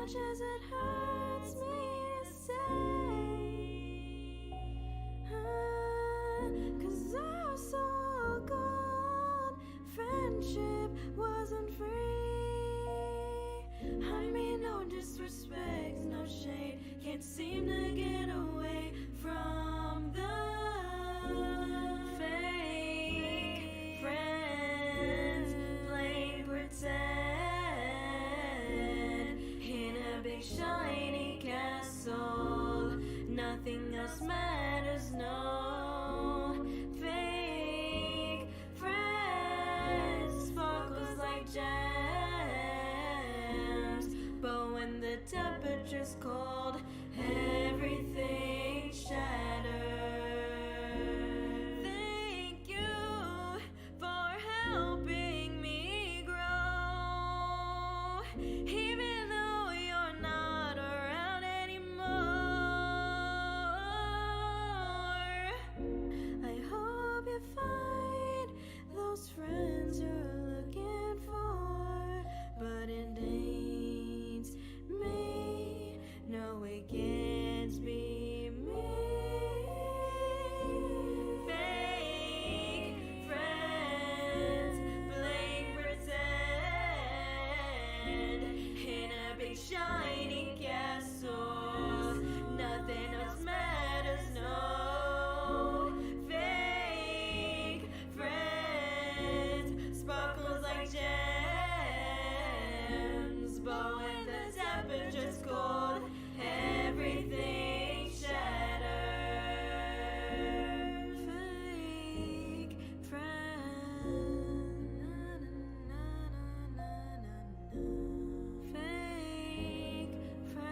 much as it hurts me to say, 'cause I was so gone, friendship wasn't free. I mean, no disrespect, no shade, can't seem to get away from the fake friends playing pretend in a big shiny castle. Nothing else matters, no. Fake friends, sparkles like gems, but when the temperature's cold, everything shatters. Thank you for helping me grow, even though you're not around anymore. I hope you find those friends you're looking for, but it ain't me. No, it can't be me. Fake friends playing pretend in a big shiny castle. Nothing else matters, no. Fake friends, sparkles like gems, but when the temperature's cold, everything shatters. Fake friends, fake friends, fake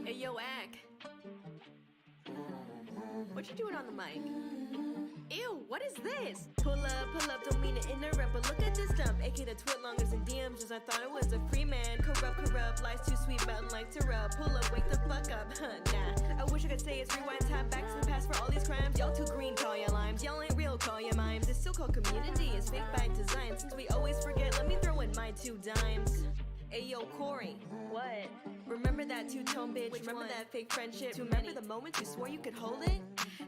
Hey, yo, Ack. What you doing on the mic? Ew, what is this? Pull up, don't mean to interrupt, but look at this dump. AK the twit longers and DMs, just I thought it was a free man. Corrupt, lies too sweet, mountain like to rub. Pull up, wake the fuck up, nah. I wish I could say it's rewind time back to the past for all these crimes. Y'all too green, call ya limes. Y'all ain't real, call ya mimes. This so-called community is fake by design. Since we always forget, let me throw in my 2 dimes. Ayo, Kōri. What? Remember that two-tone bitch? Remember that fake friendship? Do you remember the moments you swore you could hold it?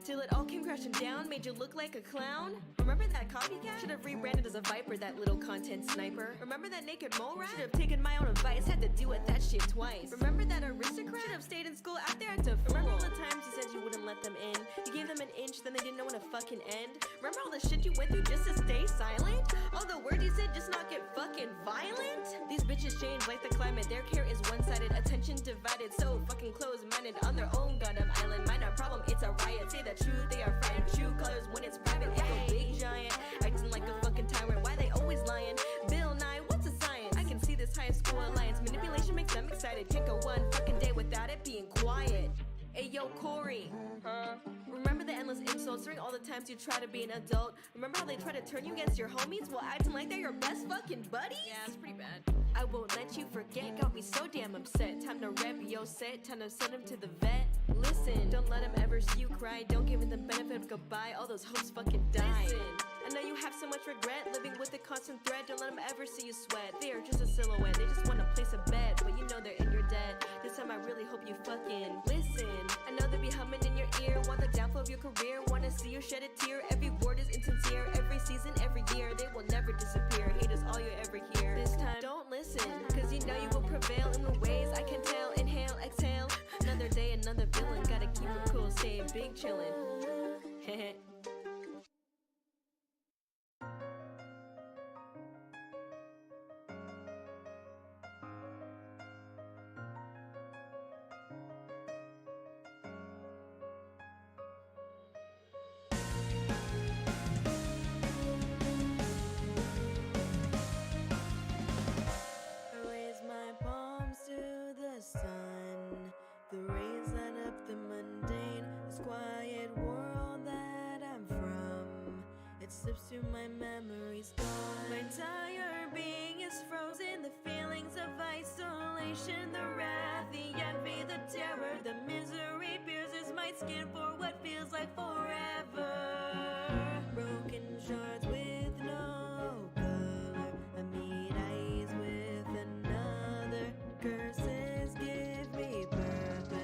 Till it all came crashing down, made you look like a clown? Remember that copycat? Should have rebranded as a viper, that little content sniper. Remember that naked mole rat? Should have taken my own advice, had to do it that shit twice. Remember that aristocrat? Should have stayed in school out there acting a fool. Remember all the times you said you wouldn't let them in? You gave them an inch, then they didn't know when to fucking end? Remember all the shit you went through just to stay silent? All the words you said just not get fucking violent? These bitches change like the climate, their care is one-sided, attention divided, so fucking close-minded on their own goddamn island. Mine a problem, it's a riot. Say the truth, they are frightened. True colors when it's private, like a big giant, acting like a fucking tyrant. Why they always lying? Bill Nye, what's a science? I can see this high school alliance. Manipulation makes them excited. Can't go one fucking day without it being quiet. Hey yo, Kōri. Huh? Remember the endless insults during all the times you try to be an adult? Remember how they try to turn you against your homies while acting like they're your best fucking buddies? Yeah, it's pretty bad. I won't let you forget, got me so damn upset. Time to rep yo set, time to send him to the vet. Listen, don't let him ever see you cry. Don't give him the benefit of goodbye, all those hopes fucking die. Listen, I know you have so much regret, living with a constant threat. Don't let them ever see you sweat. They are just a silhouette, they just wanna place a bet, but you know they're in your debt. This time I really hope you fucking listen. I know they be humming in your ear, want the downfall of your career, wanna see you shed a tear. Every word is insincere, every season, every year. They will never disappear, hate is all you ever hear. This time, don't listen, cause you know you will prevail in the ways I can tell. Inhale, exhale, another day, another villain. Gotta keep it cool, stay big chillin'. Heh. Raise my palms to the sun. The rays light up the after my memory's gone. My entire being is frozen. The feelings of isolation, the wrath, the envy, the terror, the misery pierces my skin for what feels like forever. Broken shards with no color. I meet eyes with another. Curses give me purpose.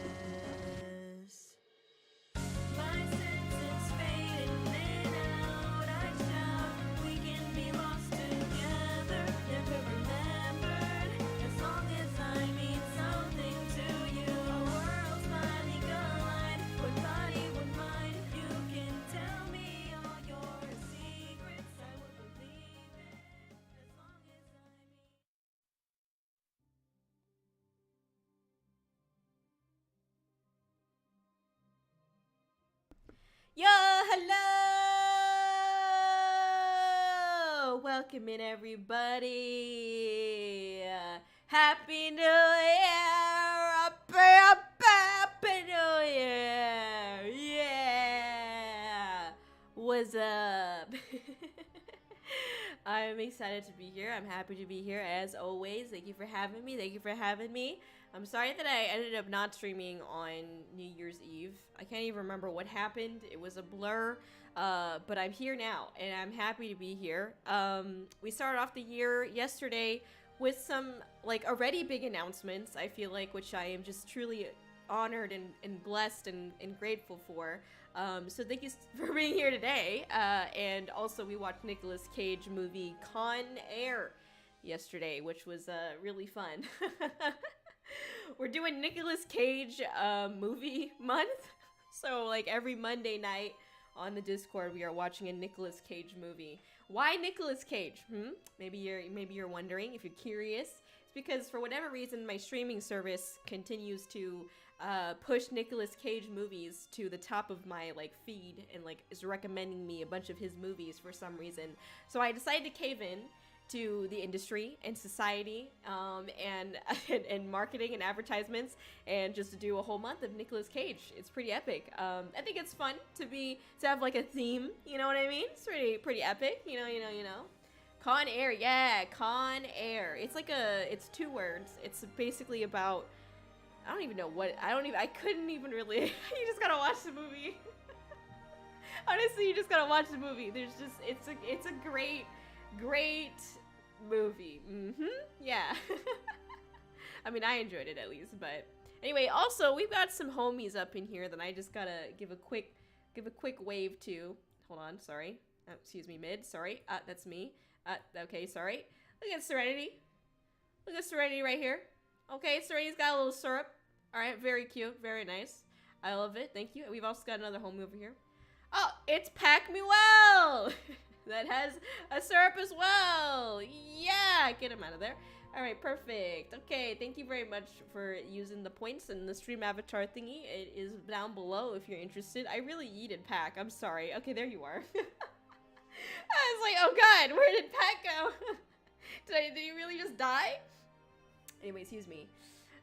My senses fading in and out. I shout, we can be lost together, never remembered. As long as I mean something to you, our worlds finally collide. One body, one mind. You can tell me all your secrets. I will believe it. As long as I mean. Yohallo! Welcome in, everybody. Happy New Year! Happy New Year! Yeah! What's up? I'm excited to be here. I'm happy to be here as always. Thank you for having me. Thank you for having me. I'm sorry that I ended up not streaming on New Year's Eve. I can't even remember what happened. It was a blur, but I'm here now, and I'm happy to be here. We started off the year yesterday with some, like, already big announcements, I feel like, which I am just truly honored and blessed and grateful for. So thank you for being here today. And also we watched Nicolas Cage movie Con Air yesterday, which was really fun. We're doing Nicolas Cage movie month. So like every Monday night on the Discord we are watching a Nicolas Cage movie. Why Nicolas Cage? Maybe you're wondering. If you're curious, it's because for whatever reason my streaming service continues to push Nicolas Cage movies to the top of my like feed and like is recommending me a bunch of his movies for some reason. So I decided to cave in to the industry and society and marketing and advertisements and just to do a whole month of Nicolas Cage. It's pretty epic. I think it's fun to have like a theme, you know what I mean? It's pretty epic, you know. Con Air, yeah, Con Air. It's 2 words. It's basically about, I couldn't even really, you just gotta watch the movie. Honestly, you just gotta watch the movie. It's a great movie. Yeah. I mean, I enjoyed it at least, but anyway, also, we've got some homies up in here that I just gotta give a quick wave to. Hold on, sorry. Excuse me, mid, sorry. That's me. Okay, sorry. Look at Serenity. Look at Serenity right here. Okay, Serenity's got a little syrup. Alright, very cute, very nice. I love it, thank you. We've also got another homie over here. Oh, it's Pack Me Well! That has a syrup as well. Yeah, get him out of there. Alright, perfect. Okay, thank you very much for using the points and the stream avatar thingy. It is down below if you're interested. I really yeeted Pack, I'm sorry. Okay, there you are. I was like, oh god, where did Pack go? Did he really just die? Anyway, excuse me.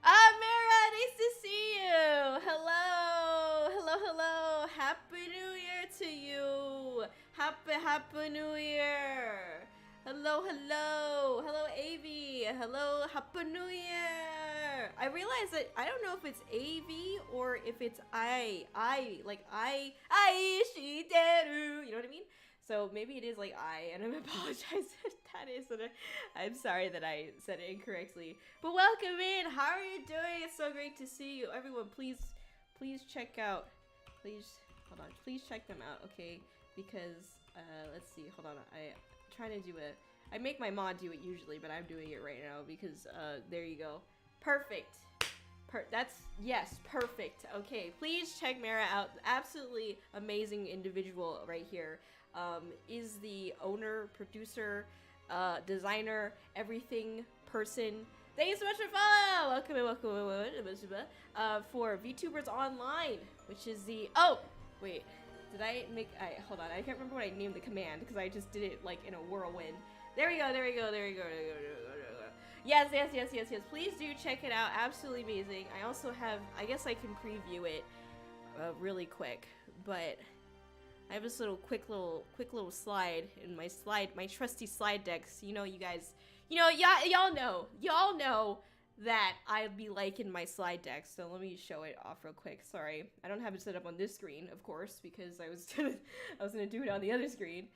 Mara, nice to see you. Hello. Happy New Year to you. Happy New Year. Hello, Avi. Hello, Happy New Year. I realize that I don't know if it's Avi or if it's I, she deru. You know what I mean? So maybe it is like and I apologize if that is, and I'm sorry that I said it incorrectly. But welcome in. How are you doing? It's so great to see you. Everyone, please check out. Please check them out, okay? Because let's see. Hold on. I'm trying to do I make my mod do it usually, but I'm doing it right now because there you go. Perfect. Yes, perfect. Okay, please check Mara out. Absolutely amazing individual right here. Is the owner, producer, designer, everything person. Thank you so much for follow. Welcome. For VTubers Online, which is the wait, did I make? Hold on, I can't remember what I named the command because I just did it like in a whirlwind. There we go. Yes. Please do check it out. Absolutely amazing. I also have, I guess I can preview it really quick, but I have this quick little slide in my trusty slide decks. You know, you guys, y'all know that I'd be liking my slide deck. So let me show it off real quick. Sorry, I don't have it set up on this screen, of course, because I was gonna do it on the other screen.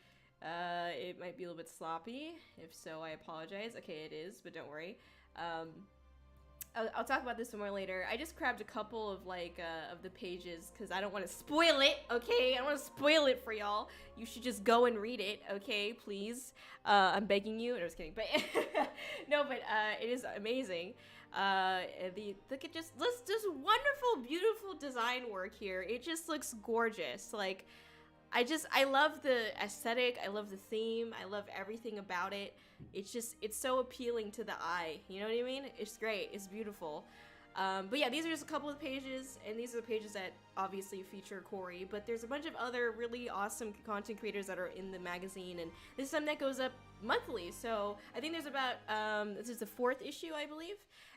It might be a little bit sloppy. If so, I apologize. Okay, it is, but don't worry. I'll talk about this more later. I just grabbed a couple of of the pages because I don't want to spoil it, okay? I don't want to spoil it for y'all. You should just go and read it, okay? Please. I'm begging you. No, I was kidding. But no, but it is amazing. Look at this wonderful, beautiful design work here. It just looks gorgeous. Like, I love the aesthetic. I love the theme. I love everything about it. It's so appealing to the eye. You know what I mean? It's great. It's beautiful. But yeah, these are just a couple of pages, and these are the pages that obviously feature Kōri, but there's a bunch of other really awesome content creators that are in the magazine, and this is something that goes up monthly. So I think there's about, this is the 4th issue, I believe.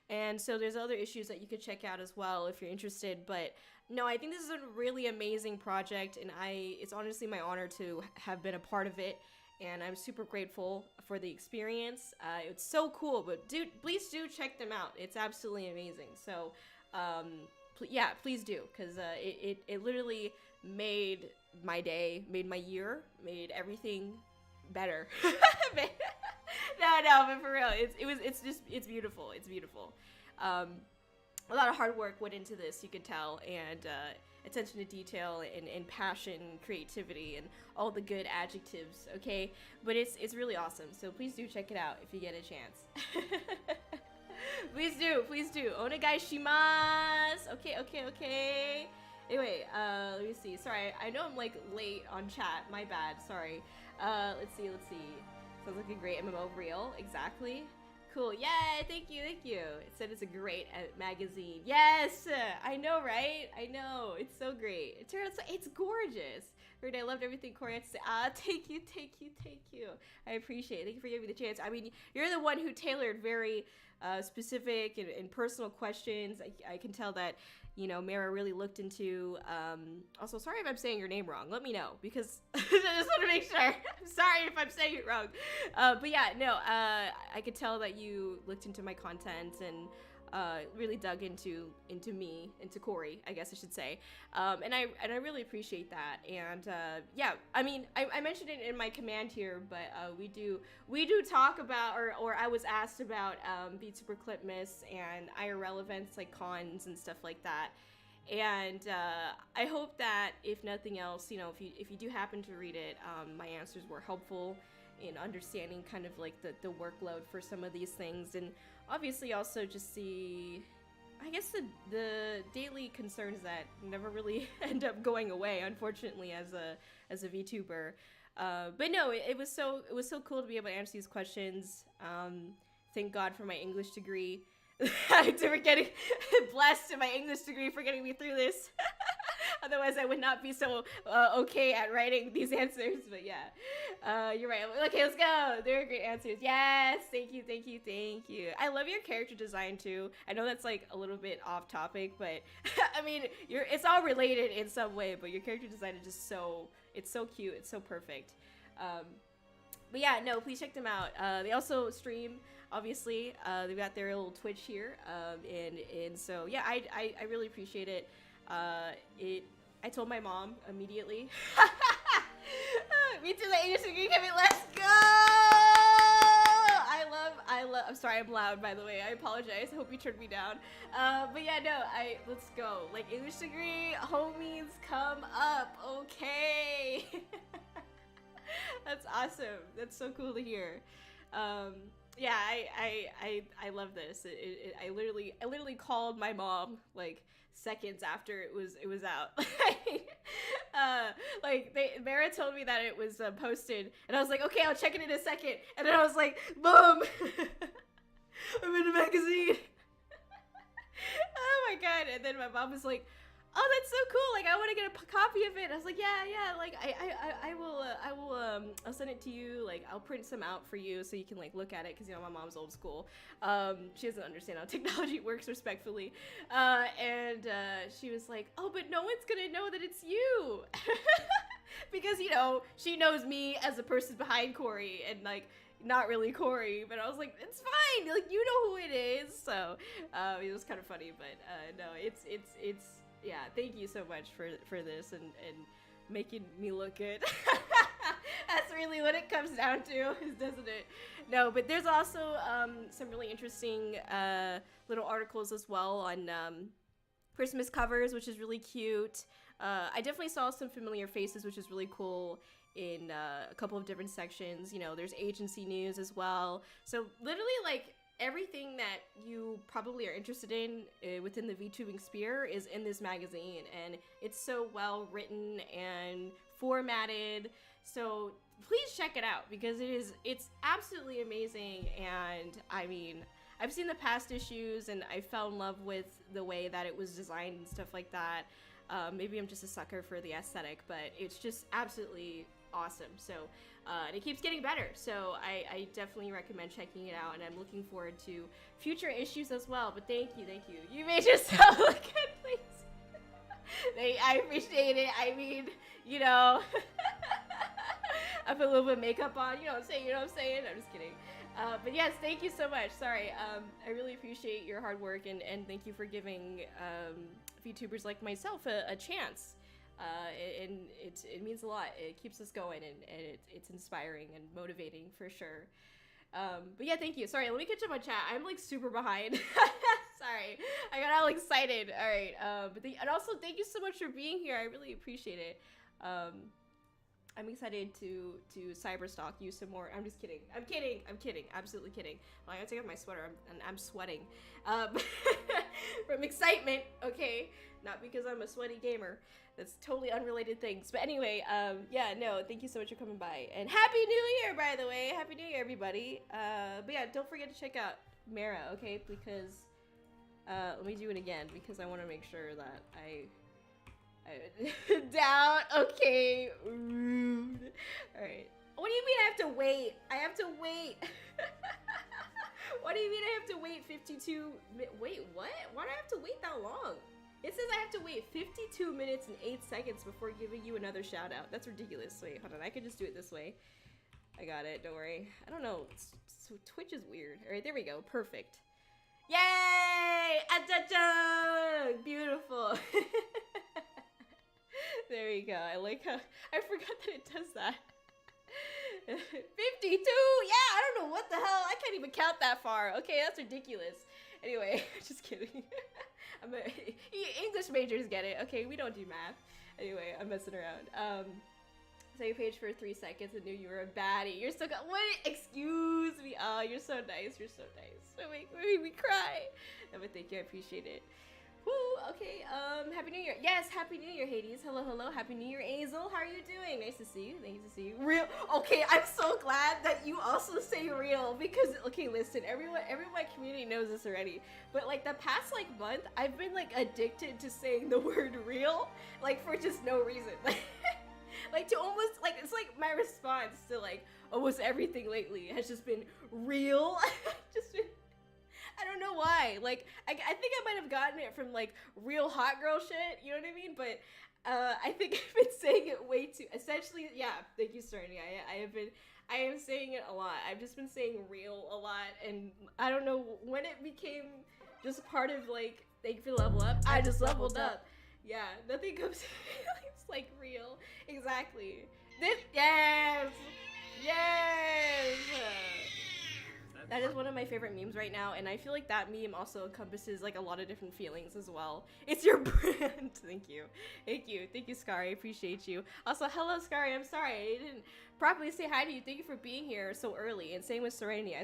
And so there's other issues that you could check out as well if you're interested. But no, I think this is a really amazing project, and it's honestly my honor to have been a part of it. And I'm super grateful for the experience. It's so cool, but dude, please do check them out. It's absolutely amazing. So, yeah, please do, because it literally made my day, made my year, made everything better. No, but for real, it's beautiful. It's beautiful. A lot of hard work went into this, you could tell, and attention to detail and passion, creativity, and all the good adjectives, okay? But it's really awesome, so please do check it out if you get a chance. Please do. Onegai shimasu! Okay. Anyway, let me see. Sorry, I know I'm late on chat. My bad. Sorry. Let's see. Sounds like a great MMO reel. Exactly. Cool. Yay! Thank you. It said it's a great magazine. Yes! I know, right? I know. It's so great. It turned out it's gorgeous. Heard I loved everything Kōri had to say. Thank you. I appreciate it. Thank you for giving me the chance. I mean, you're the one who tailored very specific and personal questions. I can tell that, Mara really looked into, also, sorry if I'm saying your name wrong. Let me know, because I just want to make sure. I'm sorry if I'm saying it wrong. But yeah, no, I could tell that you looked into my content and really dug into me, into Kōri, I guess I should say. And I really appreciate that. And yeah, I mean, I mentioned it in my command here, but we do talk about, or I was asked about VTuber Clipmas and IRL events like cons and stuff like that. And I hope that if nothing else, if you do happen to read it, my answers were helpful in understanding kind of like the workload for some of these things, and obviously also just I guess the daily concerns that never really end up going away, unfortunately, as a VTuber. But no, it was so cool to be able to answer these questions. Thank God for my English degree. For getting blessed in my English degree for getting me through this. Otherwise, I would not be so okay at writing these answers. But yeah, you're right. Okay, let's go. They're great answers. Yes, thank you. I love your character design too. I know that's like a little bit off topic, but I mean, it's all related in some way. But your character design is just it's so cute. It's so perfect. But yeah, no, please check them out. They also stream. Obviously, they've got their little Twitch here, and so yeah, I really appreciate it. I told my mom immediately. Me too, the English degree, Kevin, let's go! I love, I'm sorry, I'm loud, by the way, I apologize, I hope you turned me down. But yeah, no, let's go. Like, English degree, homies, come up, okay? That's awesome, that's so cool to hear. Yeah, I love this. I literally called my mom like seconds after it was out. Mara told me that it was posted, and I was like, okay, I'll check it in a second. And then I was like, Mom, I'm in a magazine. Oh my god! And then my mom was like, oh, that's so cool, like, I want to get a copy of it. I was like, yeah, like, I'll send it to you, like, I'll print some out for you so you can, like, look at it, because, my mom's old school. She doesn't understand how technology works, respectfully. And she was like, oh, but no one's gonna know that it's you. because, you know, she knows me as the person behind Kōri and, like, not really Kōri, but I was like, it's fine, like, you know who it is, so, it was kind of funny, but, no, it's, yeah, thank you so much for this and making me look good. That's really what it comes down to, doesn't it? No, but there's also, some really interesting, little articles as well on, Christmas covers, which is really cute. I definitely saw some familiar faces, which is really cool in a couple of different sections. You know, there's agency news as well. So literally, like, everything that you probably are interested in within the VTubing sphere is in this magazine, and it's so well written and formatted. So please check it out because it's absolutely amazing. And I mean, I've seen the past issues and I fell in love with the way that it was designed and stuff like that. Maybe I'm just a sucker for the aesthetic, but it's just absolutely awesome. So, and it keeps getting better. So I definitely recommend checking it out, and I'm looking forward to future issues as well. But thank you. You made yourself look good, please. I appreciate it. I mean, you know, I put a little bit of makeup on, you know what I'm saying? I'm just kidding. But yes, thank you so much. Sorry, I really appreciate your hard work, and thank you for giving VTubers like myself a chance. And it means a lot. It keeps us going, and it's inspiring and motivating for sure. But yeah, thank you. Sorry, let me catch up on chat. I'm like super behind. Sorry, I got all excited. All right, and also thank you so much for being here. I really appreciate it. I'm excited to cyberstalk you some more. I'm just kidding. I'm kidding. Absolutely kidding. Well, I gotta take off my sweater and I'm sweating. From excitement, okay? Not because I'm a sweaty gamer. That's totally unrelated things. But anyway, yeah, no, thank you so much for coming by. And Happy New Year, by the way. Happy New Year, everybody. But yeah, don't forget to check out Mara, okay? Because, let me do it again because I want to make sure that down, okay, rude. Alright. What do you mean I have to wait? What do you mean I have to wait 52 wait, what? Why do I have to wait that long? It says I have to wait 52 minutes and 8 seconds before giving you another shout out. That's ridiculous. Wait, hold on, I could just do it this way. I got it, don't worry. I don't know, Twitch is weird. Alright, there we go, perfect. Yay! Acha-chung! Beautiful. There you go. I like how I forgot that it does that. 52! Yeah, I don't know what the hell. I can't even count that far. Okay, that's ridiculous. Anyway, just kidding. English majors get it. Okay, we don't do math. Anyway, I'm messing around. Say your page for 3 seconds and knew you were a baddie. You're so what? Excuse me. Oh, you're so nice. You're so nice. Make me cry. No, but thank you. I appreciate it. Woo, okay, Happy New Year. Yes, Happy New Year, Hades. Hello, Happy New Year, Azel. How are you doing? Nice to see you. Nice to see you. Real. Okay, I'm so glad that you also say real because, okay, listen, everyone in my community knows this already, but like the past like month, I've been like addicted to saying the word real, like for just no reason. Like to almost, like, it's like my response to like almost everything lately has just been real. Just been, I don't know why. Like, I think I might have gotten it from, like, real hot girl shit, you know what I mean? But, I think I've been saying it way too, essentially, yeah, thank you, Sterny. I am saying it a lot. I've just been saying real a lot, and I don't know when it became just part of, like, thank you for the level up. I just leveled up. Yeah, nothing comes, it's, like, real. Exactly. Yes! That is one of my favorite memes right now, and I feel like that meme also encompasses like a lot of different feelings as well. It's your brand. Thank you, Scary. I appreciate you. Also, hello, Scary. I'm sorry I didn't properly say hi to you. Thank you for being here so early. And same with Serenity. I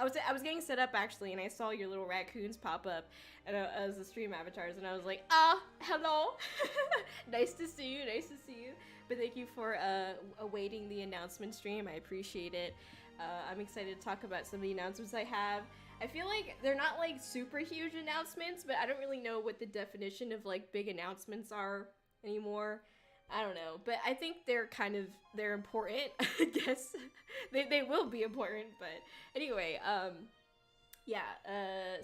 was getting set up actually, and I saw your little raccoons pop up, and as the stream avatars, and I was like, hello. Nice to see you. But thank you for awaiting the announcement stream. I appreciate it. I'm excited to talk about some of the announcements I have. I feel like they're not like super huge announcements, but I don't really know what the definition of like big announcements are anymore. I don't know, but I think they're important, I guess. They will be important, but anyway, yeah,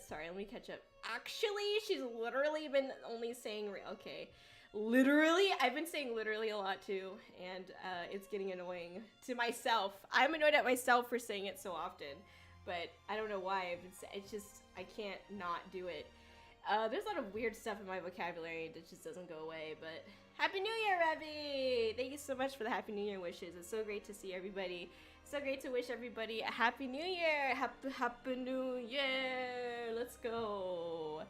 sorry, let me catch up. Actually, she's literally been only saying, okay, literally. I've been saying literally a lot too, and it's getting annoying to myself. I'm annoyed at myself for saying it so often, but I don't know why. It's just, I can't not do it. There's a lot of weird stuff in my vocabulary that just doesn't go away, but Happy New Year, Ravi! Thank you so much for the Happy New Year wishes. It's so great to see everybody. So great to wish everybody a Happy New Year! Happy New Year! Let's go!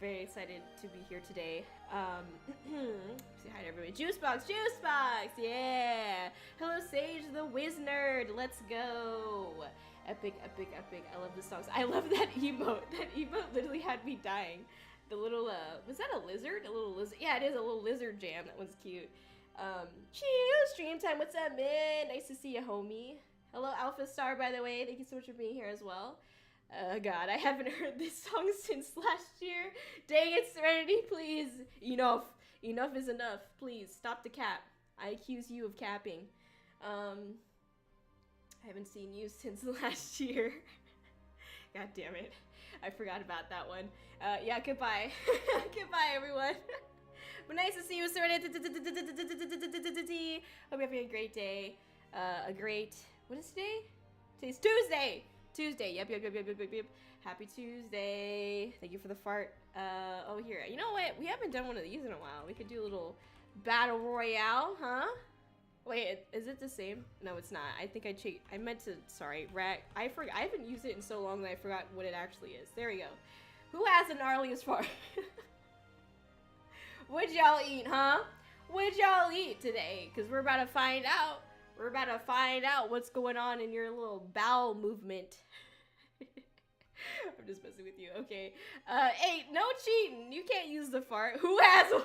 Very excited to be here today. Say hi to everybody. Juicebox! Juicebox! Yeah! Hello, Sage the Wiz Nerd! Let's go! Epic, epic, epic. I love the songs. I love that emote. That emote literally had me dying. The little, was that a lizard? A little lizard? Yeah, it is a little lizard jam. That one's cute. Chill, stream time. What's up, man? Nice to see you, homie. Hello, Alpha Star, by the way. Thank you so much for being here as well. God, I haven't heard this song since last year. Dang it, Serenity, please. Enough. Enough is enough. Please, stop the cap. I accuse you of capping. I haven't seen you since last year. God damn it. I forgot about that one. Yeah, goodbye. Goodbye, everyone. But nice to see you, Serenity. Hope you're having a great day. What is today? Today's Tuesday. Tuesday. Yep. Happy Tuesday. Thank you for the fart. Oh, here. You know what? We haven't done one of these in a while. We could do a little battle royale, huh? Wait, is it the same? No, it's not. I think I meant to, sorry, racc. I haven't used it in so long that I forgot what it actually is. There we go. Who has the gnarliest fart? What'd y'all eat, huh? What'd y'all eat today? Because we're about to find out. We're about to find out what's going on in your little bowel movement. I'm just messing with you. Okay. Hey, no cheating. You can't use the fart. Who has one?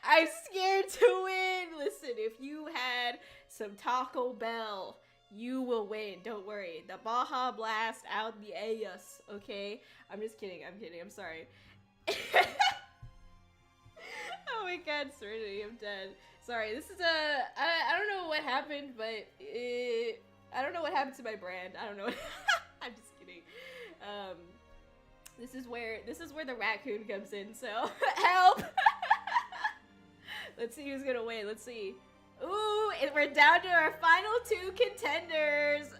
I'm scared to win. Listen, if you had some Taco Bell, you will win. Don't worry. The Baja Blast out the ass, okay? I'm just kidding. I'm kidding. I'm sorry. Oh my god, Serenity, I'm dead. Sorry, this is I don't know what happened, but I don't know what happened to my brand. I don't know. I'm just kidding. This is where the raccoon comes in, so help! Let's see who's gonna win. Let's see. Ooh, and we're down to our final 2 contenders.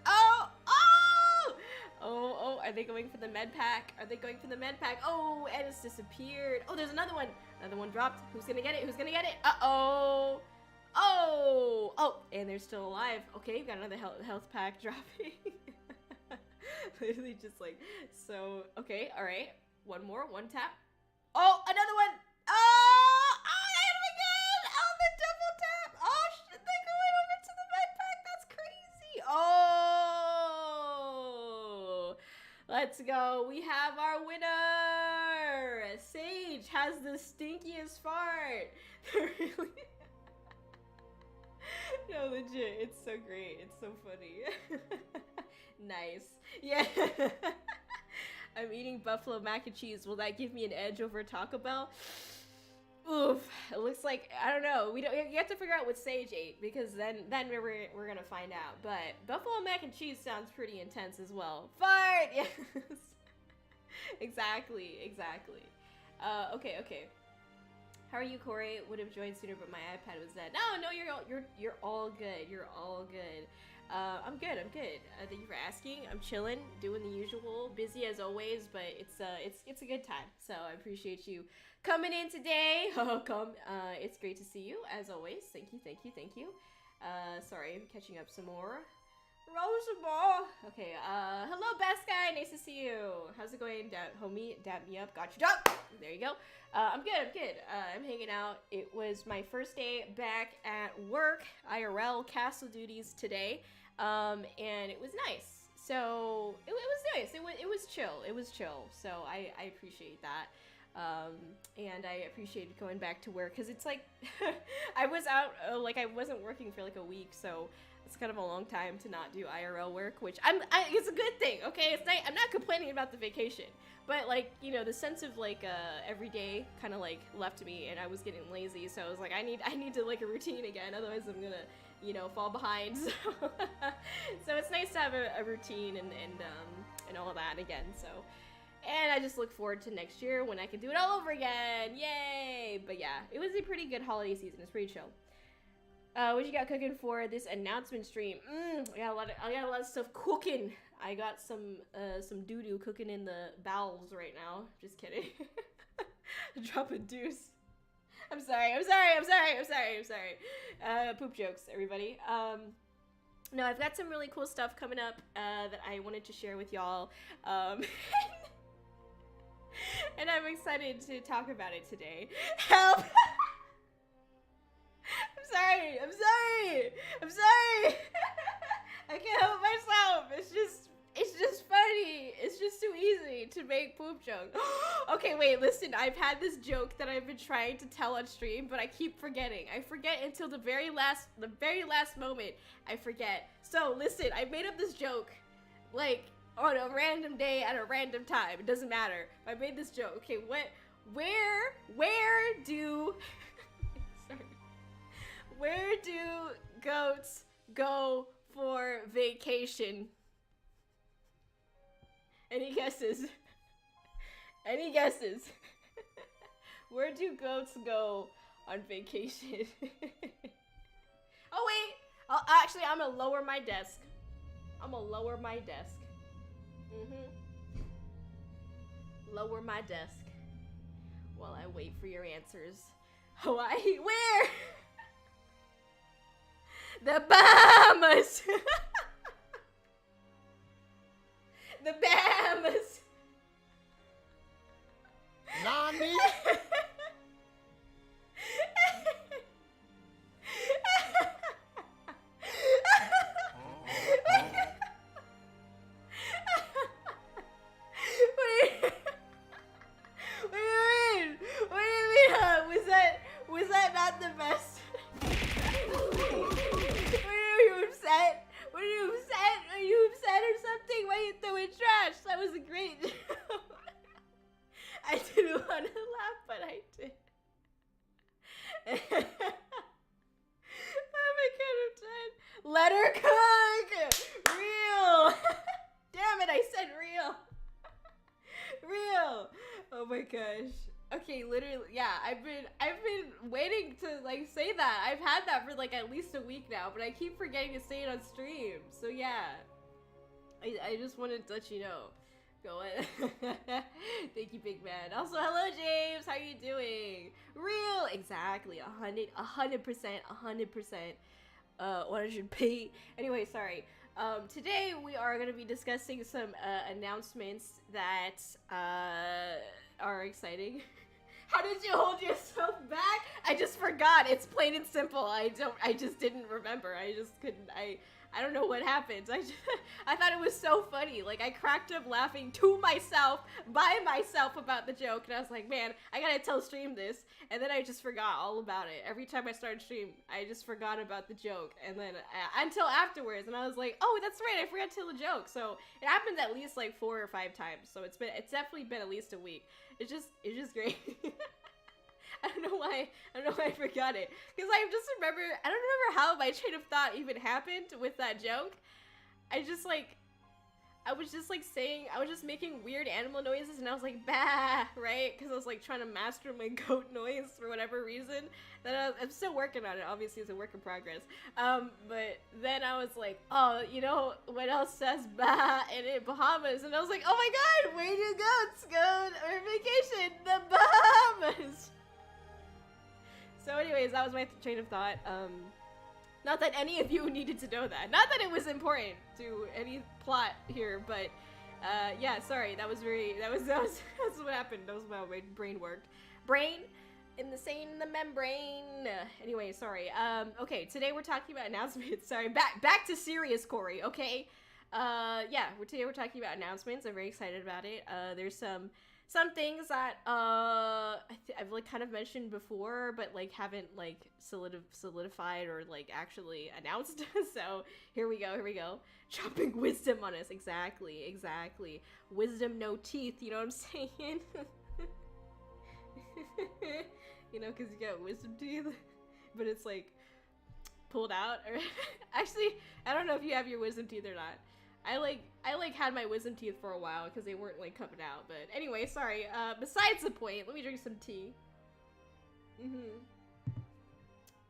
Oh, are they going for the med pack? Are they going for the med pack? Oh, and it's disappeared. Oh, there's another one. Another one dropped. Who's gonna get it? Who's gonna get it? Uh-oh. Oh, and they're still alive. Okay, we've got another health pack dropping. Literally just like, so, okay, all right. One more, one tap. Oh, another one. Oh my god. Oh, the double tap. Oh, shit, they're going over to the med pack. That's crazy. Oh, let's go. We have our winner. Sage has the stinkiest fart. Really? No, legit, it's so great. It's so funny. Nice. Yeah. I'm eating buffalo mac and cheese. Will that give me an edge over Taco Bell? Oof. It looks like, I don't know. You have to figure out what Sage ate, because then we're gonna find out. But buffalo mac and cheese sounds pretty intense as well. Fart. Yes. Exactly. Okay. How are you, Corey? Would have joined sooner, but my iPad was dead. No, you're all good. You're all good. I'm good. Thank you for asking. I'm chilling, doing the usual, busy as always, but it's a good time. So I appreciate you coming in today. It's great to see you as always. Thank you. Sorry, I'm catching up some more. Rosamore. Okay, hello, best guy. Nice to see you. How's it going, homie? Dab me up. Got you, dog. There you go. I'm good. I'm hanging out. It was my first day back at work, IRL castle duties today, and it was nice. So it was nice. It was chill. So I appreciate that. And I appreciated going back to work because it's like I was out like I wasn't working for like a week, so it's kind of a long time to not do IRL work, which it's a good thing, okay? It's I'm not complaining about the vacation, but like, you know, the sense of like every day kind of like left me, and I was getting lazy, so I was like, I need to like a routine again, otherwise I'm gonna, you know, fall behind. So it's nice to have a routine and all of that again. So And I just look forward to next year when I can do it all over again. Yay! But yeah, it was a pretty good holiday season. It's pretty chill. What you got cooking for this announcement stream? I got a lot of stuff cooking. I got some doo-doo cooking in the bowels right now. Just kidding. Drop a deuce. I'm sorry. Poop jokes, everybody. No, I've got some really cool stuff coming up that I wanted to share with y'all. And I'm excited to talk about it today. Help! I'm sorry! I can't help myself. It's just funny. It's just too easy to make poop jokes. Okay, wait, listen. I've had this joke that I've been trying to tell on stream, but I keep forgetting. I forget until the very last moment. I forget. So, listen, I made up this joke, like, on a random day at a random time. It doesn't matter. I made this joke. Okay, where do where do goats go for vacation? Any guesses? Any guesses? Where do goats go on vacation? Oh wait! I'm gonna lower my desk. Lower my desk while I wait for your answers. Hawaii, where? The Bahamas! The Bahamas! Nani? Was that not the best? Were you upset or something? Why you throwing trash? That was a great joke. I didn't want to laugh, but I did. Oh my god, I'm dead. Let her cook! Real! Damn it, I said real. Real! Oh my gosh. Okay, literally, yeah, I've been waiting to, like, say that. I've had that for, like, at least a week now, but I keep forgetting to say it on stream. So, yeah. I just wanted to let you know. Go ahead. Thank you, big man. Also, hello, James. How you doing? Real! Exactly. 100%. 100p. Anyway, sorry. Today, we are going to be discussing some announcements that are exciting. How did you hold yourself back? I just forgot. It's plain and simple. I just didn't remember. I just couldn't. I don't know what happened. I thought it was so funny. Like, I cracked up laughing to myself, by myself about the joke, and I was like, man, I gotta tell stream this, and then I just forgot all about it. Every time I started stream, I just forgot about the joke, and then, until afterwards, and I was like, oh, that's right, I forgot to tell the joke. So, it happens at least, like, 4 or 5 times, so it's definitely been at least a week. It's just great. I don't know why I forgot it. Because I don't remember how my train of thought even happened with that joke. I was just making weird animal noises, and I was like, bah, right? Because I was like trying to master my goat noise for whatever reason. I'm still working on it, obviously it's a work in progress. But then I was like, oh, you know what else says bah in Bahamas? And I was like, oh my god, where do goats go on vacation? The Bahamas! So anyways, that was my train of thought. Not that any of you needed to know that. Not that it was important to any plot here, but yeah, sorry. That's what happened. That was how my brain worked. Brain in the membrane. Anyway, sorry. Okay, today we're talking about announcements. Sorry, back to serious, Kōri, okay? Yeah, today we're talking about announcements. I'm very excited about it. There's some things that I've like kind of mentioned before, but like haven't like solidified or like actually announced. So here we go. Dropping wisdom on us. Exactly. Wisdom, no teeth. You know what I'm saying? You know, because you got wisdom teeth, but it's like pulled out. Or actually, I don't know if you have your wisdom teeth or not. I had my wisdom teeth for a while because they weren't like coming out. But anyway, sorry. Besides the point, let me drink some tea.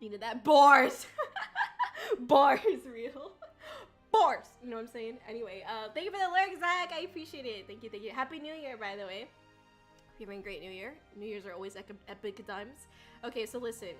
Needed that bars. Bars real. Bars. You know what I'm saying? Anyway, thank you for the lyrics, Zach. I appreciate it. Thank you, thank you. Happy New Year, by the way. You're having a great New Year. New Year's are always epic times. Okay, so listen,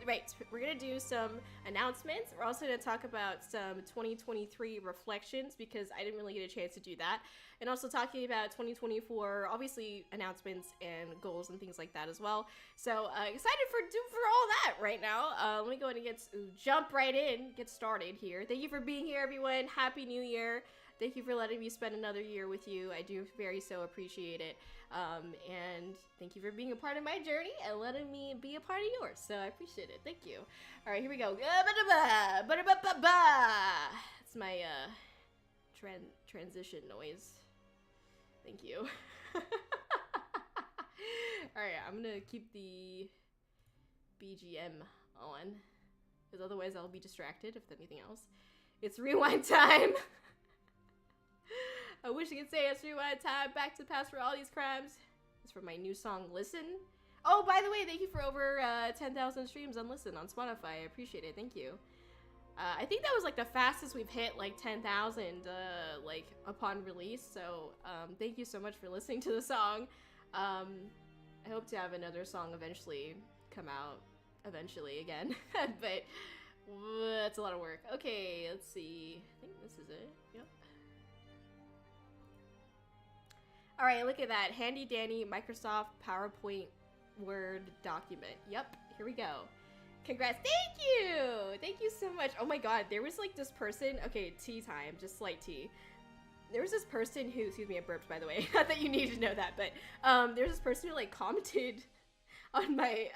right, we're gonna do some announcements. We're also gonna talk about some 2023 reflections because I didn't really get a chance to do that. And also talking about 2024, obviously announcements and goals and things like that as well. So excited for all that right now. Let me go ahead and jump right in, get started here. Thank you for being here, everyone. Happy New Year. Thank you for letting me spend another year with you. I do so appreciate it. And thank you for being a part of my journey and letting me be a part of yours. So I appreciate it. Thank you. All right, here we go. It's my transition noise. Thank you. All right, I'm gonna keep the BGM on because otherwise I'll be distracted if anything else. It's rewind time. I wish I could say it's rewind time, back to the past for all these crimes. It's from my new song, Listen. Oh, by the way, thank you for over 10,000 streams on Listen on Spotify. I appreciate it. Thank you. I think that was like the fastest we've hit like 10,000 like upon release. So thank you so much for listening to the song. I hope to have another song eventually come out eventually again, but it's a lot of work. Okay, let's see. I think this is it. Yep. All right, look at that. Handy dandy Microsoft PowerPoint Word document. Yep, here we go. Congrats. Thank you. Thank you so much. Oh my god, there was like this person. Okay, tea time, just slight tea. There was this person who, excuse me, I burped by the way. Not that you needed to know that, but there's this person who like commented on my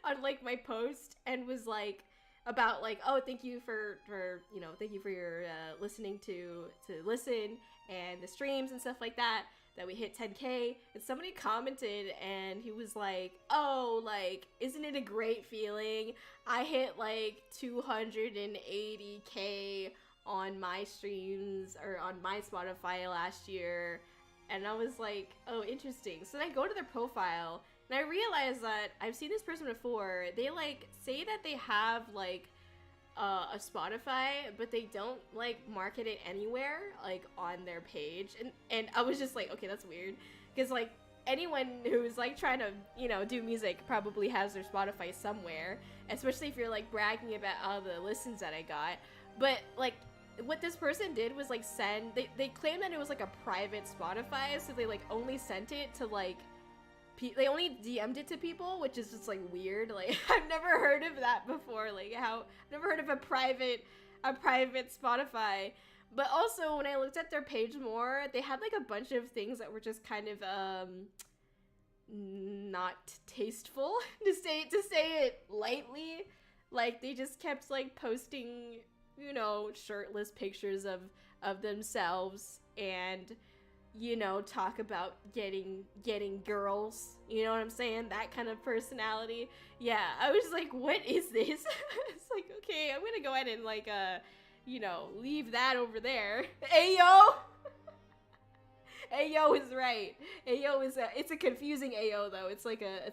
on like my post and was like about like, oh, thank you for you know, thank you for your listening to listen and the streams and stuff like that we hit 10K. And somebody commented and he was like, oh, like, isn't it a great feeling? I hit like 280K on my streams or on my Spotify last year. And I was like, oh, interesting. So then I go to their profile and I realize that I've seen this person before. They like say that they have like a Spotify, but they don't like market it anywhere like on their page, and I was just like, okay, that's weird, because like anyone who's like trying to, you know, do music probably has their Spotify somewhere, especially if you're like bragging about all the listens that I got. But like what this person did was like they claimed that it was like a private Spotify, so they like only sent it to like they only DM'd it to people, which is just like weird. Like I've never heard of that before. Like I've never heard of a private Spotify. But also when I looked at their page more, they had like a bunch of things that were just kind of not tasteful to say it lightly. Like they just kept like posting, you know, shirtless pictures of themselves and, you know, talk about getting girls, you know what I'm saying? That kind of personality. Yeah, I was like, what is this? It's like, okay, I'm gonna go ahead and like, you know, leave that over there. Ayo! Ayo is right. Ayo is it's a confusing Ayo though. It's like a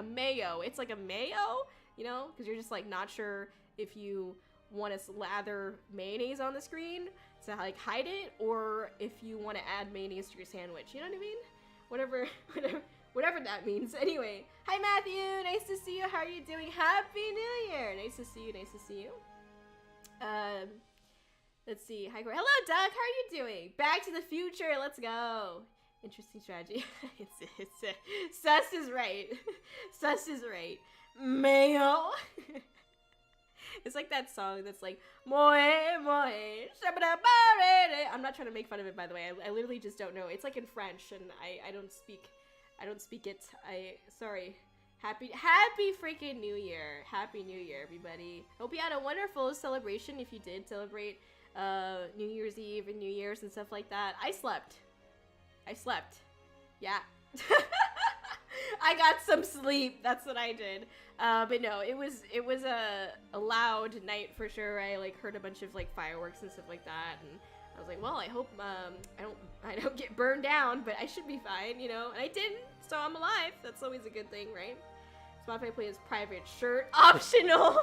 mayo. It's like a mayo, you know, because you're just like not sure if you want to slather mayonnaise on the screen to like hide it, or if you want to add mayonnaise to your sandwich. You know what I mean? Whatever that means. Anyway, hi Matthew, nice to see you. How are you doing? Happy New Year. Nice to see you. Nice to see you. Let's see. Hi, Corey. Hello, Doug. How are you doing? Back to the Future. Let's go. Interesting strategy. Sus is right. Sus is right. Mayo. It's like that song that's like moe moe shabadabare. I'm not trying to make fun of it, by the way. I literally just don't know. It's like in French, and I don't speak it. Sorry. Happy freaking New Year. Happy New Year, everybody. Hope you had a wonderful celebration if you did celebrate New Year's Eve and New Year's and stuff like that. I slept. Yeah. I got some sleep. That's what I did. But no, it was a loud night for sure. I like heard a bunch of like fireworks and stuff like that, and I was like, well, I hope I don't get burned down, but I should be fine, you know. And I didn't, so I'm alive. That's always a good thing, right? Spotify plays private shirt optional.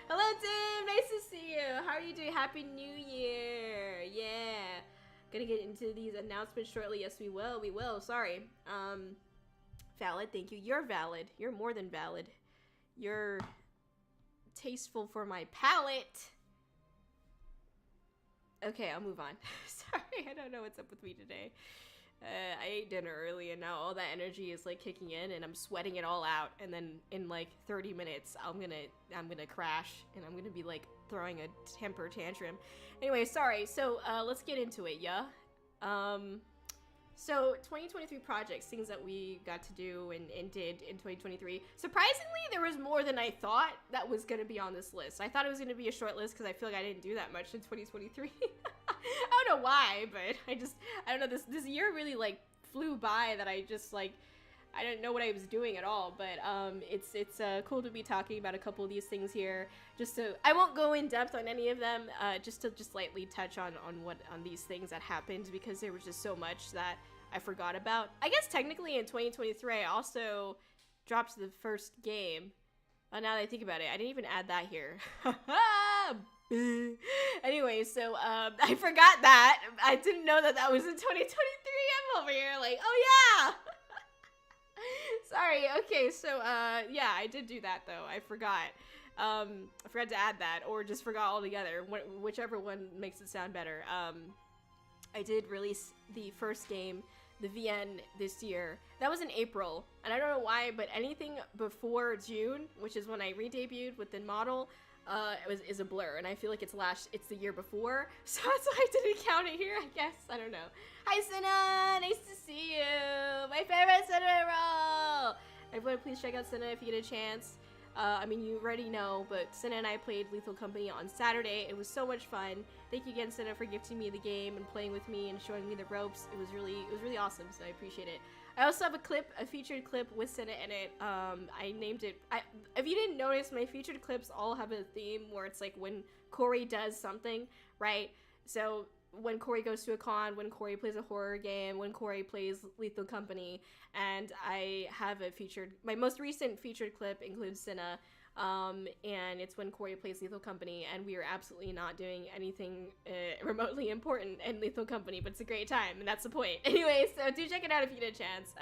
Hello, Tim. Nice to see you. How are you doing? Happy New Year. Yeah. Gonna get into these announcements shortly. Yes, we will. We will. Sorry. Valid. Thank you. You're valid. You're more than valid. You're tasteful for my palate. Okay, I'll move on. Sorry, I don't know what's up with me today. I ate dinner early and now all that energy is like kicking in and I'm sweating it all out, and then in like 30 minutes I'm gonna crash and I'm gonna be like throwing a temper tantrum. Anyway, sorry. So let's get into it, yeah. So 2023 projects, things that we got to do and did in 2023. Surprisingly, there was more than I thought that was gonna be on this list. I thought it was gonna be a short list because I feel like I didn't do that much in 2023. I don't know why, but I don't know, this year really like flew by that I just like, I didn't know what I was doing at all, but it's cool to be talking about a couple of these things here. I won't go in depth on any of them, just to lightly touch on these things that happened, because there was just so much that I forgot about. I guess technically in 2023 I also dropped the first game. Now that I think about it, I didn't even add that here. Anyway, so I forgot that. I didn't know that was in 2023. I'm over here like, oh yeah. Sorry. Okay, so yeah, I did do that though. I forgot. I forgot to add that, or just forgot altogether. Whichever one makes it sound better. I did release the first game, the VN, this year. That was in April, and I don't know why, but anything before June, which is when I re-debuted within Model, is a blur, and I feel like it's the year before, so that's why I didn't count it here, I guess. I don't know. Hi, Senna! Nice to see you! My favorite Senna roll! Everyone, please check out Senna if you get a chance. I mean, you already know, but Senna and I played Lethal Company on Saturday. It was so much fun. Thank you again, Senna, for gifting me the game and playing with me and showing me the ropes. It was really awesome, so I appreciate it. I also have a featured clip with Senna in it. I named it, if you didn't notice, my featured clips all have a theme where it's like when Kōri does something, right? So when Kōri goes to a con, when Kōri plays a horror game, when Kōri plays Lethal Company, and I have my most recent featured clip includes Senna, and it's when Kōri plays Lethal Company, and we are absolutely not doing anything remotely important in Lethal Company, but it's a great time, and that's the point. Anyway, so do check it out if you get a chance.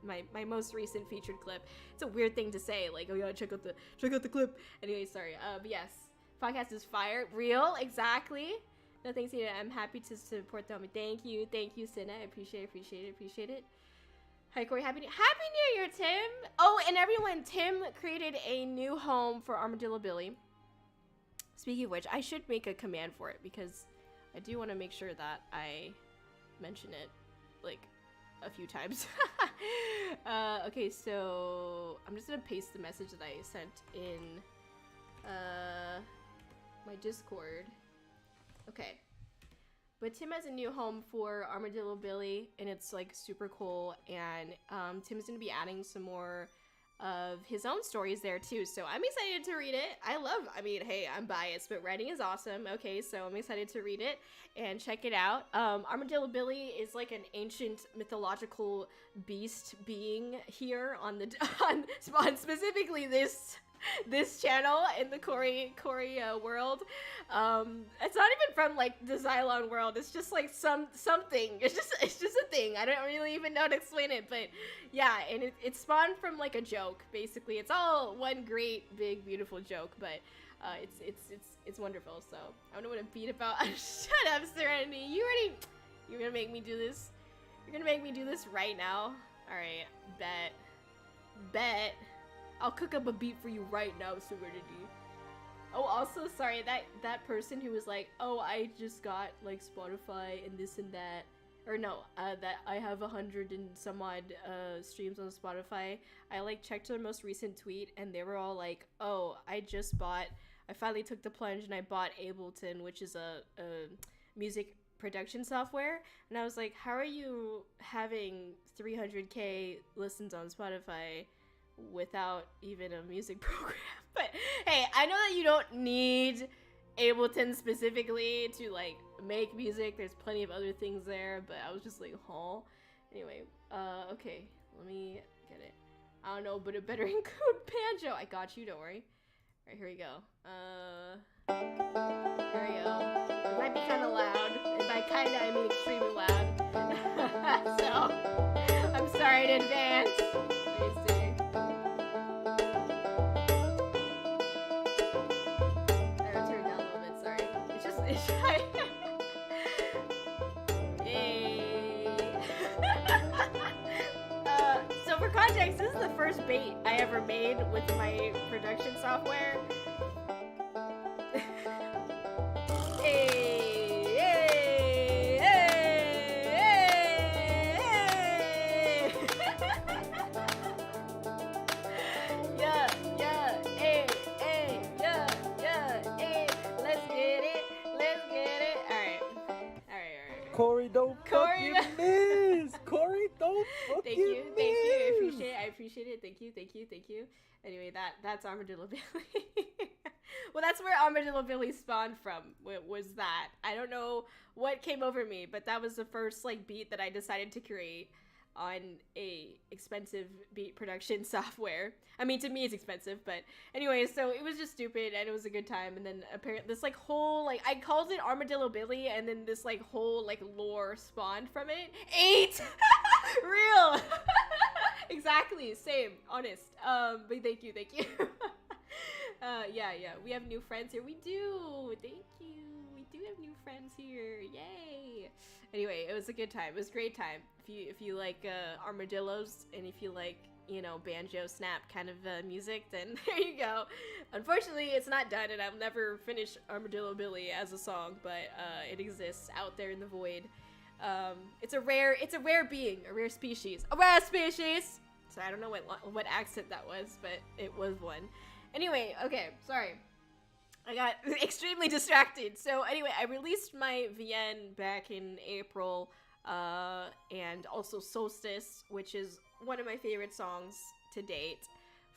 My most recent featured clip. It's a weird thing to say, like, oh yeah, check out the clip. Anyway, sorry. But yes, podcast is fire, real, exactly. No thanks, Nina. I'm happy to support them. Thank you, Senna. I appreciate it. Hi, Kōri. Happy New Year, Tim. Oh, and everyone, Tim created a new home for Armadillo Billy. Speaking of which, I should make a command for it, because I do want to make sure that I mention it, like, a few times. Okay, so I'm just gonna paste the message that I sent in my Discord. Okay. But Tim has a new home for Armadillo Billy, and it's like super cool, and Tim's gonna be adding some more of his own stories there too, so I'm excited to read it. I mean, hey, I'm biased, but writing is awesome. Okay, so I'm excited to read it and check it out. Armadillo Billy is like an ancient mythological beast being here on specifically this channel in the Kōri world. It's not even from like the Xylon world. It's just like something. It's just a thing. I don't really even know how to explain it, but yeah, and it spawned from like a joke. Basically, it's all one great big beautiful joke, but it's wonderful. So I don't know what to beat about. Shut up, Serenity. You're gonna make me do this. You're gonna make me do this right now. All right, bet. I'll cook up a beat for you right now, Serenity. Oh, also, sorry, that person who was like, oh, I just got, like, Spotify and this and that. Or no, that I have 100 and some odd streams on Spotify. I, like, checked their most recent tweet, and they were all like, oh, I finally took the plunge, and I bought Ableton, which is a music production software, and I was like, how are you having 300k listens on Spotify without even a music program? But hey, I know that you don't need Ableton specifically to like make music. There's plenty of other things there, but I was just like, huh? Anyway, okay, let me get it. I don't know, but it better include banjo. I got you, don't worry. Alright, here we go. Here we go. It might be kind of loud, and by kinda I mean extremely loud. So, I'm sorry in advance. Let me see. I'll turn it down a little bit, sorry. It's Yay. So for context, this is the first bait I ever made with my production software. Kōri, don't fucking miss! Kōri, don't fucking Thank you, miss! thank you. I appreciate it. Thank you. Anyway, that's Armadillo Billy. Well, that's where Armadillo Billy spawned from. Was that? I don't know what came over me, but that was the first like beat that I decided to create on a expensive beat production software. I mean, to me it's expensive, but anyway, so it was just stupid and it was a good time. And then apparently this like whole like I called it Armadillo Billy, and then this like whole like lore spawned from it. 8 real. Exactly, same, honest. But thank you. Yeah, we have new friends here. We do. Thank you. We do have new friends here. Yay. Anyway, it was a good time. It was a great time. If you like armadillos, and if you like, you know, banjo snap kind of music, then there you go. Unfortunately, it's not done, and I'll never finish Armadillo Billy as a song, but it exists out there in the void. It's a rare being, a rare species. So I don't know what accent that was, but it was one. Anyway, okay, sorry. I got extremely distracted. So anyway, I released my VN back in April, and also Solstice, which is one of my favorite songs to date,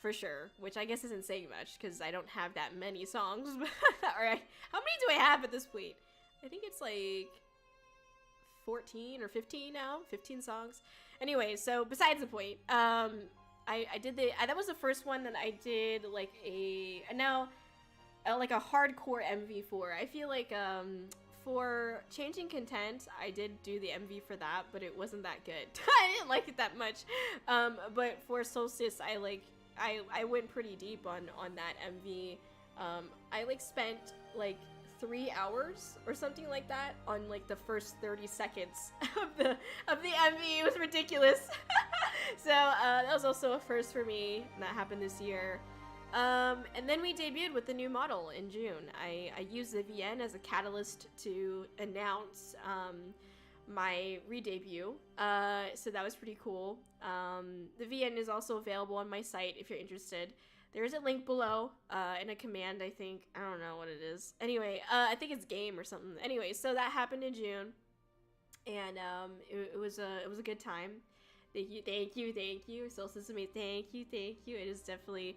for sure, which I guess isn't saying much, because I don't have that many songs. Alright, how many do I have at this point? I think it's like 14 or 15 now, 15 songs. Anyway, so besides the point, I did that was the first one that I did like a hardcore MV for. I feel like for Changing Content, I did do the MV for that, but it wasn't that good. I didn't like it that much. But for Solstice, I went pretty deep on that MV. I like spent like 3 hours or something like that on like the first 30 seconds of the MV. It was ridiculous. So that was also a first for me, and that happened this year. And then we debuted with the new model in June. I used the VN as a catalyst to announce my re-debut, so that was pretty cool. The VN is also available on my site if you're interested. There is a link below, and a command, I think. I don't know what it is. Anyway, I think it's game or something. Anyway, so that happened in June, and it was a good time. Thank you. Solstice to me, thank you. It is definitely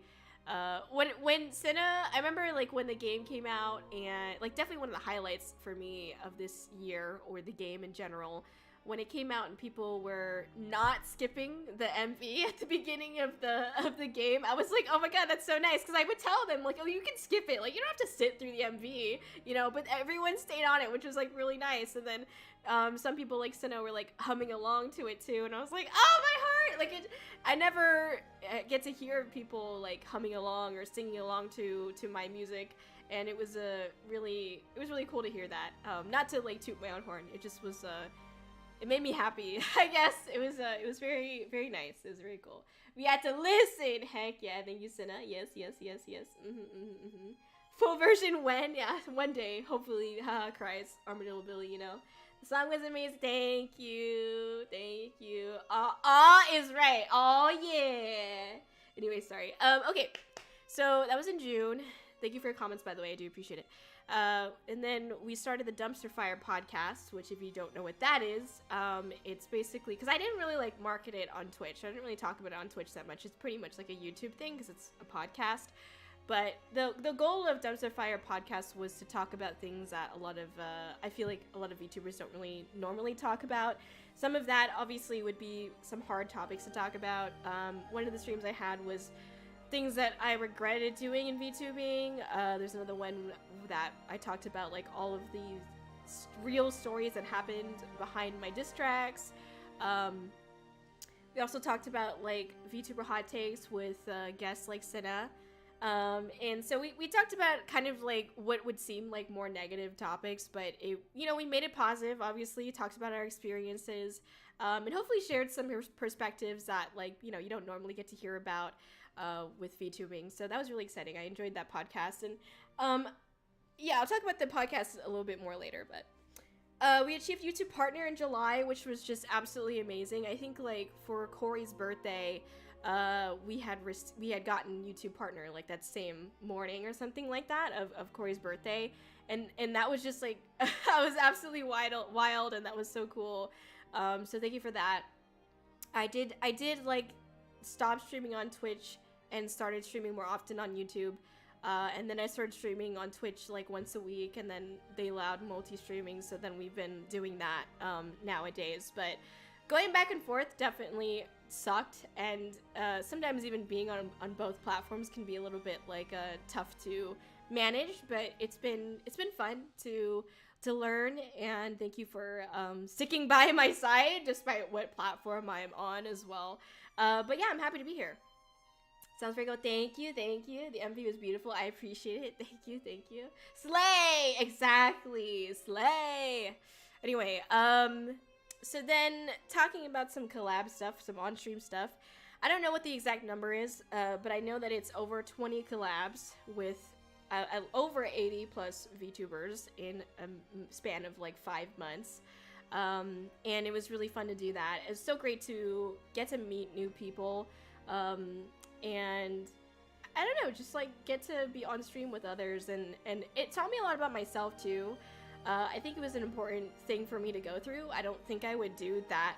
when Senna, I remember like when the game came out, and like definitely one of the highlights for me of this year, or the game in general, when it came out and people were not skipping the MV at the beginning of the game. I was like, oh my god, that's so nice, because I would tell them like, oh, you can skip it, like you don't have to sit through the MV, you know, but everyone stayed on it, which was like really nice. And then some people like Sinnoh were like humming along to it too, and I was like, oh my heart, like I never get to hear people like humming along or singing along to my music, and it was really cool to hear that. Not to like toot my own horn, it just was it made me happy, I guess. It was very, very nice. It was very cool. We had to listen. Heck yeah, thank you, Senna. Yes. Full version when? Yeah, one day, hopefully. Haha, cries Armadillo Billy, you know. The song was amazing. Thank you. Is right. Oh yeah. Anyway, sorry. Okay. So that was in June. Thank you for your comments, by the way. I do appreciate it. And then we started the Dumpster Fire podcast, which if you don't know what that is, it's basically, because I didn't really like market it on Twitch. I didn't really talk about it on Twitch that much. It's pretty much like a YouTube thing because it's a podcast. But the goal of Dumpster Fire podcast was to talk about things that a lot of, I feel like a lot of VTubers don't really normally talk about. Some of that obviously would be some hard topics to talk about. One of the streams I had was things that I regretted doing in VTubing. There's another one that I talked about like all of these real stories that happened behind my diss tracks. We also talked about like VTuber hot takes with guests like Senna. And so we talked about kind of like what would seem like more negative topics, but it, you know, we made it positive, obviously, talked about our experiences, and hopefully shared some perspectives that like, you know, you don't normally get to hear about with VTubing. So that was really exciting. I enjoyed that podcast. And yeah, I'll talk about the podcast a little bit more later, but we achieved YouTube Partner in July, which was just absolutely amazing. I think like for Kōri's birthday, we had gotten YouTube Partner like that same morning or something like that of Kōri's birthday, and that was just like I was absolutely wild, and that was so cool. So thank you for that. I did like stop streaming on Twitch and started streaming more often on YouTube. And then I started streaming on Twitch like once a week, and then they allowed multi-streaming, so then we've been doing that nowadays. But going back and forth definitely sucked, and sometimes even being on both platforms can be a little bit like tough to manage. But it's been fun to learn, and thank you for sticking by my side despite what platform I am on as well. But yeah, I'm happy to be here. Sounds very good. Thank you. The MV was beautiful. I appreciate it. Thank you. Slay! Exactly. Slay! Anyway, so then talking about some collab stuff, some on-stream stuff. I don't know what the exact number is, but I know that it's over 20 collabs with over 80 plus VTubers in a span of like 5 months. And it was really fun to do that. It's so great to get to meet new people. And I don't know, just like get to be on stream with others, and it taught me a lot about myself too. I think it was an important thing for me to go through. I don't think I would do that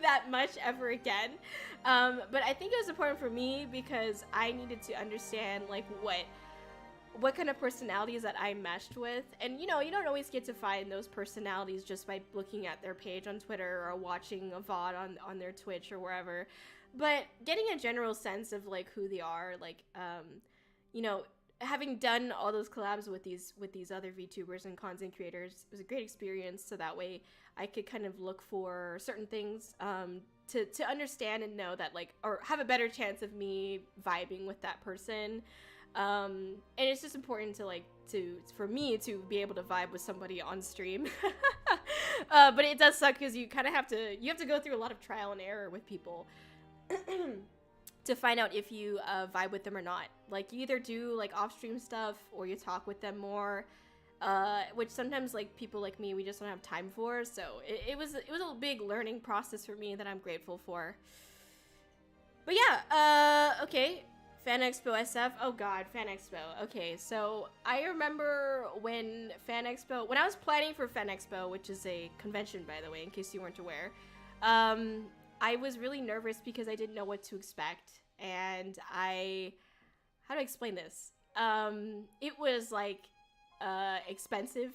that much ever again. But I think it was important for me because I needed to understand like what kind of personalities that I meshed with. And you know, you don't always get to find those personalities just by looking at their page on Twitter or watching a VOD on their Twitch or wherever. But getting a general sense of like who they are, like you know, having done all those collabs with these other VTubers and content creators, it was a great experience. So that way I could kind of look for certain things to understand and know that like, or have a better chance of me vibing with that person. And it's just important to like for me to be able to vibe with somebody on stream. But it does suck because you kind of have to go through a lot of trial and error with people to find out if you vibe with them or not. Like you either do like off-stream stuff or you talk with them more, which sometimes like people like me, we just don't have time for. So it was a big learning process for me that I'm grateful for. But yeah, okay, Fan Expo SF. Oh god, Fan Expo. Okay, so I remember when I was planning for Fan Expo, which is a convention by the way, in case you weren't aware, I was really nervous because I didn't know what to expect, and how do I explain this? It was like expensive,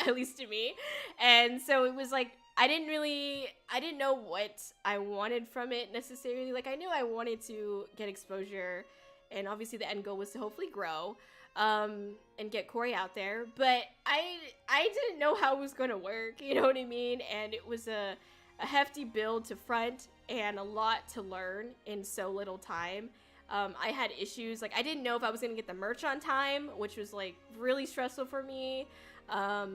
at least to me, and so it was like I didn't know what I wanted from it necessarily. Like I knew I wanted to get exposure, and obviously the end goal was to hopefully grow and get Kōri out there, but I didn't know how it was going to work, you know what I mean? And it was a hefty build to front and a lot to learn in so little time. I had issues, like I didn't know if I was gonna get the merch on time, which was like really stressful for me. I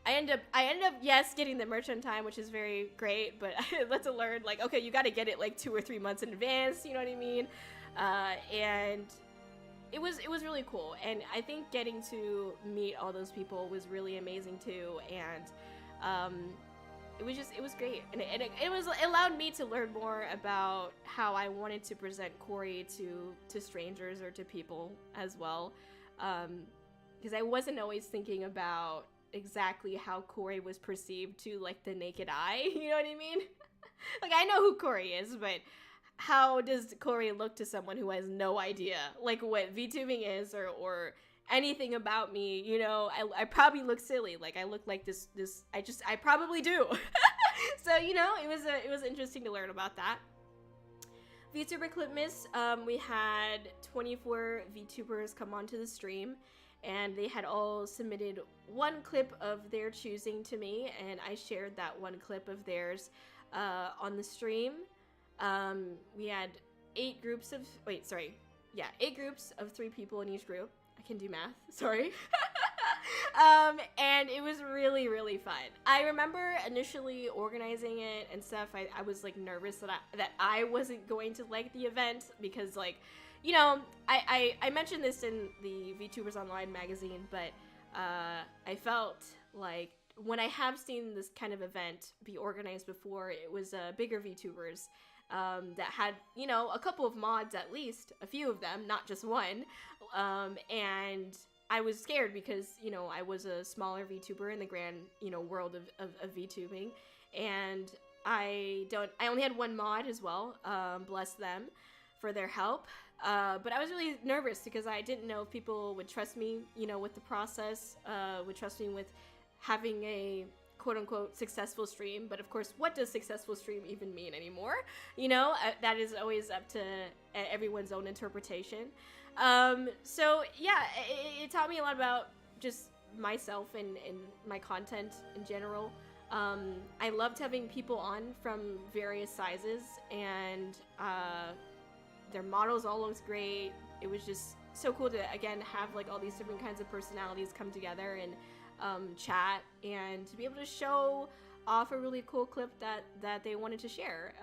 ended up yes getting the merch on time, which is very great, but I had to learn like, okay, you got to get it like 2 or 3 months in advance, you know what I mean? And it was really cool, and I think getting to meet all those people was really amazing too. And it was great, and it allowed me to learn more about how I wanted to present Kōri to strangers or to people as well. because I wasn't always thinking about exactly how Kōri was perceived to like the naked eye. You know what I mean? Like, I know who Kōri is, but how does Kōri look to someone who has no idea like what VTubing is or anything about me? You know, I probably look silly. Like, I look like this I probably do. So, you know, it was interesting to learn about that. VTuber Clipmas, we had 24 VTubers come onto the stream, and they had all submitted one clip of their choosing to me, and I shared that one clip of theirs on the stream. We had 8 groups of 3 people in each group. I can do math, sorry. And it was really, really fun. I remember initially organizing it and stuff, I was like nervous that I wasn't going to like the event because, like, you know, I mentioned this in the VTubers Online magazine, but I felt like when I have seen this kind of event be organized before, it was bigger VTubers that had, you know, a couple of mods at least, a few of them, not just one, and I was scared because, you know, I was a smaller VTuber in the grand, you know, world of VTubing, and I only had one mod as well, bless them for their help, but I was really nervous because I didn't know if people would trust me, you know, with the process, would trust me with having a quote-unquote successful stream. But of course, what does successful stream even mean anymore? You know, that is always up to everyone's own interpretation. So yeah, it taught me a lot about just myself and my content in general. I loved having people on from various sizes, and their models all looked great. It was just so cool to, again, have like all these different kinds of personalities come together and chat, and to be able to show off a really cool clip that they wanted to share.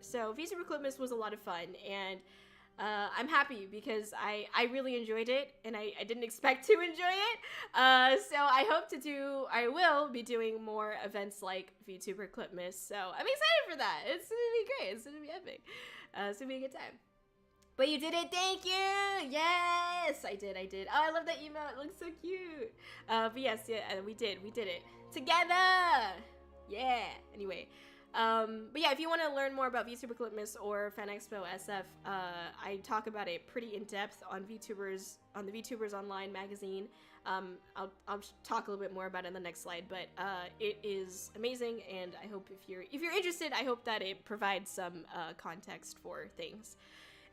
So VTuber Clipmas was a lot of fun, and I'm happy because I really enjoyed it, and I didn't expect to enjoy it. So I will be doing more events like VTuber Clipmas. So I'm excited for that. It's gonna be great. It's gonna be epic. It's gonna be a good time. But you did it, thank you! Yes, I did. Oh, I love that emote, it looks so cute. But yes, yeah, we did it. Together! Yeah, anyway. But yeah, if you want to learn more about VTuber Clipmas or Fan Expo SF, I talk about it pretty in depth on the VTubers Online magazine. I'll talk a little bit more about it in the next slide, but it is amazing, and I hope if you're interested, I hope that it provides some context for things.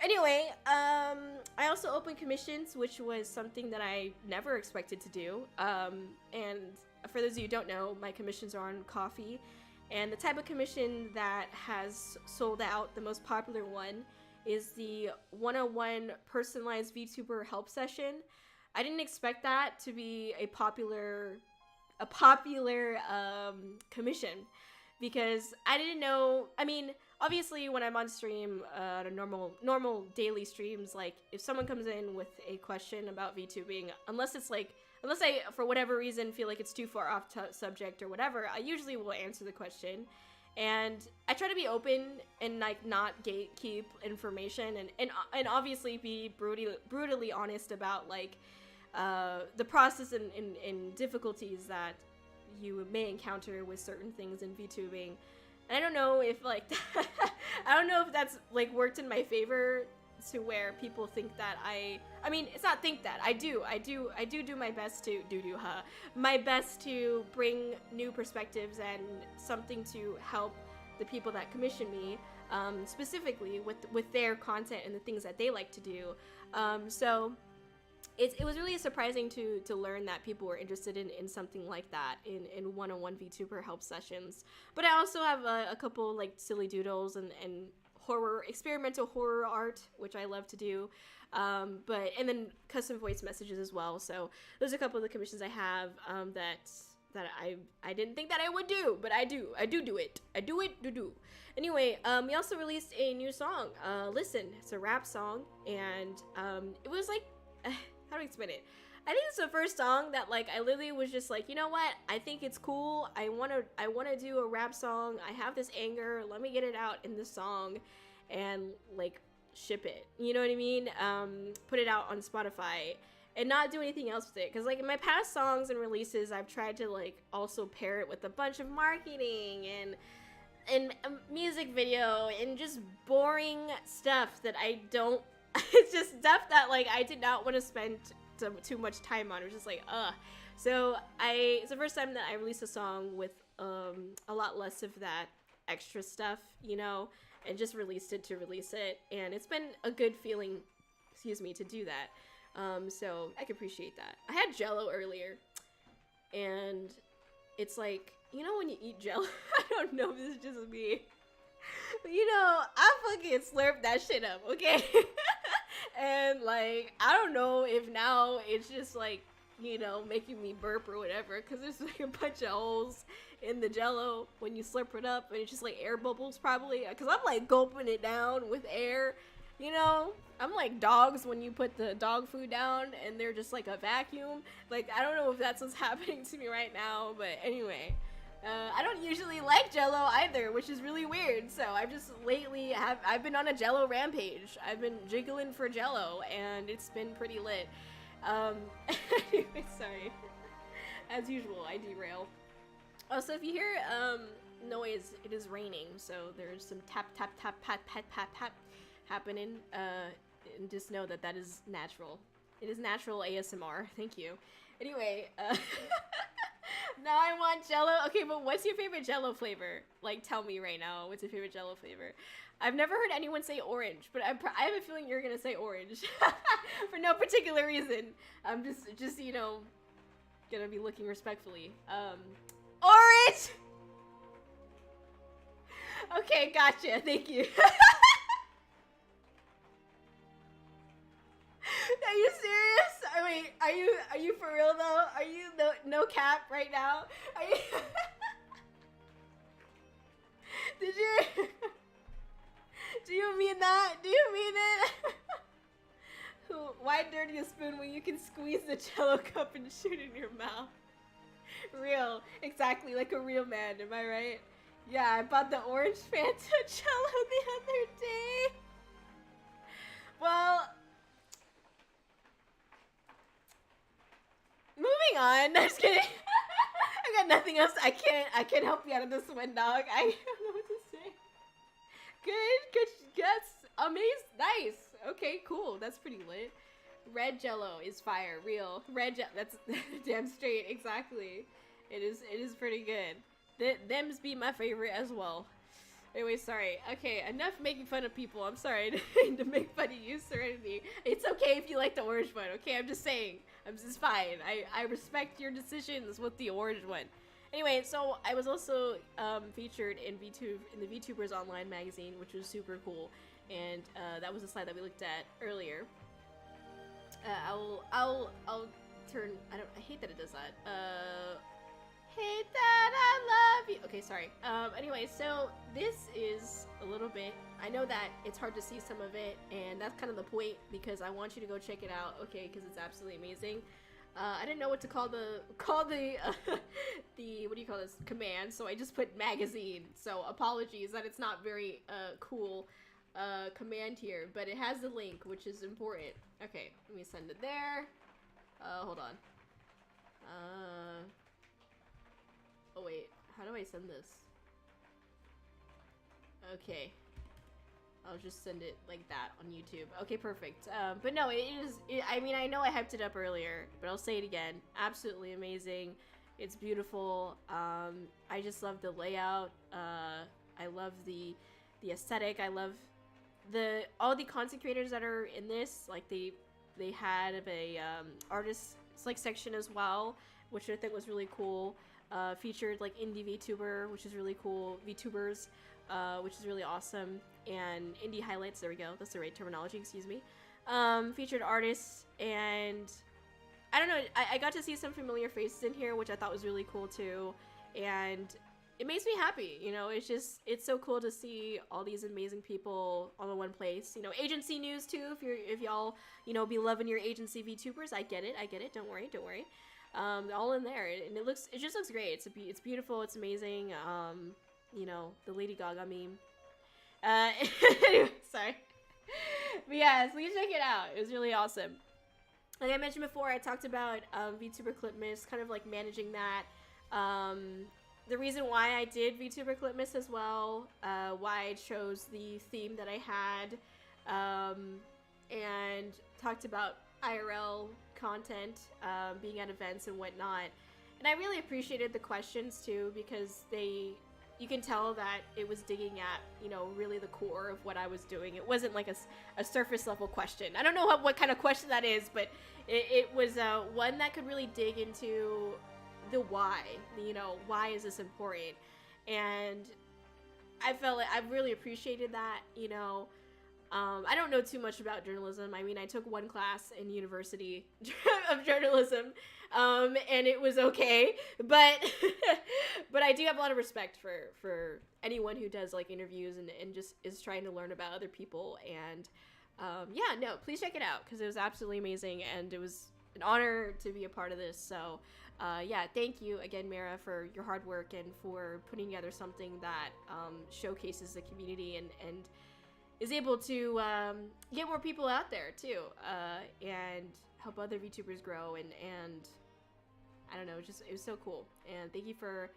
Anyway, I also opened commissions, which was something that I never expected to do. And for those of you who don't know, my commissions are on coffee. And the type of commission that has sold out, the most popular one, is the 101 personalized VTuber help session. I didn't expect that to be a popular commission, because I didn't know. I mean, obviously, when I'm on stream, normal daily streams, like, if someone comes in with a question about VTubing, unless I, for whatever reason, feel like it's too far off subject or whatever, I usually will answer the question. And I try to be open and, like, not gatekeep information, and obviously be brutally honest about, like, the process and difficulties that you may encounter with certain things in VTubing. And I don't know if, like, I don't know if that's, like, worked in my favor to where people think that I mean, it's not think that, I do my best to my best to bring new perspectives and something to help the people that commission me, specifically with their content and the things that they like to do. So it was really surprising to learn that people were interested in something like that in one-on-one VTuber help sessions. But I also have a couple, like, silly doodles and experimental horror art, which I love to do, and then custom voice messages as well. So those are a couple of the commissions I have that I didn't think that I would do, but I do it. Anyway, we also released a new song, Listen. It's a rap song, and it was like, how do I explain it? I think it's the first song that, like, I literally was just like, you know what? I think it's cool. I wanna do a rap song. I have this anger. Let me get it out in this song, and, like, ship it. You know what I mean? Put it out on Spotify, and not do anything else with it. Because like in my past songs and releases, I've tried to like also pair it with a bunch of marketing and a music video and just boring stuff that I don't. It's just stuff that like I did not want to spend too much time on. It was just like So it's the first time that I released a song with a lot less of that extra stuff, you know, and just released it to release it, and it's been a good feeling, excuse me, to do that. So I can appreciate that. I had Jello earlier, and it's like, you know, when you eat Jello, I don't know if this is just me, but you know, I fucking slurp that shit up, okay? And like, I don't know if now it's just like, you know, making me burp or whatever, because there's like a bunch of holes in the Jello when you slurp it up, and it's just like air bubbles probably, because I'm like gulping it down with air, you know. I'm like dogs when you put the dog food down and they're just like a vacuum. Like, I don't know if that's what's happening to me right now, but anyway, I don't usually like Jello either, which is really weird. So I've just lately I've been on a Jello rampage. I've been jiggling for Jello, and it's been pretty lit. Anyway, sorry. As usual, I derail. Also, if you hear noise, it is raining, so there's some tap tap tap pat pat pat pat happening. And just know that is natural. It is natural ASMR. Thank you. Anyway, now I want Jello. Okay, but what's your favorite Jello flavor? Like, tell me right now. What's your favorite Jello flavor? I've never heard anyone say orange, but I have a feeling you're gonna say orange for no particular reason. I'm just you know, gonna be looking respectfully. Orange. Okay, gotcha. Thank you. Are you serious? I mean, are you for real though? Are you no cap right now? Are you? Did you? Do you mean that? Do you mean it? Why dirty a spoon when you can squeeze the Jello cup and shoot in your mouth? Real, exactly, like a real man. Am I right? Yeah, I bought the orange Fanta Jello the other day. Well. Moving on. I'm just kidding. I got nothing else. I can't help you out of this one, dog. I don't know what to say. Good. That's amazing. Nice. Okay, cool. That's pretty lit. Red Jello is fire. Real. Red Jello. That's damn straight. Exactly. It is pretty good. Them's be my favorite as well. Anyway, sorry. Okay, enough making fun of people. I'm sorry to make fun of you, Serenity. It's okay if you like the orange one, okay? I'm just saying. It's fine. I respect your decisions with the orange one. Anyway, so I was also featured in the VTubers Online magazine, which was super cool. And that was the slide that we looked at earlier. I'll turn. I hate that it does that. Hate that I love you. Okay, sorry. Anyway, so this is a little bit. I know that it's hard to see some of it, and that's kind of the point because I want you to go check it out. Okay, because it's absolutely amazing. I didn't know what to call the the what do you call this command, so I just put magazine. So apologies that it's not very cool command here, but it has the link, which is important. Okay, let me send it there. Hold on. Oh wait, how do I send this? Okay, I'll just send it like that on YouTube. Okay, perfect. But no, I mean, I know I hyped it up earlier, but I'll say it again. Absolutely amazing. It's beautiful. I just love the layout. I love the aesthetic. I love all the content creators that are in this. Like they had a artist like section as well, which I think was really cool. Featured like indie VTuber, which is really cool. VTubers, which is really awesome. And indie highlights, there we go. That's the right terminology, excuse me. Featured artists, and I don't know, I got to see some familiar faces in here, which I thought was really cool too. And it makes me happy, you know, it's so cool to see all these amazing people all in one place. You know, agency news too, if y'all, you know, be loving your agency VTubers. I get it, don't worry. All in there, and it just looks great. It's beautiful, it's amazing. You know, the Lady Gaga meme. Anyway, sorry. But yeah, so you check it out. It was really awesome. like I mentioned before, I talked about VTuber Clipmas, kind of like managing that. The reason why I did VTuber Clipmas as well, why I chose the theme that I had, and talked about IRL content, being at events and whatnot. And I really appreciated the questions too, because you can tell that it was digging at, you know, really the core of what I was doing. It wasn't like a surface level question. I don't know what kind of question that is, but it was one that could really dig into the why, you know, why is this important? And I felt like I really appreciated that, you know. I don't know too much about journalism. I mean, I took one class in university of journalism, and it was okay, but but I do have a lot of respect for anyone who does like interviews and just is trying to learn about other people. And yeah, no, please check it out, because it was absolutely amazing, and it was an honor to be a part of this. So yeah, thank you again, Mara, for your hard work and for putting together something that showcases the community and is able to get more people out there too, and help other VTubers grow, and I don't know, it was so cool. And thank you for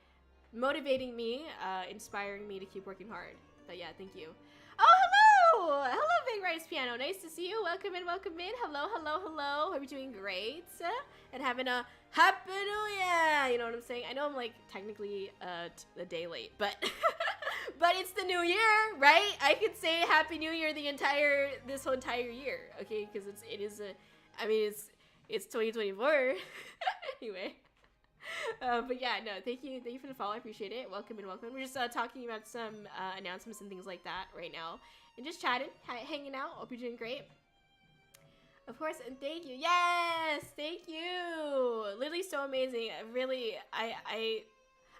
motivating me, inspiring me to keep working hard. But yeah, thank you. Oh, hello, Big Rice Piano. Nice to see you. Welcome in, welcome in. Hello, hello, hello. Hope you're doing great and having a happy new year. You know what I'm saying? I know I'm like technically a day late, but but it's the new year, right? I could say happy new year this whole entire year, okay? Because it's 2024. Anyway. But yeah, no, thank you for the follow. I appreciate it. Welcome and welcome. We're just talking about some announcements and things like that right now, and just chatting, hanging out. Hope you're doing great. Of course, and thank you. Yes, thank you. Literally so amazing. Really, I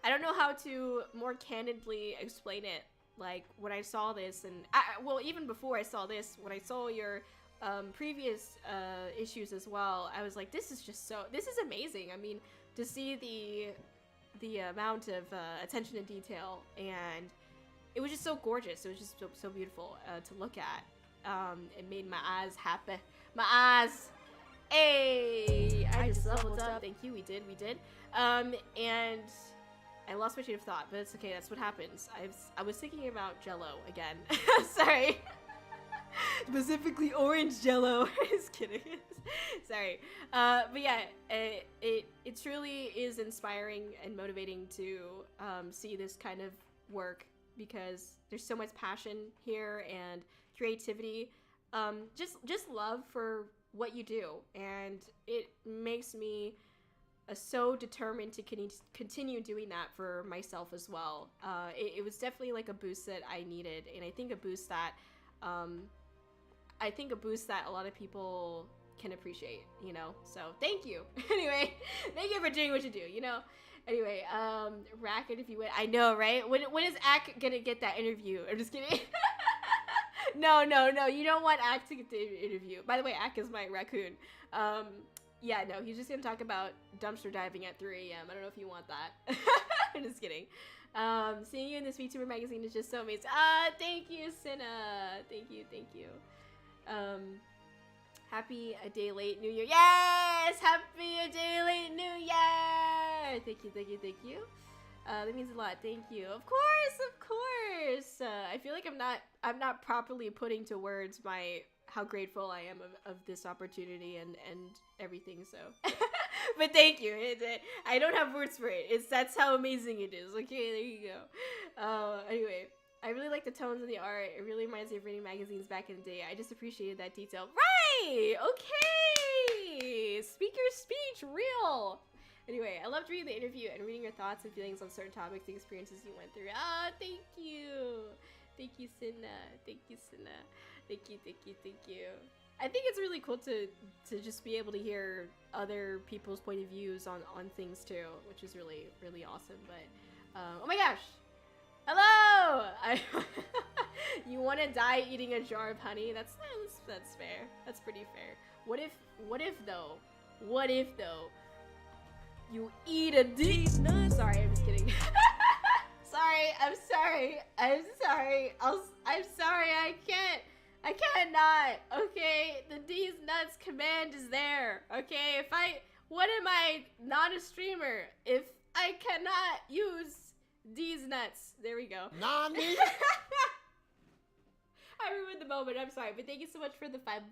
don't know how to more candidly explain it. Like when I saw this, and well, even before I saw this, when I saw your previous issues as well, I was like, this is amazing. I mean, to see the amount of attention to detail, and it was just so gorgeous. It was just so beautiful to look at. It made my eyes happy. My eyes. Hey, I just leveled up. Thank you. We did. And I lost my train of thought, but it's okay. That's what happens. I was thinking about Jello again. Sorry. Specifically orange Jello. Just kidding. Sorry. But yeah, it truly is inspiring and motivating to see this kind of work, because there's so much passion here and creativity. Just love for what you do, and it makes me so determined to continue doing that for myself as well. It was definitely like a boost that I needed, and I think a boost that a lot of people can appreciate, you know. So thank you. Anyway, thank you for doing what you do, you know. Anyway, racc, if you would. I know, right? When is Ack gonna get that interview? I'm just kidding. No, you don't want Ack to get the interview. By the way, Ack is my raccoon. Yeah, no, he's just gonna talk about dumpster diving at 3 a.m. I don't know if you want that. I'm just kidding. Seeing you in this VTuber magazine is just so amazing. Thank you, Cinna. Thank you. Happy a day late New Year. Yes! Happy a day late New Year! Thank you. That means a lot. Thank you. Of course. I feel like I'm not properly putting to words how grateful I am of this opportunity and everything. So, but thank you. I don't have words for it. That's how amazing it is. Okay, there you go. Anyway, I really like the tones of the art. It really reminds me of reading magazines back in the day. I just appreciated that detail. Right! Okay! Speaker's speech, real! Anyway, I loved reading the interview and reading your thoughts and feelings on certain topics and experiences you went through. Thank you. Thank you, Cinna. Thank you. I think it's really cool to just be able to hear other people's point of views on things too, which is really, really awesome. But, oh my gosh! Hello! You want to die eating a jar of honey? That's fair. That's pretty fair. What if though you eat a deep nut? Sorry, I'm just kidding. I'm sorry. I can't. I cannot, okay? The D's nuts command is there, okay? What am I not a streamer if I cannot use D's nuts? There we go. Nani? I ruined the moment, I'm sorry, but thank you so much for the $5.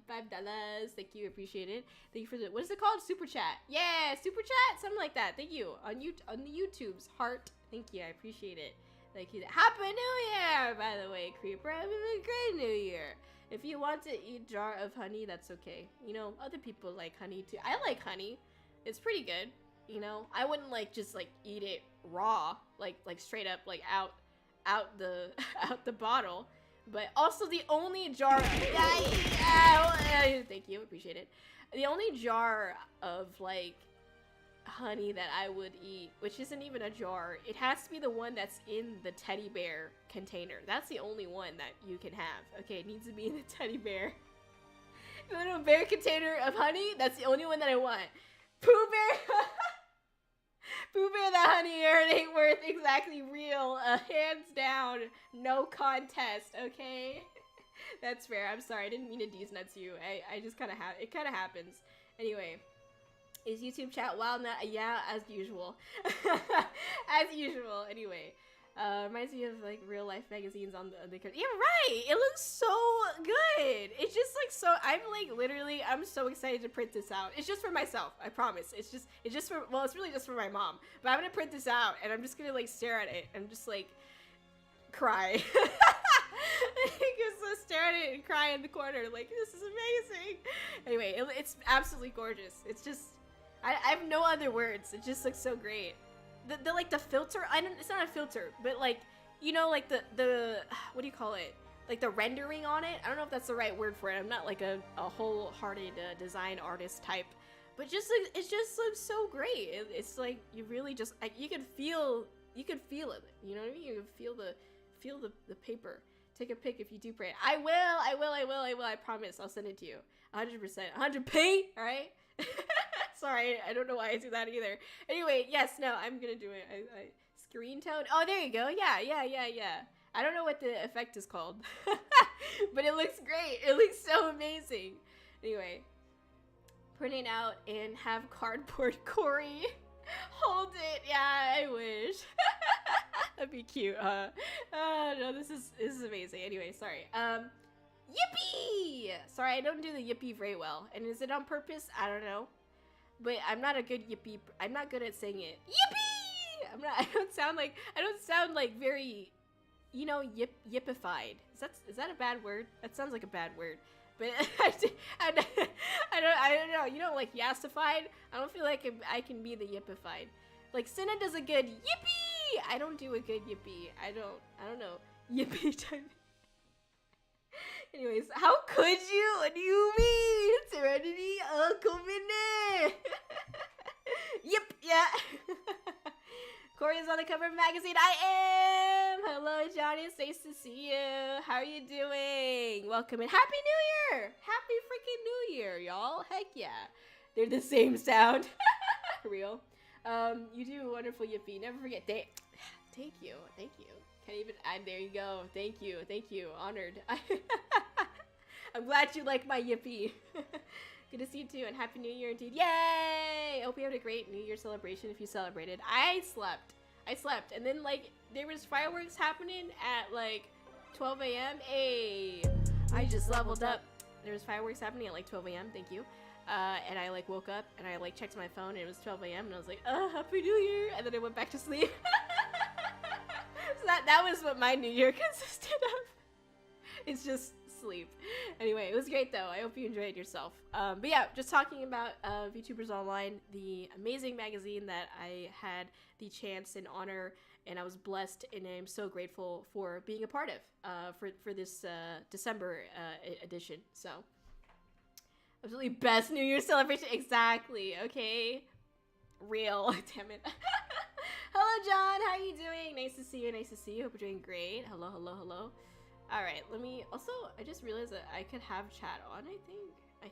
Thank you, appreciate it. Thank you for the, what is it called? Super chat. Yeah, super chat, something like that. Thank you. On the YouTube's heart. Thank you, I appreciate it. Thank you. Happy New Year, by the way, Creeper. Have a great New Year. If you want to eat jar of honey, that's okay. You know, other people like honey too. I like honey. It's pretty good. You know, I wouldn't like just like eat it raw, like straight up like out the out the bottle. But also the only jar. Thank you, appreciate it. The only jar of like honey that I would eat, which isn't even a jar, it has to be the one that's in the teddy bear container. That's the only one that you can have. Okay, it needs to be in the teddy bear. The little bear container of honey, that's the only one that I want. Pooh Bear! Pooh Bear, that honey here, it ain't worth exactly real. Hands down, no contest, okay? That's fair, I'm sorry, I didn't mean to D's nuts you. I just kinda it kinda happens. Anyway. Is YouTube chat wild now? Yeah, as usual. As usual. Anyway, reminds me of like real life magazines on the yeah, right. It looks so good. It's just like so. I'm like literally. I'm so excited to print this out. It's just for myself. I promise. It's just for. Well, it's really just for my mom. But I'm gonna print this out and I'm just gonna like stare at it and just like cry. Just stare at it and cry in the corner. Like this is amazing. Anyway, it's absolutely gorgeous. It's just. I have no other words. It just looks so great. The like the filter. It's not a filter, but like you know like the what do you call it? Like the rendering on it. I don't know if that's the right word for it. I'm not like a wholehearted design artist type, but just like it just looks so great. It's like you really just like you can feel it. You know what I mean? You can feel the paper. Take a pic if you do print. I will. I promise. I'll send it to you. 100%. 100p. All right. Sorry, I don't know why I do that either. Anyway, yes, no, I'm gonna do it. I screen tone. Oh, there you go. Yeah. I don't know what the effect is called, but it looks great. It looks so amazing. Anyway, printing out and have cardboard Kōri hold it. Yeah, I wish. That'd be cute, huh? Oh no, this is amazing. Anyway, sorry. Yippee! Sorry, I don't do the yippee very well. And is it on purpose? I don't know. But I'm not a good yippee. I'm not good at saying it. Yippee! I don't sound like very, you know, yippified. Is that a bad word? That sounds like a bad word. But I don't know. You know, like yassified. I don't feel like I can be the yippified. Like Cinna does a good yippee. I don't do a good yippee. I don't know. Yippee type. Anyways, how could you? What do you mean? Serenity Goofiness. Yep, yeah. Kōri is on the cover of magazine. I am. Hello, Johnny. It's nice to see you. How are you doing? Welcome and Happy New Year. Happy freaking New Year, y'all. Heck yeah. They're the same sound. Real. You do a wonderful yippee. Never forget. Thank you. Can't even. There you go. Thank you. Honored. I'm glad you like my yippee. Good to see you too, and Happy New Year indeed. Yay! I hope you had a great New Year celebration if you celebrated. I slept, and then like there was fireworks happening at like 12 a.m. Hey, I just leveled up. There was fireworks happening at like 12 a.m. Thank you. And I like woke up and I like checked my phone and it was 12 a.m. and I was like, Happy New Year! And then I went back to sleep. So that was what my New Year consisted of. It's just sleep. Anyway, it was great though. I hope you enjoyed yourself. But yeah, just talking about VTubers Online, the amazing magazine that I had the chance and honor, and I was blessed, and I'm so grateful for being a part of for this December edition. So, absolutely best New Year celebration. Exactly. Okay. Real. Damn it. Hello, John. How are you doing? Nice to see you. Hope you're doing great. Hello. All right, let me, also, I just realized that I could have chat on, I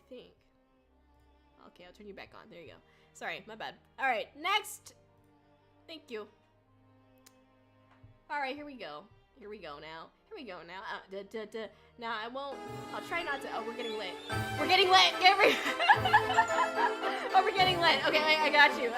think. Okay, I'll turn you back on. There you go. Sorry, my bad. All right, next. Thank you. All right, here we go now. we go now. Now I won't. I'll try not to. Oh, we're getting lit. We're getting lit. Get ready. Oh, we're getting lit. Okay, I got you.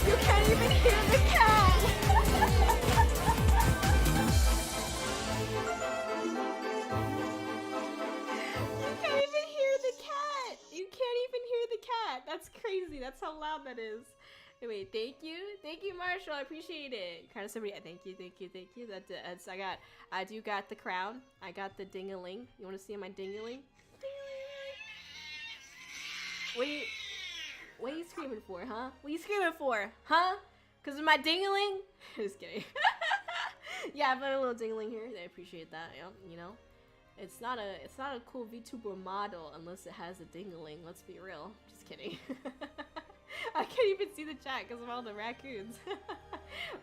You can't even hear the cat. You can't even hear the cat. That's crazy. That's how loud that is. Anyway, thank you, Marshall. I appreciate it. Kind of somebody. Thank you. That's I do got the crown. I got the ding-a-ling. You want to see my ding-a-ling? What are you screaming for, huh? What are you screaming for, huh? Cause of my ding-a-ling? Just kidding. Yeah, I've got a little ding-a-ling here. I appreciate that. Yeah, you know. It's not a cool VTuber model unless it has a ding-a-ling. Let's be real. Just kidding. I can't even see the chat because of all the raccoons.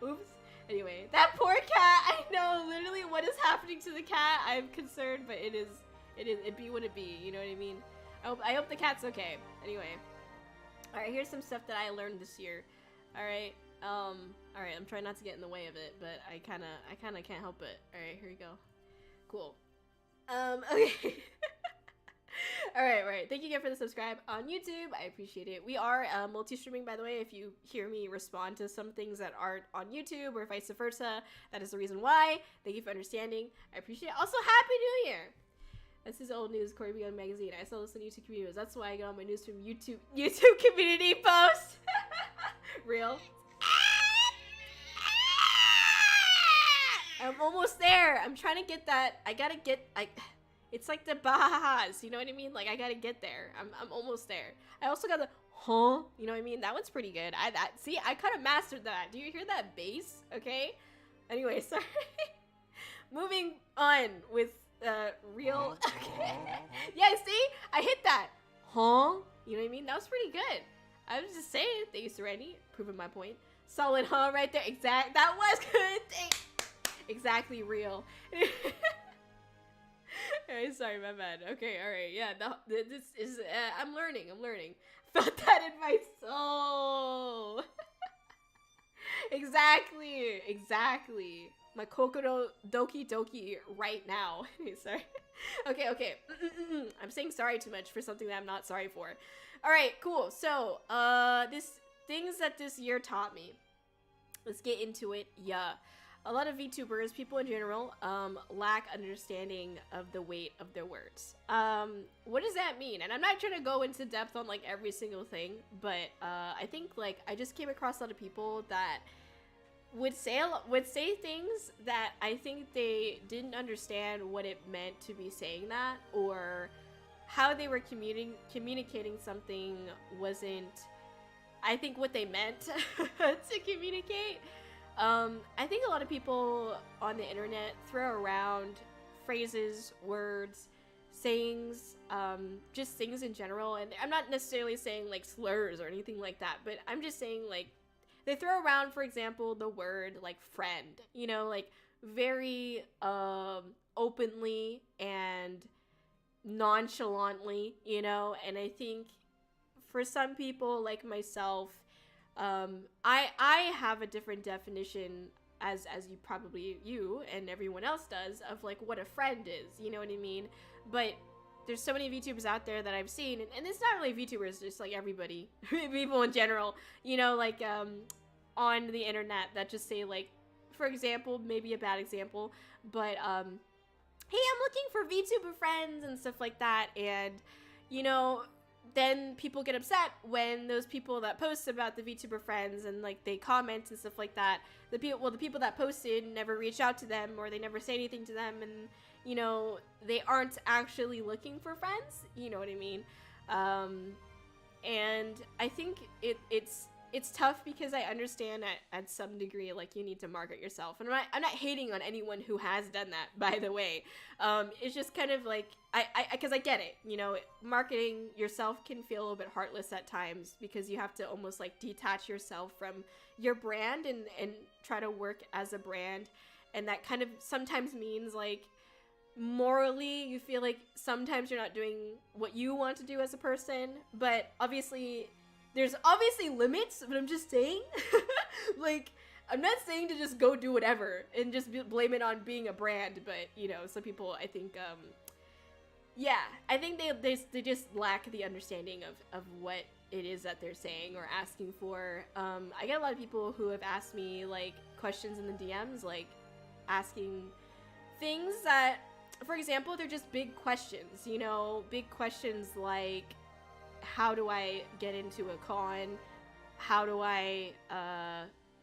Oops. Anyway, that poor cat. I know literally what is happening to the cat. I'm concerned, but it be what it be. You know what I mean? I hope the cat's okay. Anyway. All right. Here's some stuff that I learned this year. All right. All right. I'm trying not to get in the way of it, but I kind of can't help it. All right. Here we go. Cool. Okay. Alright. Thank you again for the subscribe on YouTube. I appreciate it. We are multi-streaming, by the way. If you hear me respond to some things that aren't on YouTube or vice versa, that is the reason why. Thank you for understanding. I appreciate it. Also, Happy New Year! This is old news, Kōri-Oujo magazine. I saw this on YouTube communities. That's why I get all my news from YouTube community posts. Real. I'm almost there. I'm trying to get that. It's like the bahas, you know what I mean? Like I gotta get there. I'm almost there. I also got the huh, you know what I mean? That one's pretty good. See, I kind of mastered that. Do you hear that bass? Okay. Anyway, sorry. Moving on with real. Okay. Yeah, see, I hit that. Huh? You know what I mean? That was pretty good. I was just saying. Thanks, Randy. Proving my point. Solid huh right there. Exact. That was good. Thanks. Exactly real. Alright, sorry, my bad. Okay, alright, yeah, this is, I'm learning. Felt that in my soul. Exactly. My kokoro doki doki right now. Sorry. Okay. I'm saying sorry too much for something that I'm not sorry for. Alright, cool. So, things that this year taught me. Let's get into it. Yeah. A lot of VTubers, people in general, lack understanding of the weight of their words. What does that mean? And I'm not trying to go into depth on like every single thing, but I think like I just came across a lot of people that would say things that I think they didn't understand what it meant to be saying that, or how they were communicating something wasn't, I think, what they meant to communicate. I think a lot of people on the internet throw around phrases, words, sayings, just things in general, and I'm not necessarily saying like slurs or anything like that, but I'm just saying like they throw around, for example, the word like friend, you know, like very openly and nonchalantly, you know, and I think for some people like myself, I have a different definition as you and everyone else does of like what a friend is, you know what I mean? But there's so many VTubers out there that I've seen, and it's not really VTubers, just like everybody, people in general, you know, like on the internet that just say like, for example, maybe a bad example, but hey, I'm looking for VTuber friends and stuff like that, and you know, then people get upset when those people that post about the VTuber friends and like they comment and stuff like that, the people that posted never reach out to them, or they never say anything to them, and you know, they aren't actually looking for friends, you know what I mean? And I think it's tough because I understand at some degree, like, you need to market yourself, and I'm not hating on anyone who has done that, by the way. It's just kind of like, because I get it, you know, marketing yourself can feel a little bit heartless at times, because you have to almost like detach yourself from your brand and try to work as a brand, and that kind of sometimes means like morally you feel like sometimes you're not doing what you want to do as a person, but obviously there's obviously limits, but I'm just saying like I'm not saying to just go do whatever and just blame it on being a brand, but you know, some people I think yeah, I think they just lack the understanding of what it is that they're saying or asking for. I get a lot of people who have asked me like questions in the DMs, like asking things that, for example, they're just big questions, you know, big questions like, how do I get into a con? How do I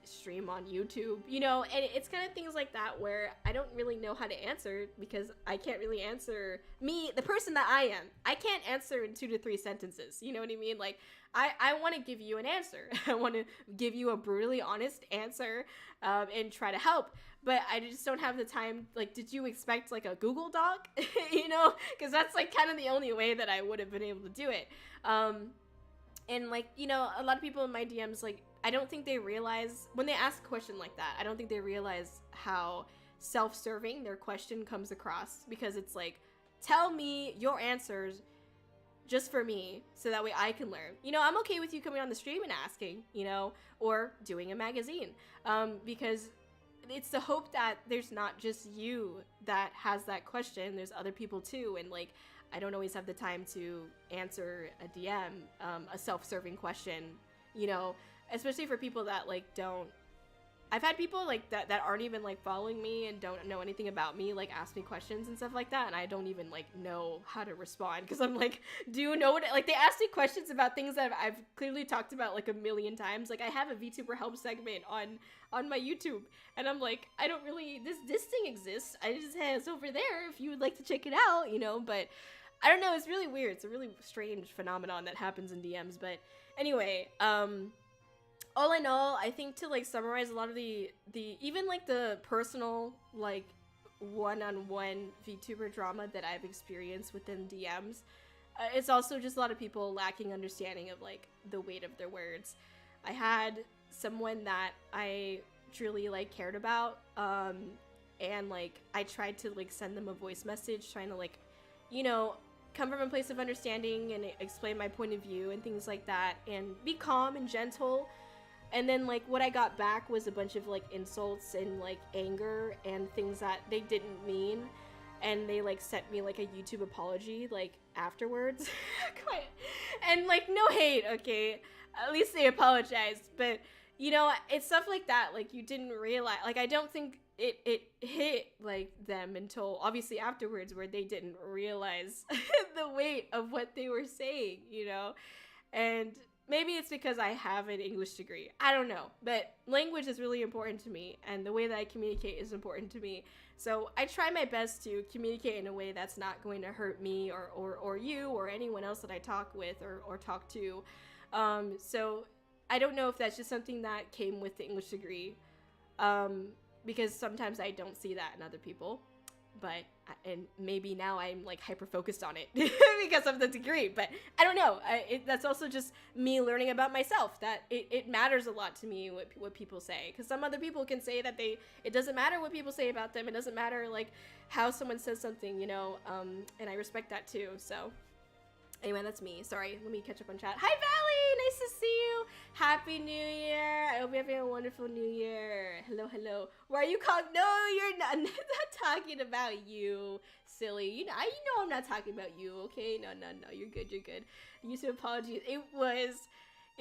stream on YouTube? You know, and it's kind of things like that where I don't really know how to answer, because I can't really answer me, the person that I am. I can't answer in 2 to 3 sentences. You know what I mean? Like, I want to give you an answer. I want to give you a brutally honest answer and try to help. But I just don't have the time. Like, did you expect like a Google Doc? You know, because that's like kind of the only way that I would have been able to do it. And like, you know, a lot of people in my DMs, like, I don't think they realize when they ask a question like that, I don't think they realize how self-serving their question comes across, because it's like, tell me your answers just for me so that way I can learn. You know, I'm okay with you coming on the stream and asking, you know, or doing a magazine, because it's the hope that there's not just you that has that question, there's other people too. And like, I don't always have the time to answer a DM, a self-serving question, you know, especially for people that like don't, I've had people like that aren't even like following me and don't know anything about me, like ask me questions and stuff like that, and I don't even like know how to respond, because I'm like, do you know what, like they ask me questions about things that I've clearly talked about like a million times. Like I have a VTuber help segment on my YouTube, and I'm like, I don't really, this thing exists, I just have it's over there if you would like to check it out, you know. But I don't know, it's really weird, it's a really strange phenomenon that happens in DMs. But anyway, all in all, I think to like summarize a lot of the even like the personal like one-on-one VTuber drama that I've experienced within DMs, it's also just a lot of people lacking understanding of like the weight of their words. I had someone that I truly like cared about, and like I tried to like send them a voice message trying to like, you know, come from a place of understanding and explain my point of view and things like that and be calm and gentle. And then like what I got back was a bunch of like insults and like anger and things that they didn't mean, and they like sent me like a YouTube apology like afterwards. And like, no hate, okay, at least they apologized. But you know, it's stuff like that, like you didn't realize, like I don't think it hit like them until obviously afterwards, where they didn't realize the weight of what they were saying, you know. And maybe it's because I have an English degree, I don't know, but language is really important to me, and the way that I communicate is important to me. So I try my best to communicate in a way that's not going to hurt me or you or anyone else that I talk with or talk to. So I don't know if that's just something that came with the English degree, because sometimes I don't see that in other people. But, and maybe now I'm like hyper focused on it because of the degree, but I don't know. That's also just me learning about myself, that it matters a lot to me what people say, because some other people can say that it doesn't matter what people say about them, it doesn't matter like how someone says something, you know, and I respect that too. So anyway, that's me. Sorry, let me catch up on chat. Hi Valley, nice to see you. Happy New Year. I hope you're having a wonderful New Year. Hello, hello. Why are you calling? No, you're not. I'm not talking about you, silly. You know I'm not talking about you, okay? No, you're good, you're good. YouTube apologies. It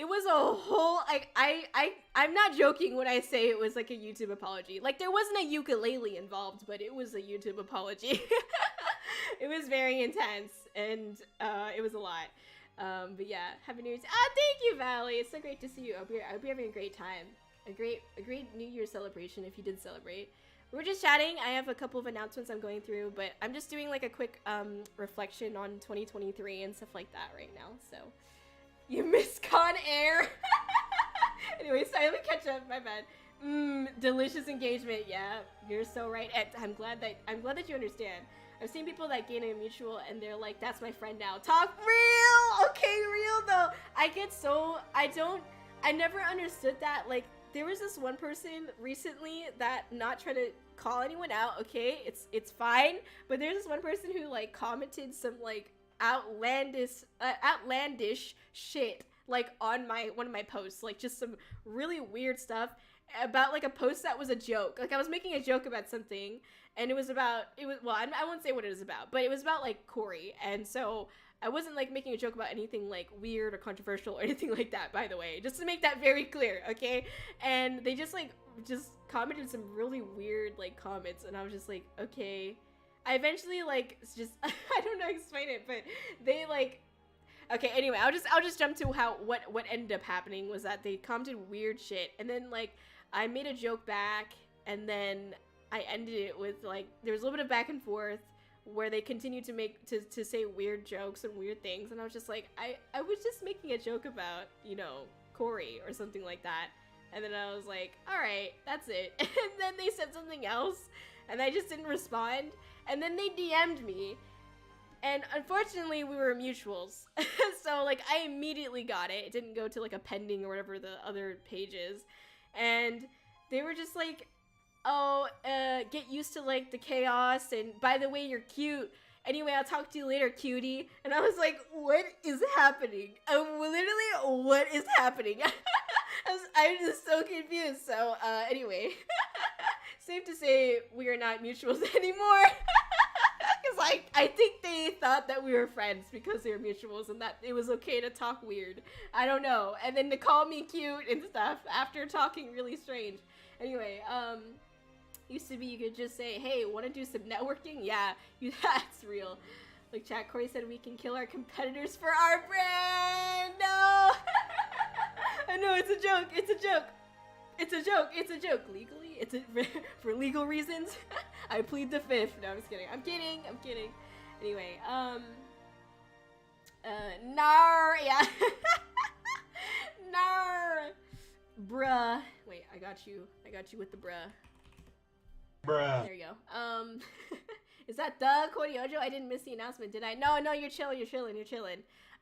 was a whole, like, I'm not joking when I say it was like a YouTube apology. Like, there wasn't a ukulele involved, but it was a YouTube apology. It was very intense, and it was a lot. But yeah, Happy New Year's. Thank you, Valley. It's so great to see you. I hope you're having a great time. A great New Year celebration if you did celebrate. We were just chatting. I have a couple of announcements I'm going through, but I'm just doing like a quick reflection on 2023 and stuff like that right now. So you missed Con Air. Anyway, sorry, let me catch up. My bad. Delicious engagement. Yeah, you're so right. I'm glad that you understand. I've seen people that gain a mutual and they're like, that's my friend now. Talk real! Okay, real though. I never understood that. Like, there was this one person recently that, not trying to call anyone out, okay? It's fine. But there's this one person who like commented some like outlandish shit like on one of my posts, like just some really weird stuff about like a post that was a joke. Like I was making a joke about something, and it was well, I won't say what it was about, but it was about like Kōri, and so I wasn't like making a joke about anything like weird or controversial or anything like that, by the way, just to make that very clear, okay? And they just commented some really weird like comments, and I was just like, okay. I eventually like just I don't know how to explain it, but they like, okay, anyway, I'll just jump to what ended up happening was that they commented weird shit, and then like I made a joke back, and then I ended it with like there was a little bit of back and forth where they continued to say weird jokes and weird things, and I was just like, I was just making a joke about, you know, Kōri or something like that, and then I was like, all right, that's it. And then they said something else, and I just didn't respond, and then they DM'd me. And unfortunately, we were mutuals. So, like, I immediately got it. It didn't go to, like, a pending or whatever the other page is. And they were just like, oh, get used to, like, the chaos. And by the way, you're cute. Anyway, I'll talk to you later, cutie. And I was like, what is happening? Literally, what is happening? I'm just so confused. So, anyway. Safe to say, we are not mutuals anymore. Because I think they thought that we were friends because they were mutuals and that it was okay to talk weird. I don't know. And then to call me cute and stuff after talking really strange. Anyway, used to be you could just say, hey, want to do some networking? Yeah, that's real. Like chat, Kōri said we can kill our competitors for our brand. No! I know, it's a joke. It's a joke. It's a joke. It's a joke. Legally? It's for legal reasons. I plead the fifth. No, I'm just kidding. I'm kidding. Anyway, nar, yeah. Nar. Bruh. Wait, I got you with the bruh. Bruh. There you go. Is that the Kōri-Oujo? I didn't miss the announcement, did I? No, you're chilling.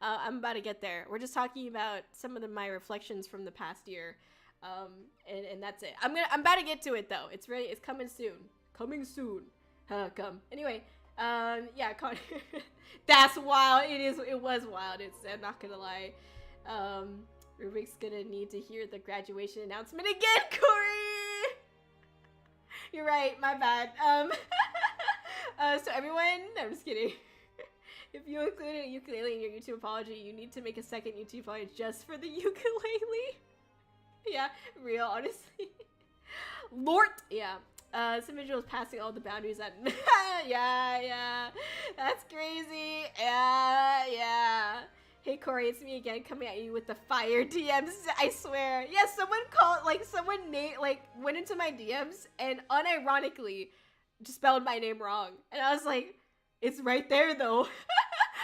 I'm about to get there. We're just talking about some of my reflections from the past year. And that's it. I'm about to get to it though. It's coming soon. Come. Anyway, yeah, that's wild. It was wild. I'm not gonna lie. Rubik's gonna need to hear the graduation announcement again, Kōri! You're right, my bad. So everyone, no, I'm just kidding. If you included a ukulele in your YouTube apology, you need to make a second YouTube apology just for the ukulele. Yeah, real, honestly. Lord! Yeah. This individual is passing all the boundaries that... yeah. That's crazy. Yeah. Hey, Kōri, it's me again, coming at you with the fire DMs, I swear. Yeah, someone went into my DMs and unironically just spelled my name wrong. And I was like, it's right there, though.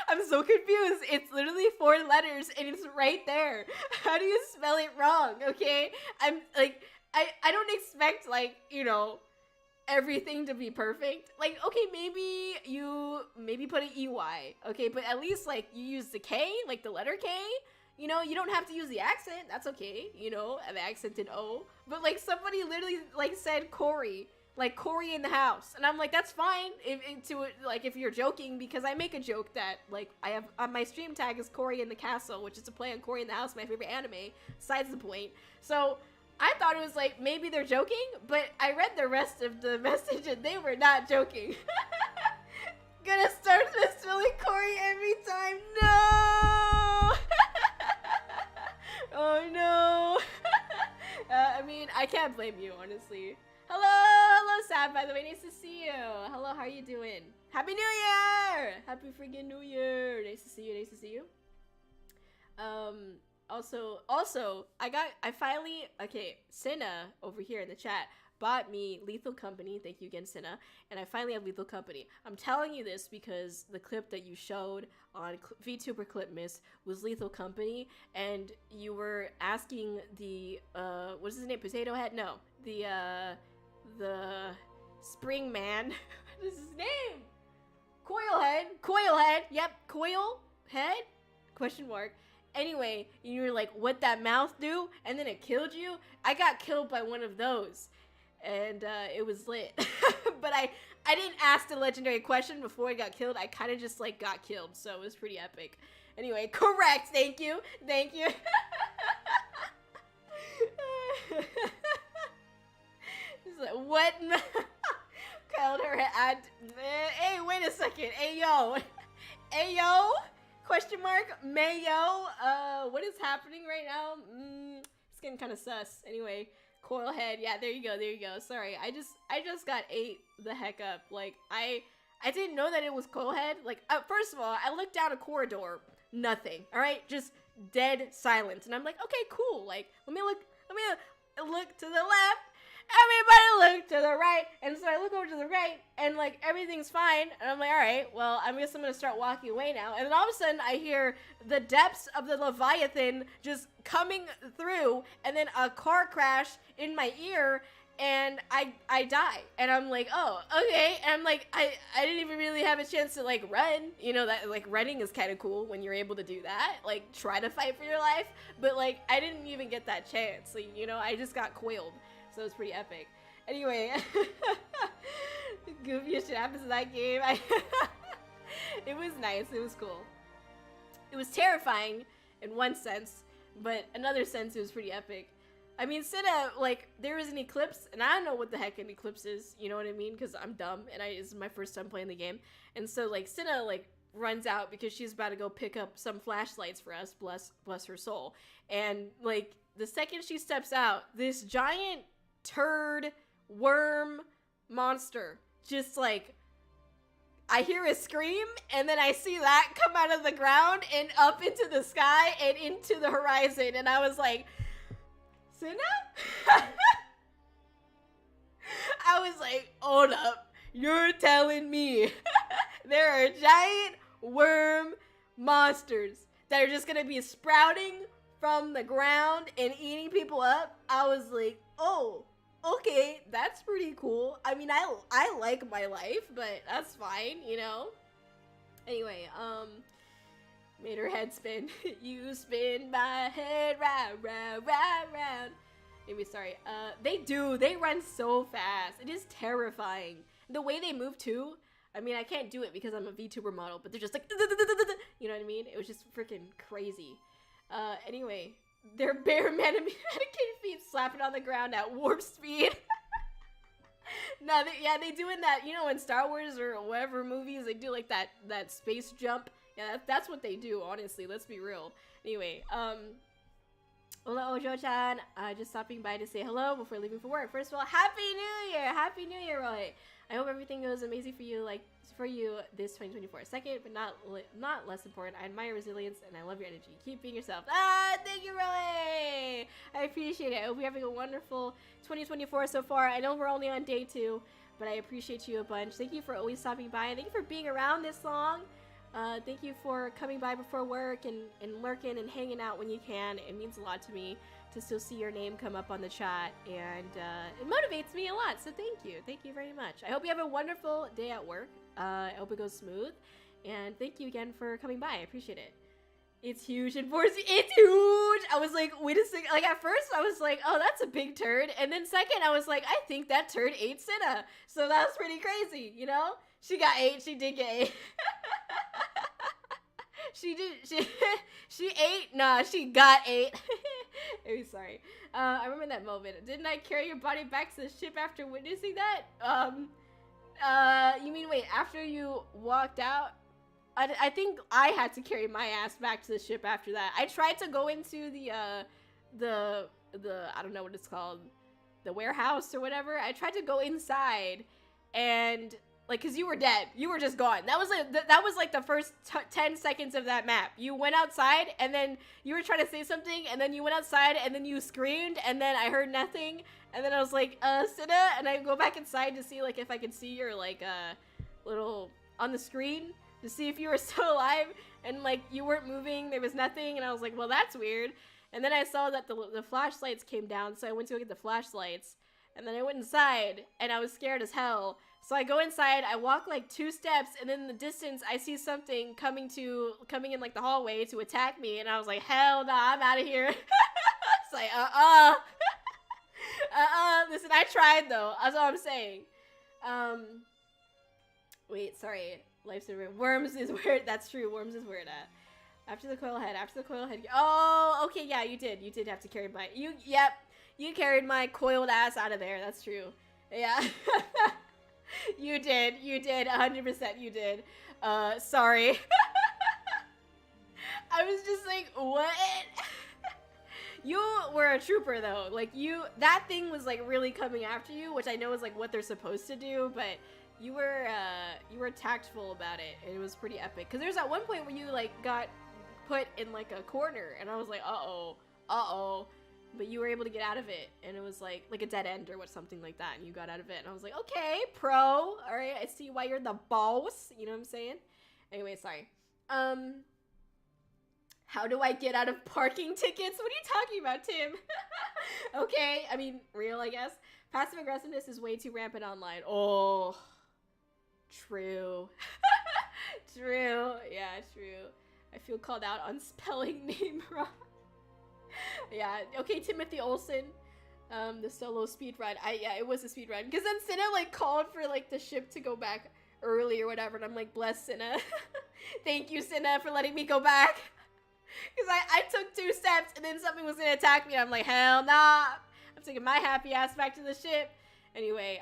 I'm so confused. It's literally 4 letters and it's right there. How do you spell it wrong? Okay. I'm like, I don't expect like, you know, everything to be perfect. Like, okay, maybe put an EY. Okay. But at least like you use the K, like the letter K, you know, you don't have to use the accent. That's okay. You know, the accented O, but like somebody literally like said Kōri. Like Kōri in the house, and I'm like, that's fine if you're joking, because I make a joke that like I have on my stream tag is Kōri in the castle, which is a play on Kōri in the house, my favorite anime. Besides the point, so I thought it was like maybe they're joking, but I read the rest of the message and they were not joking. Gonna start misspelling Kōri every time. No. Oh no. I mean, I can't blame you, honestly. Hello, Sab, by the way, nice to see you. Hello, how are you doing? Happy New Year! Happy freaking New Year! Nice to see you. Also, I finally, okay, Cinna over here in the chat bought me Lethal Company. Thank you again, Cinna. And I finally have Lethal Company. I'm telling you this because the clip that you showed on VTuber Clipmas was Lethal Company, and you were asking the, what is his name? Potato Head? No. The Spring Man. What is his name? Coil Head. Yep, Coil Head? Question mark. Anyway, you were like, what that mouth do? And then it killed you? I got killed by one of those. and it was lit. But I didn't ask the legendary question before I got killed. I kind of just like got killed, so it was pretty epic. Anyway, correct. Thank you. She's like, what? Called her at. Hey, wait a second. Hey yo. Question mark. Mayo. What is happening right now? It's getting kind of sus. Anyway. Coil head, yeah, there you go. Sorry, I just got ate the heck up. Like, I didn't know that it was coil head. Like, first of all, I looked down a corridor, nothing. All right, just dead silence, and I'm like, okay, cool. Like, let me look to the left. Everybody look to the right, and so I look over to the right, and like everything's fine, and I'm like, all right, well, I guess I'm gonna start walking away now. And then all of a sudden, I hear the depths of the Leviathan just coming through, and then a car crash in my ear, and I die, and I'm like, oh, okay, and I'm like, I didn't even really have a chance to like run, you know, that like running is kind of cool when you're able to do that, like try to fight for your life, but like I didn't even get that chance, like, you know, I just got coiled. So it was pretty epic. Anyway, goofiest shit happens in that game. It was nice. It was cool. It was terrifying in one sense, but another sense it was pretty epic. I mean, Cinna, like, there was an eclipse, and I don't know what the heck an eclipse is, you know what I mean? Because I'm dumb, and this is my first time playing the game. And so, like, Cinna, like, runs out because she's about to go pick up some flashlights for us, bless her soul. And, like, the second she steps out, this giant turd worm monster just like I hear a scream and then I see that come out of the ground and up into the sky and into the horizon, and I was like, Cinna? I was like, hold up, you're telling me there are giant worm monsters that are just gonna be sprouting from the ground and eating people up? I was like, oh, okay, that's pretty cool. I mean, I like my life, but that's fine, you know? Anyway, made her head spin. You spin my head round, round, round, round. Anyway, sorry. They run so fast. It is terrifying. The way they move too, I mean, I can't do it because I'm a VTuber model, but they're just like, you know what I mean? It was just freaking crazy. Anyway, their bare mannequin feet slapping on the ground at warp speed. No, they doing that, you know, in Star Wars or whatever movies, they do like that space jump. Yeah, that's what they do, honestly, let's be real. Anyway, Kōri-Oujo-chan, just stopping by to say hello before leaving for work. First of all, Happy New Year, Roy! I hope everything goes amazing for you, this 2024. Second, but not less important, I admire resilience and I love your energy. Keep being yourself. Thank you, Roy! I appreciate it. I hope you're having a wonderful 2024 so far. I know we're only on day 2, but I appreciate you a bunch. Thank you for always stopping by, and thank you for being around this long. Thank you for coming by before work and lurking and hanging out when you can. It means a lot to me to still see your name come up on the chat, and it motivates me a lot, so thank you very much. I hope you have a wonderful day at work. I hope it goes smooth, and thank you again for coming by. I appreciate it. It's huge in 4C. It's huge! I was like, wait a second. Like, at first, I was like, oh, that's a big turd. And then second, I was like, I think that turd ate Cinna. So that was pretty crazy, you know? She got ate. She did get ate. She ate? Nah, she got ate. I'm sorry. I remember that moment. Didn't I carry your body back to the ship after witnessing that? You mean, wait, after you walked out? I think I had to carry my ass back to the ship after that. I tried to go into the I don't know what it's called, the warehouse or whatever. I tried to go inside, and like, cause you were dead, you were just gone. That was like the first 10 seconds of that map. You went outside, and then you were trying to say something, and then you went outside, and then you screamed, and then I heard nothing, and then I was like, Cinna, and I go back inside to see like if I could see your like little on the screen to see if you were still alive, and like you weren't moving, there was nothing, and I was like, well, that's weird. And then I saw that the flashlights came down, so I went to go get the flashlights, and then I went inside, and I was scared as hell. So I go inside, I walk like 2 steps, and then in the distance, I see something coming in like the hallway to attack me, and I was like, hell nah, I'm out of here. It's like, Listen, I tried though. That's all I'm saying. Wait, sorry. Life's a weird. Worms is where. That's true. Worms is where it at. After the coil head. Oh, okay. Yeah, you did. You did have to carry my. Yep. You carried my coiled ass out of there. That's true. Yeah. You did. 100% you did. Sorry. I was just like, what? You were a trooper though. Like that thing was like really coming after you, which I know is like what they're supposed to do, but you were tactful about it, and it was pretty epic. Cause there's that one point where you like got put in like a corner, and I was like, uh-oh. But you were able to get out of it, and it was like a dead end or something like that, and you got out of it, and I was like, okay, pro. All right, I see why you're the boss. You know what I'm saying? Anyway, sorry. How do I get out of parking tickets? What are you talking about, Tim? Okay, I mean, real, I guess. Passive aggressiveness is way too rampant online. Oh, true. True. Yeah, true. I feel called out on spelling name wrong. Yeah, okay, Timothy Olsen. The solo speed run. Yeah, it was a speed run. Because then Cinna, like, called for, like, the ship to go back early or whatever, and I'm like, bless Cinna. Thank you, Cinna, for letting me go back. Because I took 2 steps, and then something was going to attack me, and I'm like, hell nah. I'm taking my happy ass back to the ship. Anyway,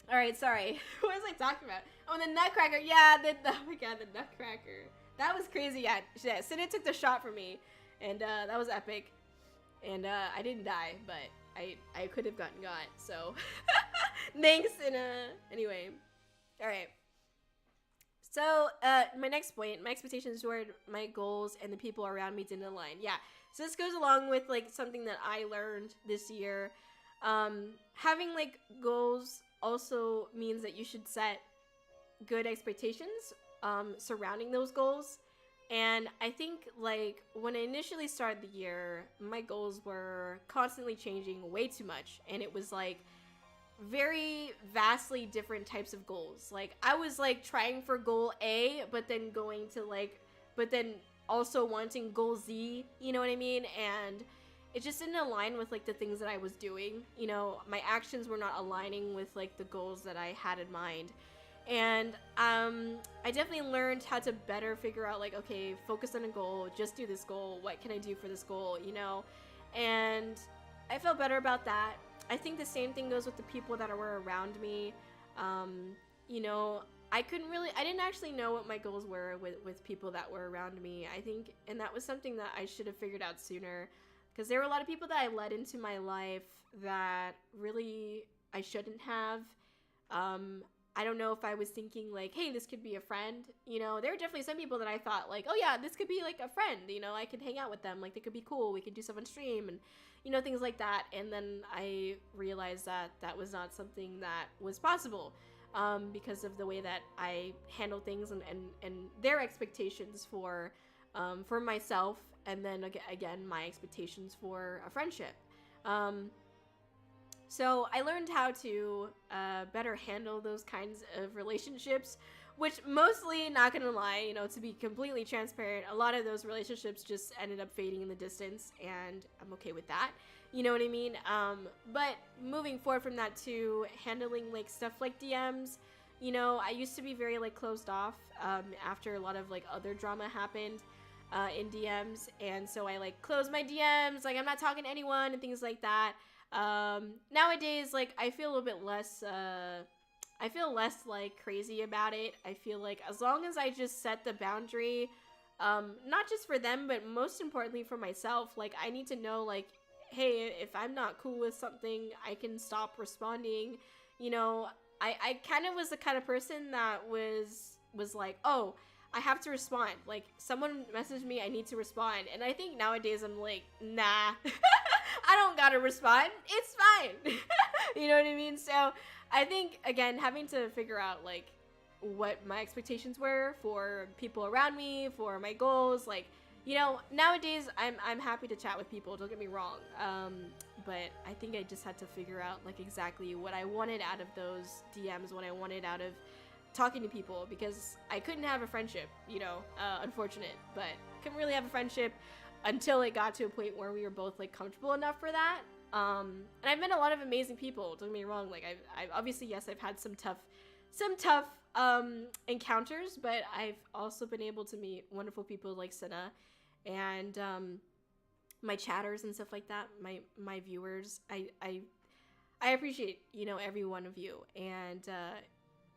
alright, sorry. What was I talking about? Oh, the Nutcracker. Yeah, oh my god, the Nutcracker. That was crazy. Yeah, Cinna took the shot for me, and that was epic. And I didn't die, but I could have gotten got, so. Thanks, Cinna. Anyway, alright. So, my next point, my expectations toward my goals and the people around me didn't align. Yeah, so this goes along with, like, something that I learned this year. Having, like, goals also means that you should set good expectations surrounding those goals. And I think, like, when I initially started the year, my goals were constantly changing way too much. And it was, like, very vastly different types of goals. Like, I was like trying for goal A, but then going to like, but then also wanting goal Z, you know what I mean? And it just didn't align with like the things that I was doing. You know, my actions were not aligning with like the goals that I had in mind. And I definitely learned how to better figure out like, okay, focus on a goal, just do this goal, what can I do for this goal, you know? And I felt better about that. I think the same thing goes with the people that were around me. You know, I didn't actually know what my goals were with people that were around me. I think, and that was something that I should have figured out sooner, because there were a lot of people that I let into my life that really I shouldn't have. I don't know if I was thinking like, hey, this could be a friend. You know, there were definitely some people that I thought like, oh yeah, this could be like a friend. You know, I could hang out with them. Like, they could be cool. We could do stuff on stream and, you know, things like that. And then I realized that that was not something that was possible because of the way that I handle things and their expectations for myself. And then again, my expectations for a friendship. So I learned how to better handle those kinds of relationships, which mostly, not gonna lie, you know, to be completely transparent, a lot of those relationships just ended up fading in the distance, and I'm okay with that. You know what I mean? But moving forward from that to handling like stuff like DMs, you know, I used to be very like closed off after a lot of like other drama happened in DMs, and so I like closed my DMs, like I'm not talking to anyone and things like that. Nowadays, like, I feel a little bit less, I feel less, like, crazy about it. I feel like as long as I just set the boundary, not just for them, but most importantly for myself, like, I need to know, like, hey, if I'm not cool with something, I can stop responding. You know, I kind of was the kind of person that was like, oh, I have to respond. Like, someone messaged me, I need to respond. And I think nowadays I'm like, nah. I don't gotta respond. It's fine. You know what I mean? So I think, again, having to figure out like what my expectations were for people around me, for my goals, like, you know, nowadays I'm happy to chat with people, don't get me wrong. But I think I just had to figure out like exactly what I wanted out of those DMs, what I wanted out of talking to people, because I couldn't have a friendship, you know, unfortunate, but couldn't really have a friendship until it got to a point where we were both like comfortable enough for that. And I've met a lot of amazing people. Don't get me wrong. Like I've obviously, yes, I've had some tough encounters, but I've also been able to meet wonderful people like Senna and my chatters and stuff like that. My viewers. I appreciate, you know, every one of you. And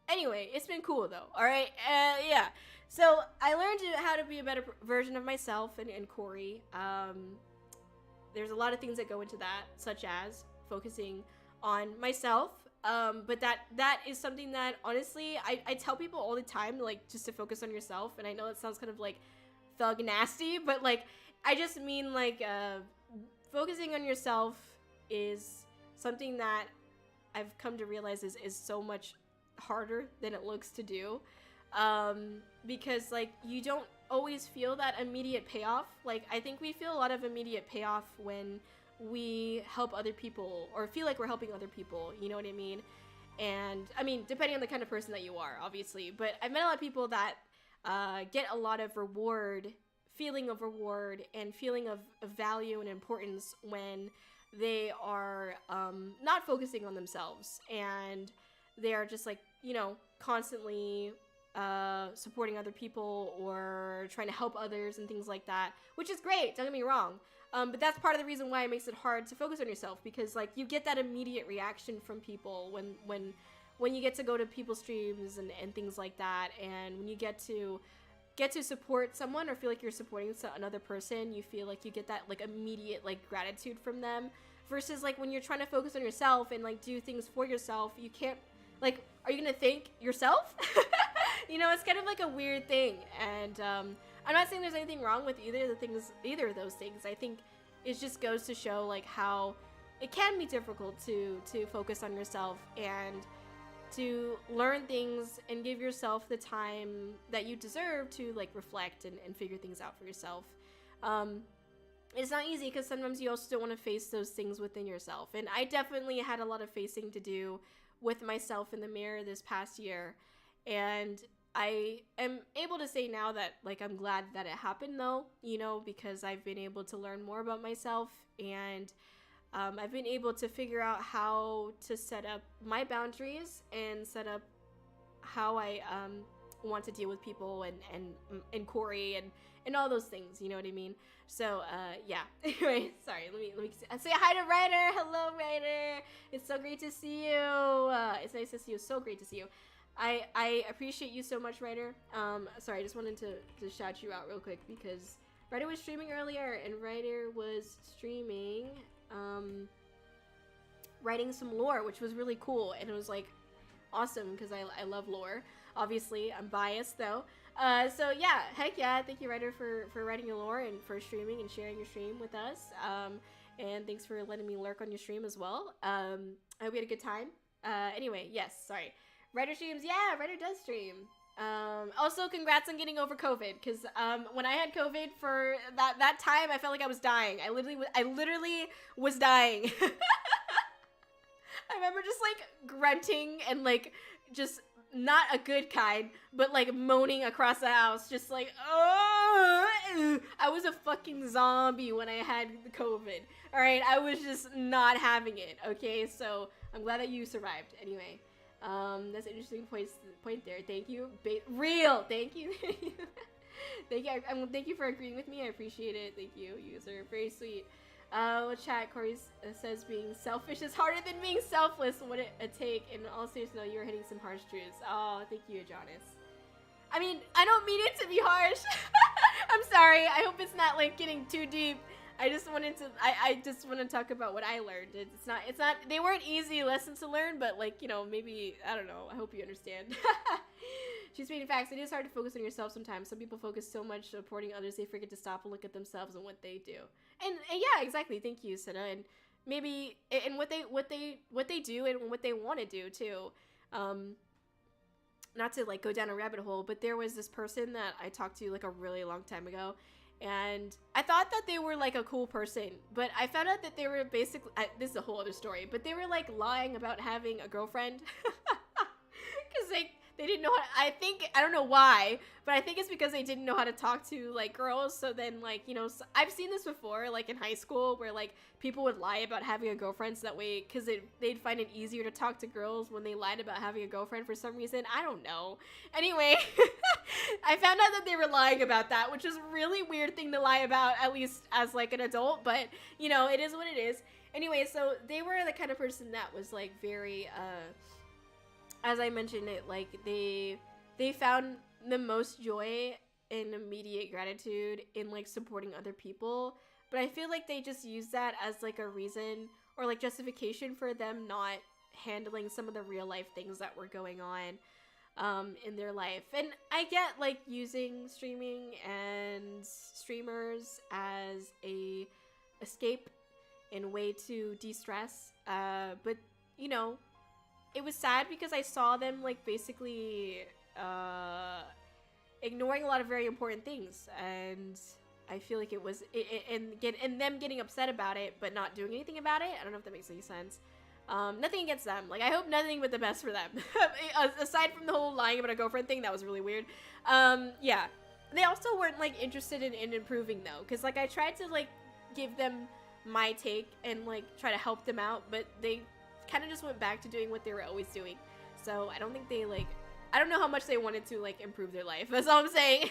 anyway, it's been cool though. All right. Yeah. So I learned how to be a better version of myself and Kōri. There's a lot of things that go into that, such as focusing on myself. But that is something that honestly, I tell people all the time, like, just to focus on yourself. And I know it sounds kind of like thug nasty, but like, I just mean like, focusing on yourself is something that I've come to realize is so much harder than it looks to do. Because like, you don't always feel that immediate payoff. Like, I think we feel a lot of immediate payoff when we help other people or feel like we're helping other people, you know what I mean? And I mean, depending on the kind of person that you are, obviously, but I've met a lot of people that get a lot of feeling of reward and feeling of value and importance when they are not focusing on themselves, and they are just like, you know, constantly supporting other people or trying to help others and things like that, which is great, don't get me wrong. But that's part of the reason why it makes it hard to focus on yourself, because like, you get that immediate reaction from people when you get to go to people's streams and things like that, and when you get to support someone or feel like you're supporting another person, you feel like you get that like immediate like gratitude from them, versus like when you're trying to focus on yourself and like do things for yourself, you can't, like, are you gonna thank yourself? You know, it's kind of like a weird thing. And I'm not saying there's anything wrong with either of those things. I think it just goes to show like how it can be difficult to focus on yourself and to learn things and give yourself the time that you deserve to like reflect and figure things out for yourself. It's not easy because sometimes you also don't want to face those things within yourself. And I definitely had a lot of facing to do with myself in the mirror this past year. And I am able to say now that like, I'm glad that it happened though, you know, because I've been able to learn more about myself, and I've been able to figure out how to set up my boundaries and set up how I want to deal with people and Kōri and all those things, you know what I mean? So yeah. Anyway, sorry. Let me say hi to Ryder. Hello, Ryder. It's so great to see you. It's nice to see you. So great to see you. I appreciate you so much, Ryder. Sorry, I just wanted to shout you out real quick because Ryder was streaming earlier, and Ryder was streaming writing some lore, which was really cool, and it was like awesome because I love lore. Obviously, I'm biased though. So yeah, heck yeah, thank you, Ryder, for writing your lore and for streaming and sharing your stream with us. And thanks for letting me lurk on your stream as well. I hope you had a good time. Anyway, yes, sorry. Ryder streams, yeah, Ryder does stream. Also, congrats on getting over COVID, because when I had COVID for that time, I felt like I was dying. I literally was dying. I remember just like grunting and like just not a good kind, but like moaning across the house, just like, oh, I was a fucking zombie when I had COVID. All right, I was just not having it. Okay, so I'm glad that you survived. Anyway. That's an interesting point there. Thank you. Real. Thank you. Thank you. Thank you for agreeing with me. I appreciate it. Thank you. You guys are very sweet. Chat, Kōri says being selfish is harder than being selfless. What it take? In all seriousness, no, you were hitting some harsh truths. Oh, thank you, Jonas. I mean, I don't mean it to be harsh. I'm sorry. I hope it's not like getting too deep. I just want to talk about what I learned. It's not, they weren't easy lessons to learn, but like, you know, maybe, I don't know. I hope you understand. She's speaking facts. It is hard to focus on yourself sometimes. Some people focus so much supporting others, they forget to stop and look at themselves and what they do. And yeah, exactly. Thank you, Sina. And maybe, and what they do and what they want to do too. Not to like go down a rabbit hole, but there was this person that I talked to like a really long time ago. And I thought that they were like a cool person, but I found out that they were basically, this is a whole other story, but they were like lying about having a girlfriend. Because they didn't know how to, I don't know why, but I think it's because they didn't know how to talk to, like, girls. So then, like, you know, I've seen this before, like, in high school, where, like, people would lie about having a girlfriend so that way, because they'd find it easier to talk to girls when they lied about having a girlfriend for some reason. I don't know. Anyway, I found out that they were lying about that, which is a really weird thing to lie about, at least as, like, an adult, but, you know, it is what it is. Anyway, so they were the kind of person that was, like, very, as I mentioned it, like, they found the most joy and immediate gratitude in, like, supporting other people, but I feel like they just use that as, like, a reason or, like, justification for them not handling some of the real life things that were going on in their life. And I get, like, using streaming and streamers as a escape and way to de-stress, but, you know, it was sad because I saw them, like, basically ignoring a lot of very important things, and I feel like it was and them getting upset about it but not doing anything about it. I don't know if that makes any sense. Nothing against them. Like, I hope nothing but the best for them. Aside from the whole lying about a girlfriend thing, that was really weird. Yeah. They also weren't, like, interested in improving, though, because, like, I tried to, like, give them my take and, like, try to help them out, but they kind of just went back to doing what they were always doing. So I don't think they, like, I don't know how much they wanted to, like, improve their life. That's all I'm saying.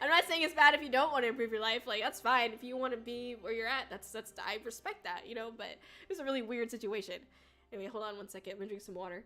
I'm not saying it's bad if you don't want to improve your life. Like, that's fine. If you want to be where you're at, that's I respect that, you know, but it was a really weird situation. Anyway, hold on one second. I'm gonna drink some water.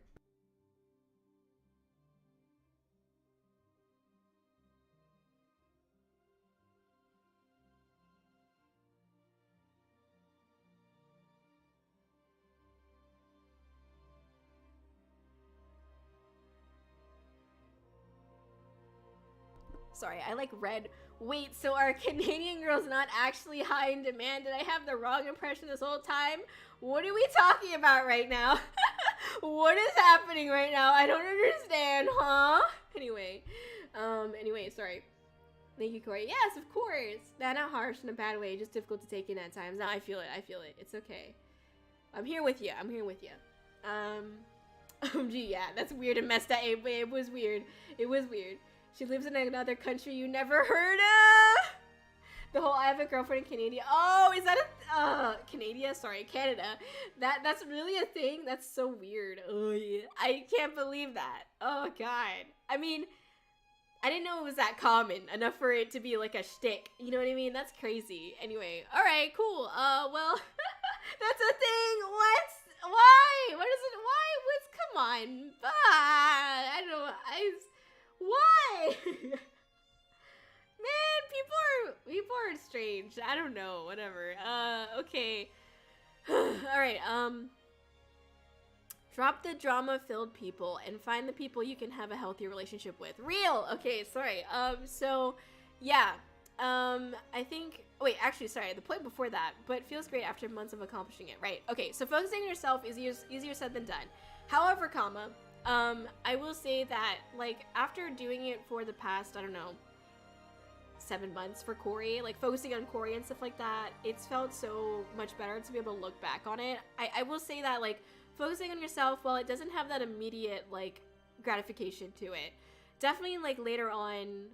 Sorry, I like red. Wait, so are Canadian girls not actually high in demand? Did I have the wrong impression this whole time? What are we talking about right now? What is happening right now? I don't understand, huh? Anyway, sorry. Thank you, Corey. Yes, of course. Not harsh in a bad way, just difficult to take in at times. No, I feel it. It's okay. I'm here with you. OMG, yeah, that's weird and messed up. It was weird. She lives in another country you never heard of. The whole I have a girlfriend in Canada. Oh, is that a Canada? Sorry, Canada. That's really a thing. That's so weird. Oh yeah, I can't believe that. Oh god. I mean, I didn't know it was that common enough for it to be like a shtick. You know what I mean? That's crazy. Anyway, all right, cool. Well, that's a thing. What? Why? What is it? Why? What's? Come on. I don't know. Why? Man, people are strange. I don't know. Whatever. Okay. All right. Drop the drama-filled people and find the people you can have a healthy relationship with. Real. Okay. Sorry. So, yeah. I think. Wait. Actually, sorry. The point before that, but feels great after months of accomplishing it. Right. Okay. So focusing on yourself is easier said than done. However, I will say that, like, after doing it for the past, I don't know, 7 months for Kōri, like, focusing on Kōri and stuff like that, it's felt so much better to be able to look back on it. I will say that, like, focusing on yourself, while it doesn't have that immediate, like, gratification to it, definitely, like, later on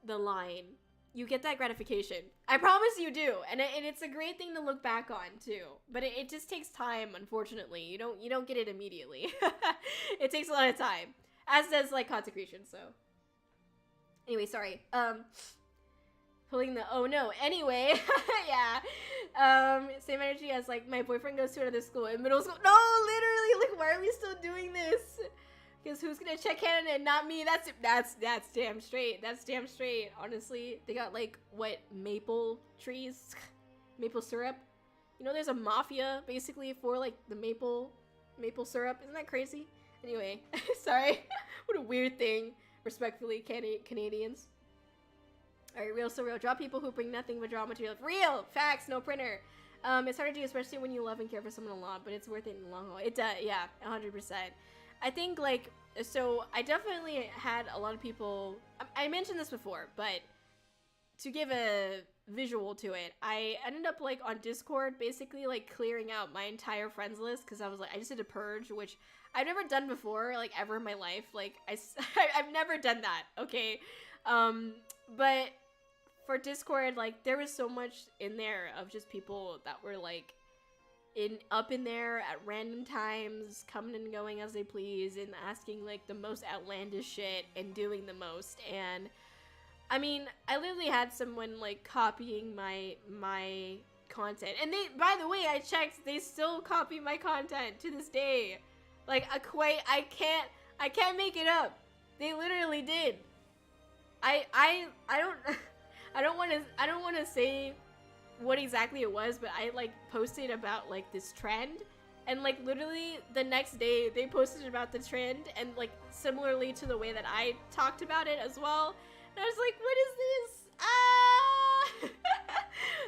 the line, you get that gratification. I promise you do. And it's a great thing to look back on too. But it just takes time, unfortunately. You don't get it immediately. It takes a lot of time. As does, like, consecration, so. Anyway, sorry. Pulling the oh no. Anyway, yeah. Same energy as, like, my boyfriend goes to another school in middle school. No, literally, like, why are we still doing this? Because who's gonna check Canada and not me? That's damn straight. That's damn straight. Honestly, they got, like, what, maple trees, maple syrup. You know, there's a mafia basically for, like, the maple syrup. Isn't that crazy? Anyway, sorry. What a weird thing. Respectfully, Canadians. All right, real so real. Draw people who bring nothing but drama to your life. Real facts, no printer. It's hard to do, especially when you love and care for someone a lot, but it's worth it in the long haul. It does, yeah, 100%. I think, like, so I definitely had a lot of people, I mentioned this before, but to give a visual to it, I ended up, like, on Discord, basically, like, clearing out my entire friends list, because I was like, I just did a purge, which I've never done before, like, ever in my life. Like, I've never done that, okay? But for Discord, like, there was so much in there of just people that were, like, up in there at random times, coming and going as they please, and asking, like, the most outlandish shit, and doing the most, and, I mean, I literally had someone, like, copying my content, and they, by the way, I checked, they still copy my content to this day. Like, I can't make it up. They literally did. I don't want to say what exactly it was, but I, like, posted about, like, this trend, and, like, literally the next day they posted about the trend, and, like, similarly to the way that I talked about it as well, and I was like, what is this? Ah!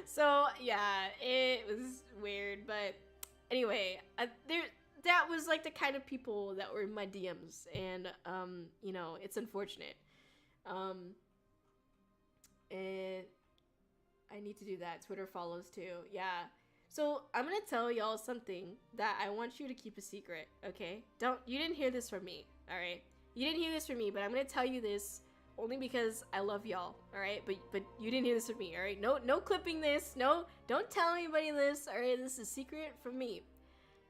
So yeah, it was weird, but anyway, that was, like, the kind of people that were in my DMs, and you know, it's unfortunate. And I need to do that. Twitter follows too. Yeah. So I'm gonna tell y'all something that I want you to keep a secret, okay? You didn't hear this from me, alright? You didn't hear this from me, but I'm gonna tell you this only because I love y'all, alright? But you didn't hear this from me, alright? No clipping this. No, don't tell anybody this, alright? This is a secret from me.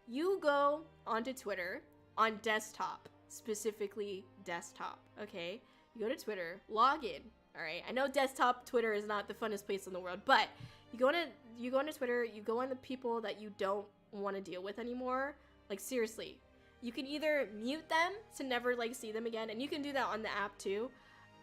You go onto Twitter on desktop, specifically desktop, okay? You go to Twitter, log in. All right, I know desktop Twitter is not the funnest place in the world, but you go on Twitter, you go on the people that you don't want to deal with anymore. Like, seriously, you can either mute them to never, like, see them again, and you can do that on the app too.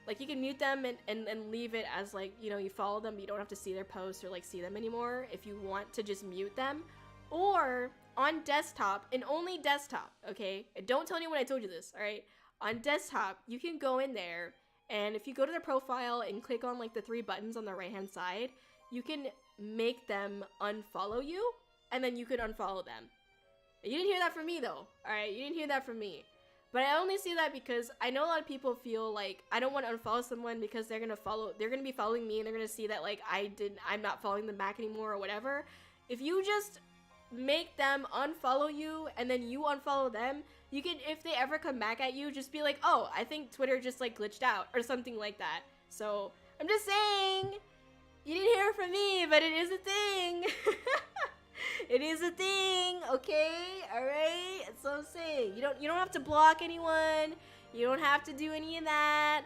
Like, you can mute them and leave it as, like, you know, you follow them, but you don't have to see their posts or, like, see them anymore if you want to just mute them. Or on desktop, and only desktop, okay? And don't tell anyone I told you this, all right? On desktop, you can go in there, and if you go to their profile and click on, like, the 3 buttons on the right-hand side, you can make them unfollow you, and then you could unfollow them. You didn't hear that from me, though, alright? You didn't hear that from me. But I only see that because I know a lot of people feel like I don't want to unfollow someone because they're gonna be following me, and they're gonna see that, like, I'm not following them back anymore or whatever. If you just make them unfollow you, and then you unfollow them, you can, if they ever come back at you, just be like, oh, I think Twitter just, like, glitched out, or something like that. So, I'm just saying, you didn't hear it from me, but it is a thing. It is a thing, okay? Alright? That's what I'm saying. You don't have to block anyone. You don't have to do any of that.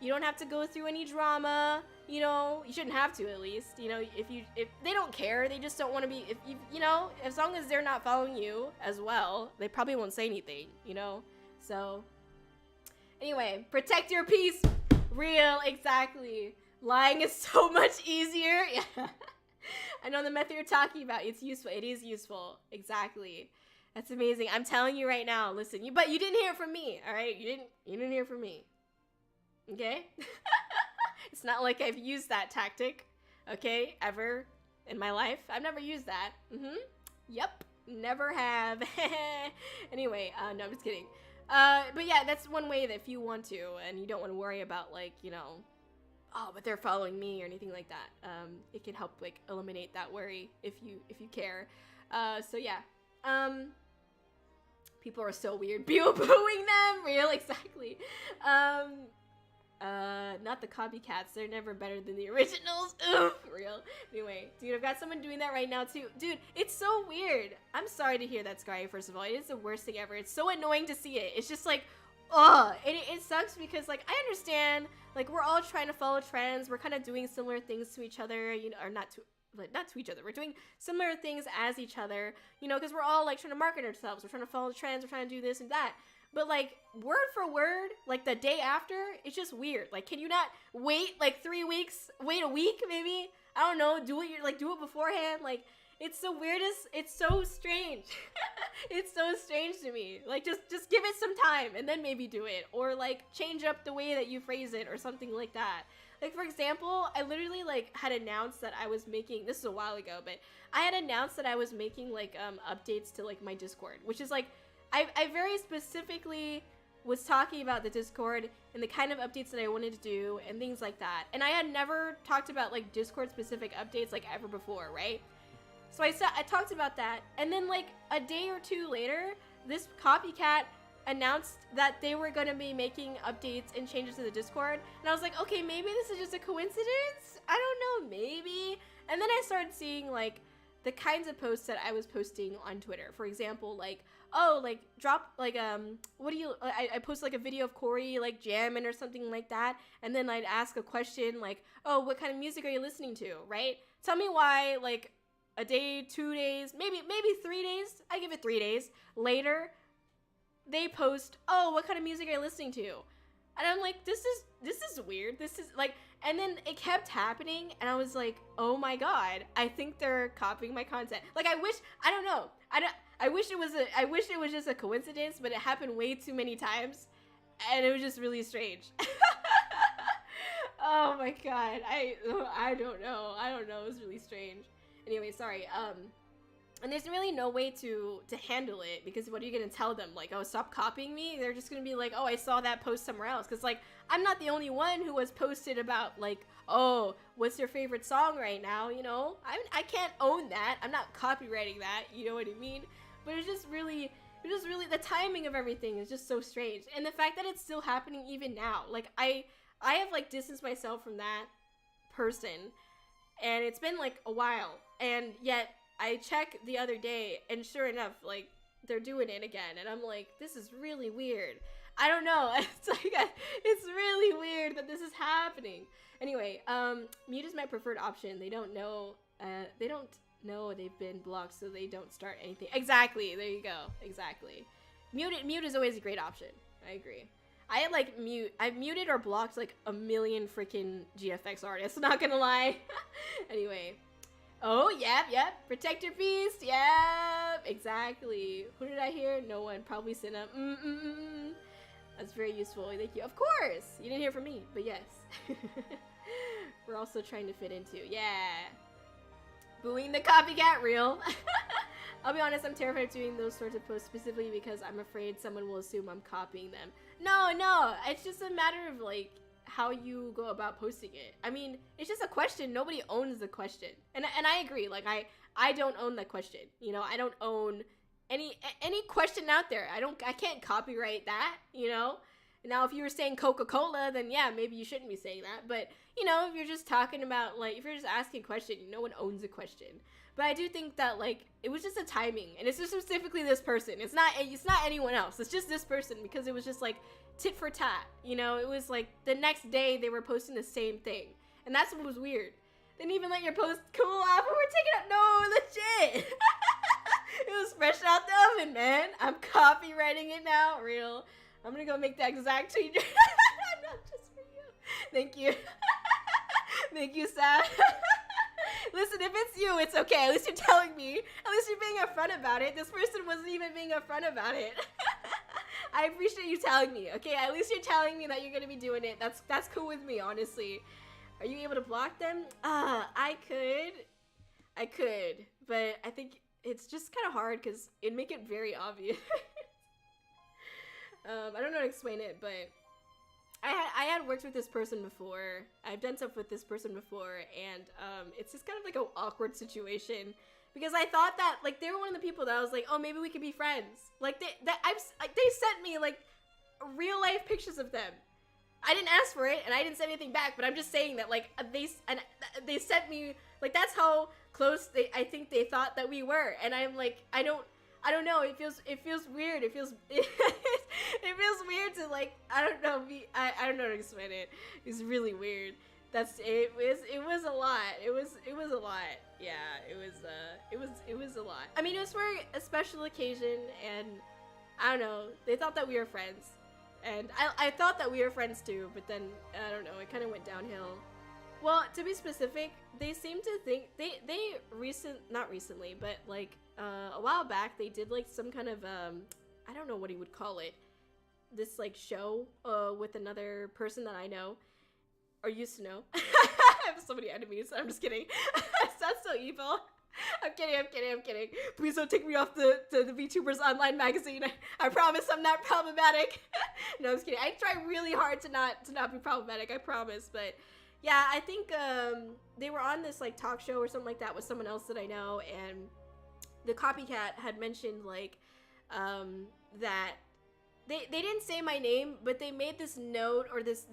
You don't have to go through any drama. You know, you shouldn't have to, at least. You know, if they don't care, they just don't want to be, you know, as long as they're not following you as well, they probably won't say anything, you know? So, anyway, protect your peace. Real, exactly. Lying is so much easier. Yeah. I know the method you're talking about. It's useful. It is useful. Exactly. That's amazing. I'm telling you right now. Listen, but you didn't hear it from me, all right? You didn't hear it from me. Okay? It's not like I've used that tactic, okay, ever in my life. I've never used that. Yep, never have. Anyway, no, I'm just kidding. But yeah, that's one way that if you want to, and you don't want to worry about, like, you know, oh, but they're following me or anything like that. It can help, like, eliminate that worry if you care. So yeah. People are so weird. People booing them. Real, exactly. Not the copycats. They're never better than the originals. Ugh, real. Anyway, dude, I've got someone doing that right now too. Dude, it's so weird. I'm sorry to hear that, Sky, first of all. It is the worst thing ever. It's so annoying to see it. It's just like, ugh. It sucks because, like, I understand, like, we're all trying to follow trends. We're kind of doing similar things to each other, you know, or not to each other. We're doing similar things as each other, you know, because we're all, like, trying to market ourselves. We're trying to follow the trends. We're trying to do this and that. But, like, word for word, like, the day after, it's just weird. Like, can you not wait, like, 3 weeks? Wait a week, maybe? I don't know. Do it beforehand. Like, it's the weirdest. It's so strange. It's so strange to me. Like, just give it some time and then maybe do it. Or, like, change up the way that you phrase it or something like that. Like, for example, I literally, like, had announced that I was making, this is a while ago, but I had announced that I was making, like, updates to, like, my Discord, which is, like, I very specifically was talking about the Discord and the kind of updates that I wanted to do and things like that. And I had never talked about, like, Discord specific updates, like, ever before, right? So I talked about that, and then, like, a day or two later, this copycat announced that they were going to be making updates and changes to the Discord, and I was like, okay, maybe this is just a coincidence. I don't know, maybe. And then I started seeing like the kinds of posts that I was posting on Twitter. For example, like, oh, like drop like what do you I post like a video of Kōri like jamming or something like that, and then I'd ask a question like, oh, what kind of music are you listening to, right? Tell me why, like a day, 2 days, maybe 3 days, I give it 3 days later, they post, oh, what kind of music are you listening to? And I'm like, this is weird. This is like, and then it kept happening, and I was like, oh my god, I think they're copying my content. Like, I wish it was just a coincidence, but it happened way too many times, and it was just really strange. Oh my god, I don't know. It was really strange. Anyway, sorry. And there's really no way to handle it, because what are you gonna tell them? Like, oh, stop copying me? They're just gonna be like, oh, I saw that post somewhere else. Because, like, I'm not the only one who has posted about, like, oh, what's your favorite song right now, you know? I can't own that. I'm not copywriting that, you know what I mean? But it's just really, the timing of everything is just so strange. And the fact that it's still happening even now. Like, I have, like, distanced myself from that person, and it's been, like, a while. And yet, I checked the other day, and sure enough, like, they're doing it again, and I'm like, this is really weird. I don't know. It's like, it's really weird that this is happening. Anyway, mute is my preferred option. They don't know they've been blocked, so they don't start anything. Exactly. There you go. Exactly. Mute is always a great option. I agree. I've muted or blocked like a million freaking GFX artists. Not gonna lie. Anyway. Oh, yep. Protect your peace. Yep. Exactly. Who did I hear? No one. Probably Cinna. That's very useful. Thank you. Of course. You didn't hear from me, but yes. We're also trying to fit into. Yeah. Booing the copycat real. I'll be honest, I'm terrified of doing those sorts of posts specifically because I'm afraid someone will assume I'm copying them. No. It's just a matter of like how you go about posting it. I mean, it's just a question. Nobody owns the question. And I agree. Like I don't own the question. You know, I don't own any question out there. I can't copyright that, you know? Now if you were saying Coca-Cola, then yeah, maybe you shouldn't be saying that. But, you know, if you're just talking about like if you're just asking a question, no one owns a question. But I do think that like it was just a timing, and it's just specifically this person. It's not anyone else. It's just this person because it was just like tit for tat, you know? It was like the next day they were posting the same thing. And that's what was weird. They didn't even let your post cool off and we're taking it. No, legit. It was fresh out the oven, man. I'm copywriting it now. Real. I'm gonna go make that exact tweet. Not just for you. Thank you. Thank you, Sat. Listen, if it's you, it's okay. At least you're telling me. At least you're being upfront about it. This person wasn't even being upfront about it. I appreciate you telling me, okay? At least you're telling me that you're gonna be doing it. That's cool with me, honestly. Are you able to block them? I could, but I think it's just kind of hard because it'd make it very obvious. I don't know how to explain it, but I had worked with this person before. I've done stuff with this person before, and it's just kind of like an awkward situation because I thought that like they were one of the people that I was like, oh, maybe we could be friends. Like they sent me like real life pictures of them. I didn't ask for it, and I didn't send anything back. But I'm just saying that like they sent me like that's how close I think they thought that we were, and I'm like I don't know. It feels weird. It feels it feels weird to like I don't know how to explain it. It's really weird. It was a lot. It was a lot. Yeah, it was a lot. I mean, it was for a special occasion, and I don't know. They thought that we were friends, and I thought that we were friends too. But then I don't know. It kind of went downhill. Well, to be specific, they seem to think not recently, but like a while back, they did like some kind of I don't know what he would call it, this like show with another person that I know or used to know. I have so many enemies. I'm just kidding. That's so evil. I'm kidding. Please don't take me off the VTubers online magazine. I promise I'm not problematic. No, I'm just kidding. I try really hard to not be problematic. I promise, but. Yeah, I think they were on this like talk show or something like that with someone else that I know, and the copycat had mentioned like that they didn't say my name, but they made this note, or this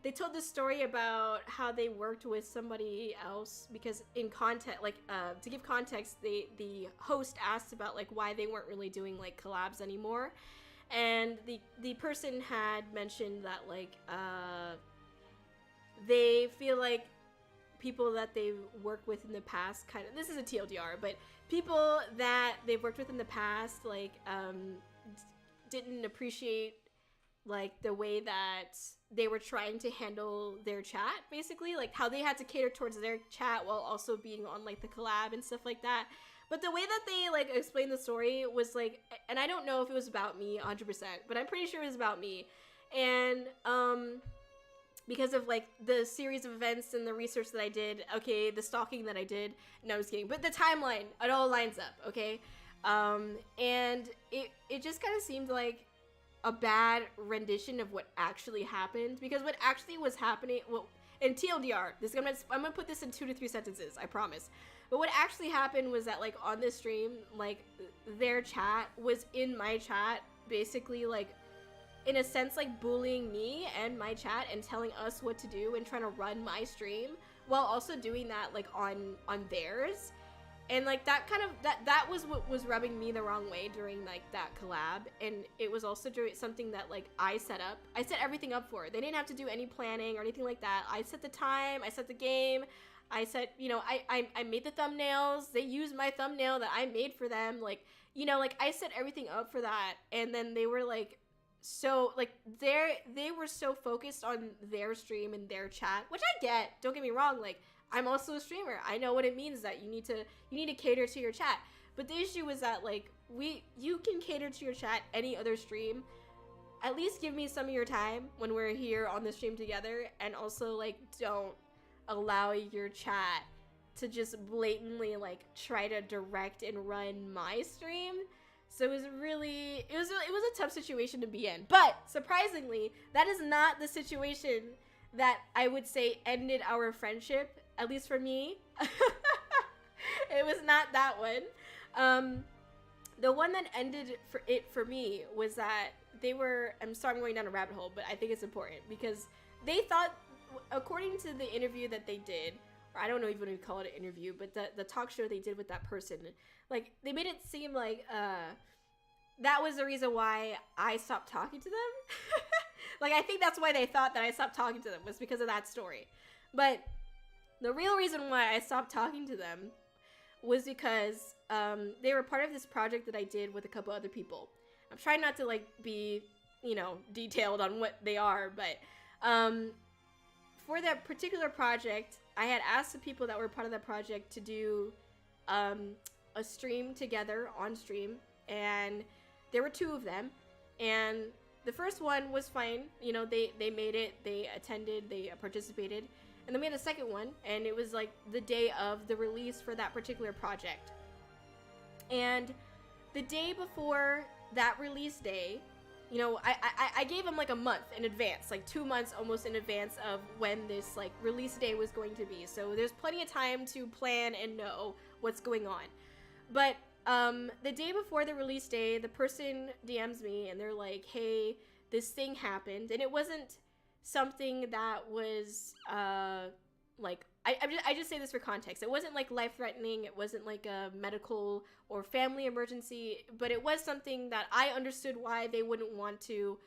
they told this story about how they worked with somebody else, because in context, like, to give context, the host asked about, like, why they weren't really doing, like, collabs anymore. And the person had mentioned that, like, they feel like people that they've worked with in the past kind of, this is a TLDR, but people that they've worked with in the past, like, didn't appreciate, like, the way that they were trying to handle their chat, basically, like how they had to cater towards their chat while also being on, like, the collab and stuff like that. But the way that they, like, explained the story was, like, and I don't know if it was about me 100%, but I'm pretty sure it was about me. And, because of, like, the series of events and the research that I did, okay, the stalking that I did, no, I was kidding, but the timeline, it all lines up, okay? And it just kind of seemed like a bad rendition of what actually happened, because what actually was happening, well, in TLDR, I'm gonna put this in 2 to 3 sentences, I promise. But what actually happened was that, like, on this stream, like, their chat was in my chat, basically, like, in a sense, like, bullying me and my chat and telling us what to do and trying to run my stream while also doing that, like, on theirs. And, like, that kind of, that was what was rubbing me the wrong way during, like, that collab. And it was also something that, like, I set everything up for. They didn't have to do any planning or anything like that. I set the time, I set the game, I set, you know, I made the thumbnails. They used my thumbnail that I made for them. Like, you know, like, I set everything up for that. And then they were, like, so, like, they were so focused on their stream and their chat, which I get, don't get me wrong, like, I'm also a streamer. I know what it means that you need to cater to your chat. But the issue was that, like, you can cater to your chat any other stream. At least give me some of your time when we're here on the stream together, and also, like, don't allow your chat to just blatantly, like, try to direct and run my stream. So it was a tough situation to be in. But surprisingly, that is not the situation that I would say ended our friendship, at least for me. It was not that one. The one that ended for me was that I'm sorry I'm going down a rabbit hole, but I think it's important, because they thought, according to the interview that they did, or I don't know even if you call it an interview, but the talk show they did with that person, like, they made it seem like that was the reason why I stopped talking to them. Like, I think that's why they thought that I stopped talking to them, was because of that story. But the real reason why I stopped talking to them was because they were part of this project that I did with a couple other people. I'm trying not to, like, be, you know, detailed on what they are, but for that particular project, I had asked the people that were part of that project to do a stream together on stream, and there were 2 of them, and the first one was fine. You know, they made it, they attended, they participated, and then we had a second one, and it was, like, the day of the release for that particular project. And the day before that release day, you know, I gave them, like, a month in advance, like 2 months almost in advance of when this, like, release day was going to be. So there's plenty of time to plan and know what's going on. But the day before the release day, the person DMs me and they're like, hey, this thing happened. And it wasn't something that was, like, I just say this for context. It wasn't, like, life-threatening. It wasn't, like, a medical or family emergency. But it was something that I understood why they wouldn't want to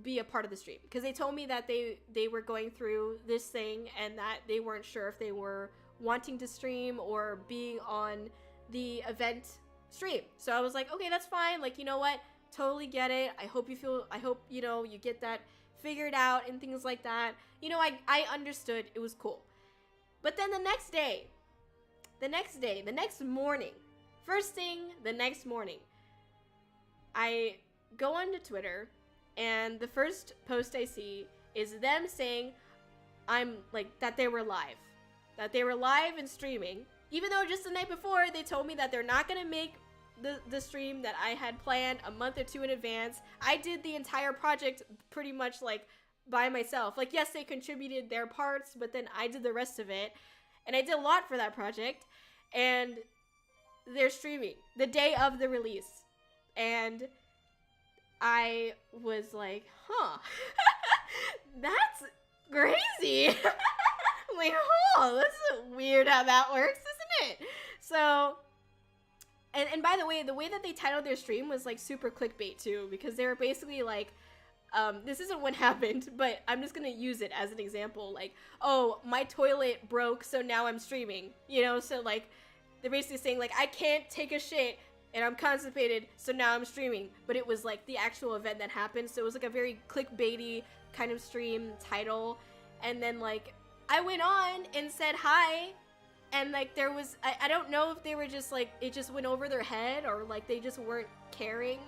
be a part of the stream. Because they told me that they were going through this thing and that they weren't sure if they were wanting to stream or being on the event stream. So I was like, okay, that's fine. Like, you know what? Totally get it. I hope, you know, you get that figured out and things like that. You know, I understood. It was cool. But then the next morning, first thing the next morning, I go onto Twitter, and the first post I see is them saying that they were live and streaming, even though just the night before they told me that they're not gonna make the stream that I had planned a month or 2 in advance. I did the entire project pretty much, like, by myself. Like, yes, they contributed their parts, but then I did the rest of it, and I did a lot for that project. And their streaming the day of the release, and I was like, huh, that's crazy. I'm like, oh, this is weird how that works, isn't it? So, and by the way that they titled their stream was like super clickbait too, because they were basically like, this isn't what happened, but I'm just gonna use it as an example. Like, oh, my toilet broke, so now I'm streaming. You know, so like, they're basically saying like, I can't take a shit and I'm constipated, so now I'm streaming. But it was like the actual event that happened, so it was like a very clickbaity kind of stream title. And then like, I went on and said hi, and like there was, I don't know if they were just like, it just went over their head, or like they just weren't caring,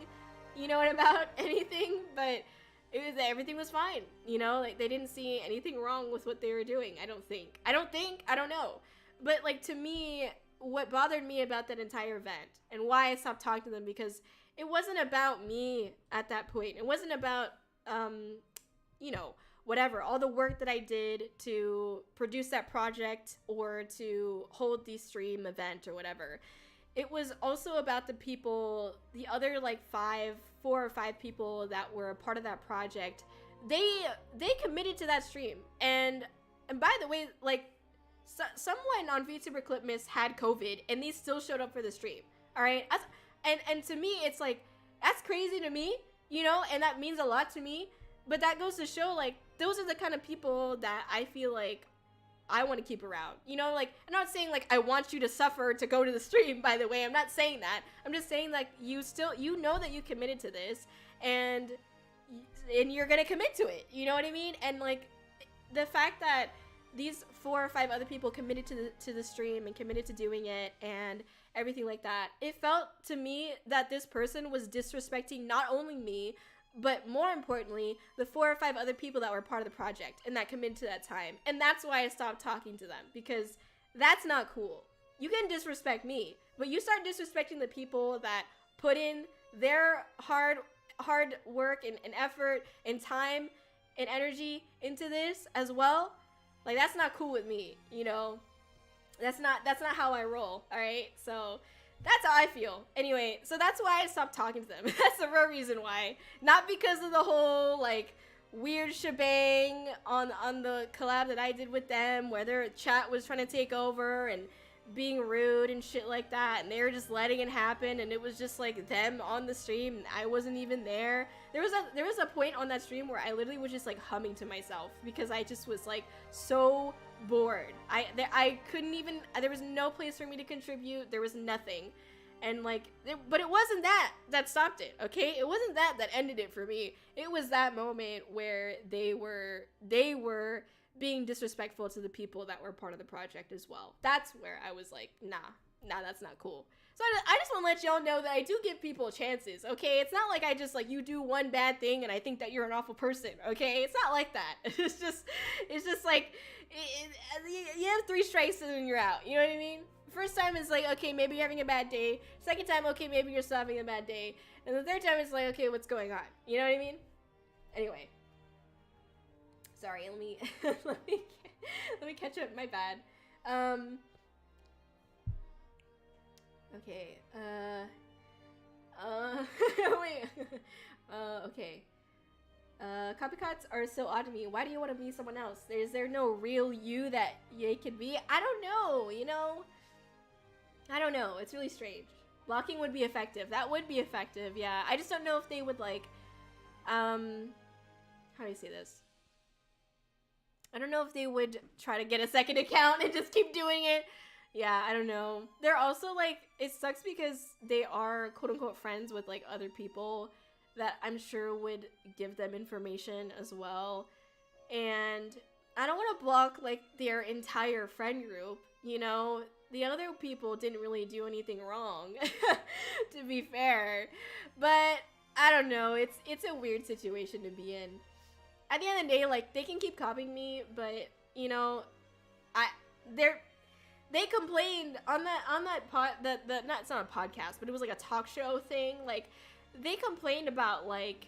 you know, about anything, but it was, everything was fine, you know, like they didn't see anything wrong with what they were doing. I don't know. But like, to me, what bothered me about that entire event and why I stopped talking to them, because it wasn't about me at that point. It wasn't about, you know, whatever, all the work that I did to produce that project or to hold the stream event or whatever. It was also about the people, the other like 4 or 5 people that were a part of that project. They committed to that stream. And by the way, like, someone on VTuber Clipmas had COVID and they still showed up for the stream. All right. And to me, it's like, that's crazy to me, you know, and that means a lot to me. But that goes to show, like, those are the kind of people that I feel like I want to keep around. You know, like, I'm not saying, like, I want you to suffer to go to the stream, by the way. I'm not saying that. I'm just saying, like, you know that you committed to this, and you're gonna commit to it. You know what I mean? And, like, the fact that these 4 or 5 other people committed to the stream and committed to doing it and everything like that, it felt to me that this person was disrespecting not only me, but more importantly, the 4 or 5 other people that were part of the project and that committed to that time. And that's why I stopped talking to them, because that's not cool. You can disrespect me, but you start disrespecting the people that put in their hard work and effort and time and energy into this as well. Like, that's not cool with me, you know? That's not how I roll, all right? So that's how I feel. Anyway, so that's why I stopped talking to them. That's the real reason why. Not because of the whole, like, weird shebang on the collab that I did with them, where their chat was trying to take over and being rude and shit like that, and they were just letting it happen, and it was just, like, them on the stream, and I wasn't even there. There was a point on that stream where I literally was just, like, humming to myself, because I just was, like, so bored. I couldn't even, there was no place for me to contribute. There was nothing. And like, but it wasn't that stopped it, okay? It wasn't that ended it for me. It was that moment where they were being disrespectful to the people that were part of the project as well. That's where I was like, nah, that's not cool. So I just want to let y'all know that I do give people chances, okay? It's not like I just, like, you do one bad thing and I think that you're an awful person, okay? It's not like that. It's just like, you have 3 strikes and then you're out, you know what I mean? First time is like, okay, maybe you're having a bad day. Second time, okay, maybe you're still having a bad day. And the third time is like, okay, what's going on? You know what I mean? Anyway. Sorry, let me let me catch up, my bad. Okay, wait, okay. Copycats are so odd to me. Why do you want to be someone else? Is there no real you that they could be? I don't know, you know? I don't know, it's really strange. Blocking would be effective. That would be effective, yeah. I just don't know if they would, like, how do you say this? I don't know if they would try to get a second account and just keep doing it. Yeah, I don't know. They're also, like, it sucks because they are quote-unquote friends with, like, other people that I'm sure would give them information as well. And I don't want to block, like, their entire friend group, you know? The other people didn't really do anything wrong, to be fair. But I don't know. It's a weird situation to be in. At the end of the day, like, they can keep copying me, but, you know, they complained on that it's not a podcast, but it was like a talk show thing. Like, they complained about, like,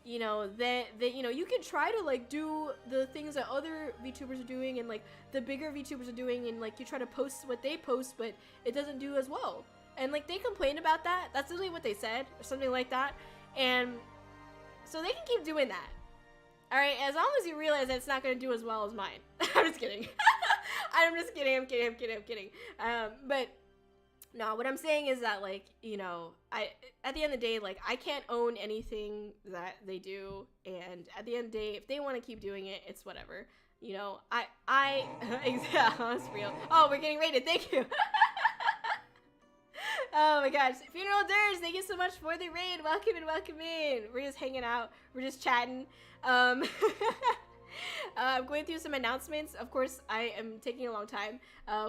you know, that you know, you can try to, like, do the things that other VTubers are doing and, like, the bigger VTubers are doing, and, like, you try to post what they post, but it doesn't do as well. And like they complained about that. That's literally what they said, or something like that. And so they can keep doing that. All right, as long as you realize that it's not going to do as well as mine. I'm just kidding. I'm kidding. But no, what I'm saying is that, like, you know, at the end of the day, like, I can't own anything that they do, and at the end of the day, if they want to keep doing it, it's whatever. You know, yeah, that's real. Oh, we're getting rated. Thank you. Oh my gosh, Funeral Dirge, thank you so much for the raid. Welcome in. We're just hanging out. We're just chatting. I'm going through some announcements. Of course, I am taking a long time.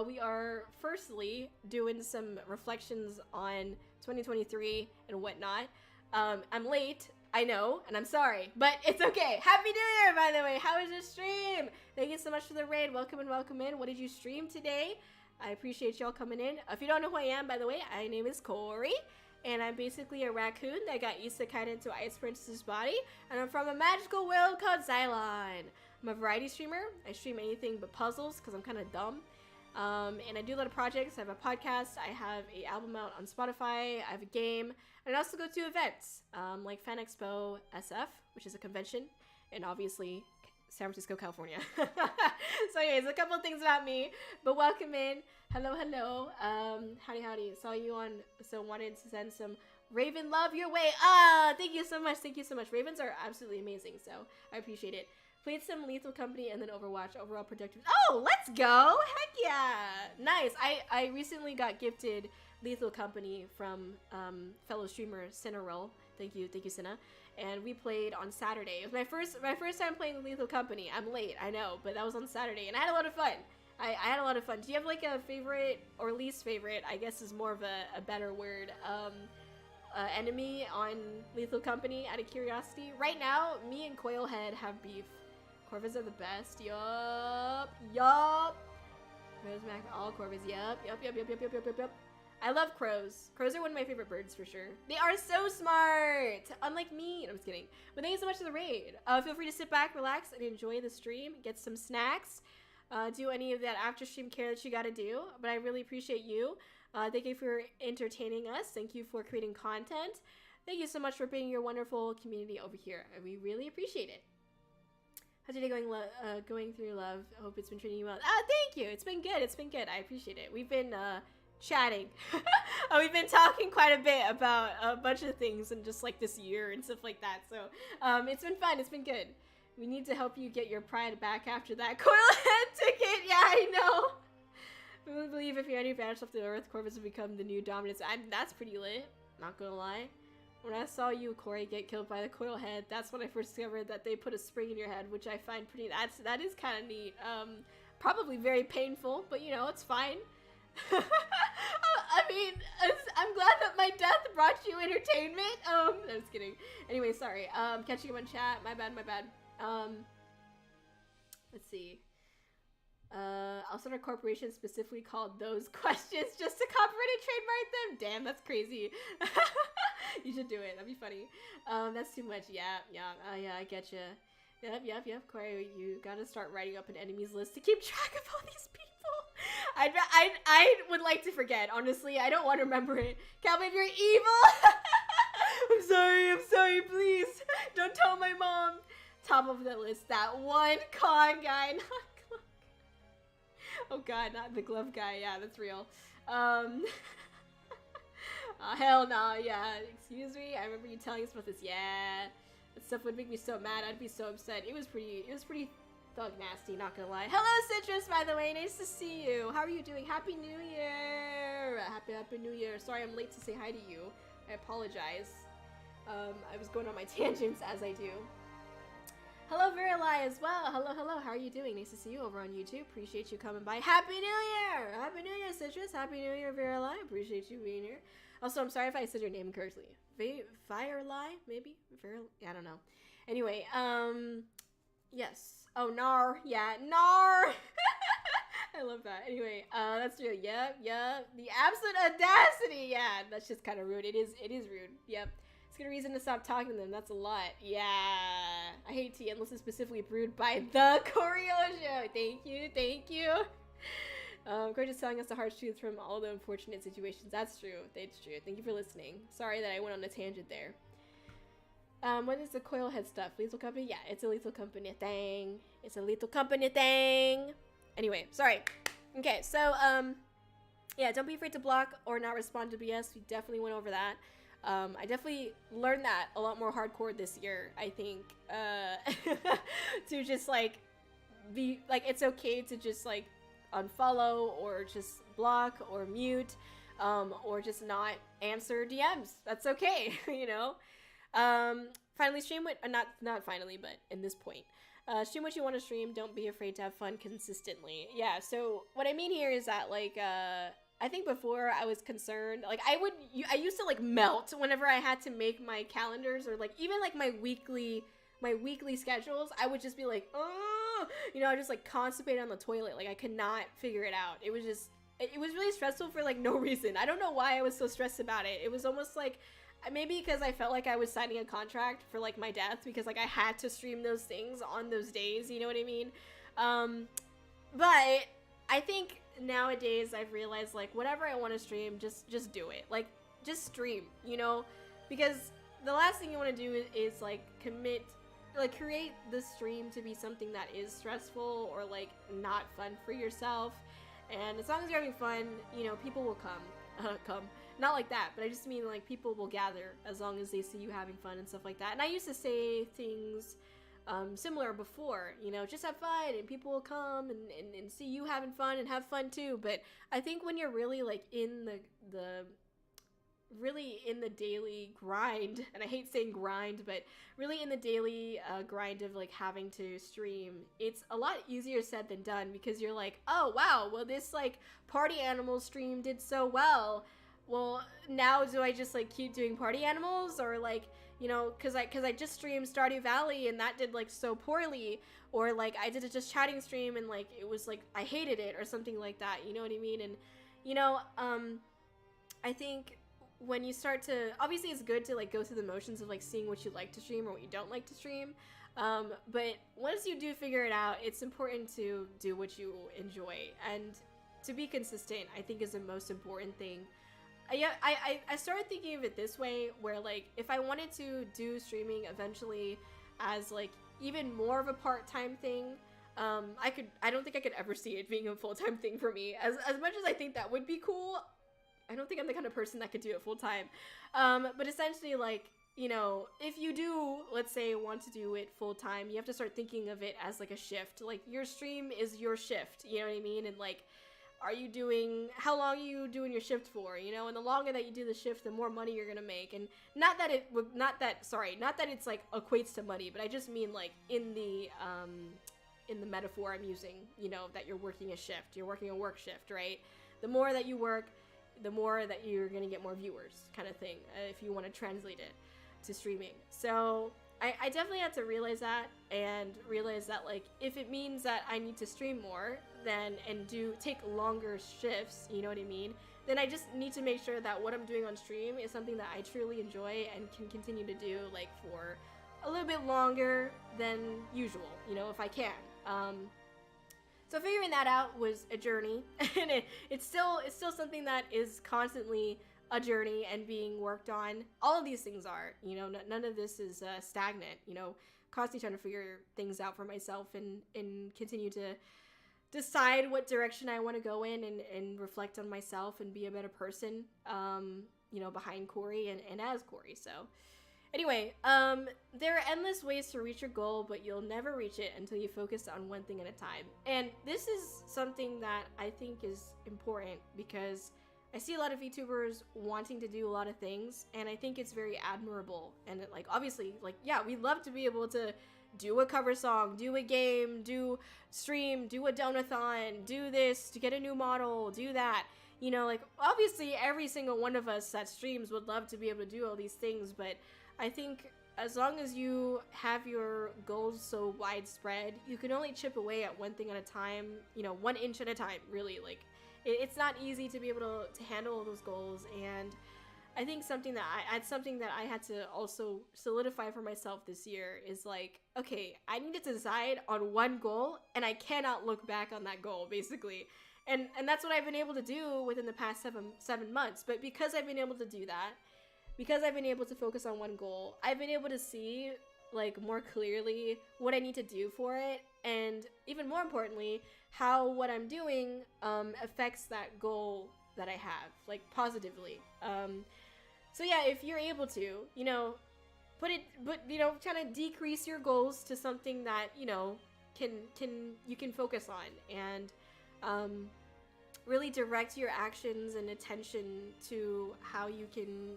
We are firstly doing some reflections on 2023 and whatnot. I'm late, I know, and I'm sorry, but it's okay. Happy New Year, by the way. How was your stream? Thank you so much for the raid. Welcome in. What did you stream today? I appreciate y'all coming in. If you don't know who I am, by the way, my name is Kōri, and I'm basically a raccoon that got isekai'd into Ice Princess's body, and I'm from a magical world called Xylon. I'm a variety streamer. I stream anything but puzzles because I'm kind of dumb. And I do a lot of projects. I have a podcast. I have an album out on Spotify. I have a game. And I also go to events like Fan Expo SF, which is a convention, and obviously San Francisco, California. So anyways, a couple of things about me, but welcome in. Hello. Howdy. Saw you on, so wanted to send some Raven love your way. Thank you so much. Ravens are absolutely amazing, so I appreciate it. Played some Lethal Company and then Overwatch. Overall productive. Oh, let's go. Heck yeah. Nice. I recently got gifted Lethal Company from fellow streamer Cinnarol. Thank you, Cinna. And we played on Saturday. It was my first time playing Lethal Company. I'm late, I know, but that was on Saturday, and I had a lot of fun. I had a lot of fun. Do you have like a favorite or least favorite? I guess is more of a better word. Enemy on Lethal Company, out of curiosity. Right now, me and Coilhead have beef. Corvus are the best. Yup. All Corvus. Yup. I love crows. Crows are one of my favorite birds for sure. They are so smart, unlike me. No, I'm just kidding. But thank you so much for the raid. Feel free to sit back, relax, and enjoy the stream. Get some snacks. Do any of that after stream care that you gotta do. But I really appreciate you. Thank you for entertaining us. Thank you for creating content. Thank you so much for being your wonderful community over here. We really appreciate it. How's your day going through, love? I hope it's been treating you well. Thank you. It's been good. I appreciate it. We've been chatting. We've been talking quite a bit about a bunch of things and just like this year and stuff like that. So it's been fun. It's been good. We need to help you get your pride back after that Coilhead ticket. Yeah, I know. I really believe if you're any vanished off the earth, Corvus will become the new dominance. That's pretty lit. Not gonna lie. When I saw you, Corey, get killed by the Coilhead, that's when I first discovered that they put a spring in your head, which I find pretty. That is kind of neat. Probably very painful, but you know, it's fine. I mean, I'm glad that my death brought you entertainment. I'm just kidding. Anyway, sorry. Catching up on chat. My bad. Let's see. I'll start a corporation specifically called Those Questions just to copyright and trademark them. Damn, that's crazy. You should do it. That'd be funny. That's too much. Yeah, I get you. Yep. Corey, you gotta start writing up an enemies list to keep track of all these people. I would like to forget, honestly. I don't want to remember it. Calvin, if you're evil. I'm sorry, please. Don't tell my mom. Top of the list, that one con guy, not glove. Oh god, not the glove guy. Yeah, that's real. Hell no, yeah. Excuse me, I remember you telling us about this. Yeah, that stuff would make me so mad. I'd be so upset. It was pretty thug nasty, not gonna lie. Hello, Citrus, by the way. Nice to see you. How are you doing? Happy New Year. Happy New Year. Sorry I'm late to say hi to you. I apologize. I was going on my tangents as I do. Hello, Verili as well. Hello. How are you doing? Nice to see you over on YouTube. Appreciate you coming by. Happy New Year. Happy New Year, Citrus. Happy New Year, Verili. Appreciate you being here. Also, I'm sorry if I said your name incorrectly. Fireli, maybe? I don't know. Anyway, yes. Oh, Nar. Yeah, Nar. I love that. Anyway, that's real. Yep. The absolute audacity. Yeah, that's just kind of rude. It is rude. Yep. It's a good reason to stop talking to them. That's a lot. Yeah. I hate tea unless it's specifically brewed by the Kōri-Oujo. Thank you. Great just telling us the harsh truth from all the unfortunate situations. That's true. It's true. Thank you for listening. Sorry that I went on a tangent there. What is the coil head stuff? Lethal Company? Yeah, it's a Lethal Company thing. It's a Lethal Company thing. Anyway, sorry. Okay, so, yeah, don't be afraid to block or not respond to BS. We definitely went over that. I definitely learned that a lot more hardcore this year, I think. To just, like, be, like, it's okay to just, like, unfollow or just block or mute, or just not answer DMs. That's okay, you know? Finally stream what, not finally, but in this point. Stream what you want to stream. Don't be afraid to have fun consistently. Yeah, so what I mean here is that, like, I think before I was concerned, like, I used to, like, melt whenever I had to make my calendars or, like, even, like, my weekly schedules. I would just be like, oh, you know, I just, like, constipate on the toilet. Like, I could not figure it out. It was just, it was really stressful for, like, no reason. I don't know why I was so stressed about it. It was almost like, maybe because I felt like I was signing a contract for, like, my death, because, like, I had to stream those things on those days, you know what I mean? But I think nowadays I've realized, like, whatever I want to stream, just do it. Like, just stream, you know? Because the last thing you want to do is like, commit, like, create the stream to be something that is stressful or, like, not fun for yourself. And as long as you're having fun, you know, people will come. Not like that, but I just mean, like, people will gather as long as they see you having fun and stuff like that. And I used to say things similar before, you know, just have fun and people will come and see you having fun and have fun too. But I think when you're really, like, in the daily grind, and I hate saying grind, but really in the daily grind of, like, having to stream, it's a lot easier said than done, because you're like, oh wow, well, this, like, party animal stream did so well. Well, now do I just, like, keep doing party animals, or, like, you know, cause I just streamed Stardew Valley and that did, like, so poorly, or, like, I did a just chatting stream and, like, it was, like, I hated it or something like that, you know what I mean? And, you know, I think when you start to, obviously it's good to, like, go through the motions of, like, seeing what you like to stream or what you don't like to stream, but once you do figure it out, it's important to do what you enjoy, and to be consistent, I think, is the most important thing. I started thinking of it this way, where, like, if I wanted to do streaming eventually as, like, even more of a part-time thing, I don't think I could ever see it being a full-time thing for me. As much as I think that would be cool, I don't think I'm the kind of person that could do it full-time. But essentially, like, you know, if you do, let's say, want to do it full-time, you have to start thinking of it as, like, a shift. Like, your stream is your shift, you know what I mean? And, like, how long are you doing your shift for, you know? And the longer that you do the shift, the more money you're gonna make. And not that it's, like, equates to money, but I just mean, like, in the metaphor I'm using, you know, that you're working a shift, you're working a work shift, right? The more that you work, the more that you're gonna get more viewers, kind of thing, if you want to translate it to streaming. So I definitely had to realize that, and realize that, like, if it means that I need to stream more, then, and take longer shifts, you know what I mean, then I just need to make sure that what I'm doing on stream is something that I truly enjoy and can continue to do, like, for a little bit longer than usual, you know, if I can. So figuring that out was a journey, and it's still something that is constantly a journey and being worked on. All of these things are, you know, none of this is stagnant, you know, constantly trying to figure things out for myself and continue to decide what direction I want to go in, and reflect on myself and be a better person, you know, behind Kōri and as Kōri. So anyway, there are endless ways to reach your goal, but you'll never reach it until you focus on one thing at a time. And this is something that I think is important, because I see a lot of VTubers wanting to do a lot of things, and I think it's very admirable. And it, like, obviously, like, yeah, we'd love to be able to do a cover song, do a game, do stream, do a donathon, do this, to get a new model, do that. You know, like, obviously every single one of us that streams would love to be able to do all these things, but I think as long as you have your goals so widespread, you can only chip away at one thing at a time, you know, 1 inch at a time, really. Like, it's not easy to be able to handle all those goals, and I think something that I had to also solidify for myself this year is, like, okay, I needed to decide on one goal, and I cannot look back on that goal, basically. And that's what I've been able to do within the past seven months. But because I've been able to do that, because I've been able to focus on one goal, I've been able to see like more clearly what I need to do for it, and even more importantly, how what I'm doing affects that goal that I have, like positively. So yeah, if you're able to, you know, kind of decrease your goals to something that, you know, you can focus on, and really direct your actions and attention to how you can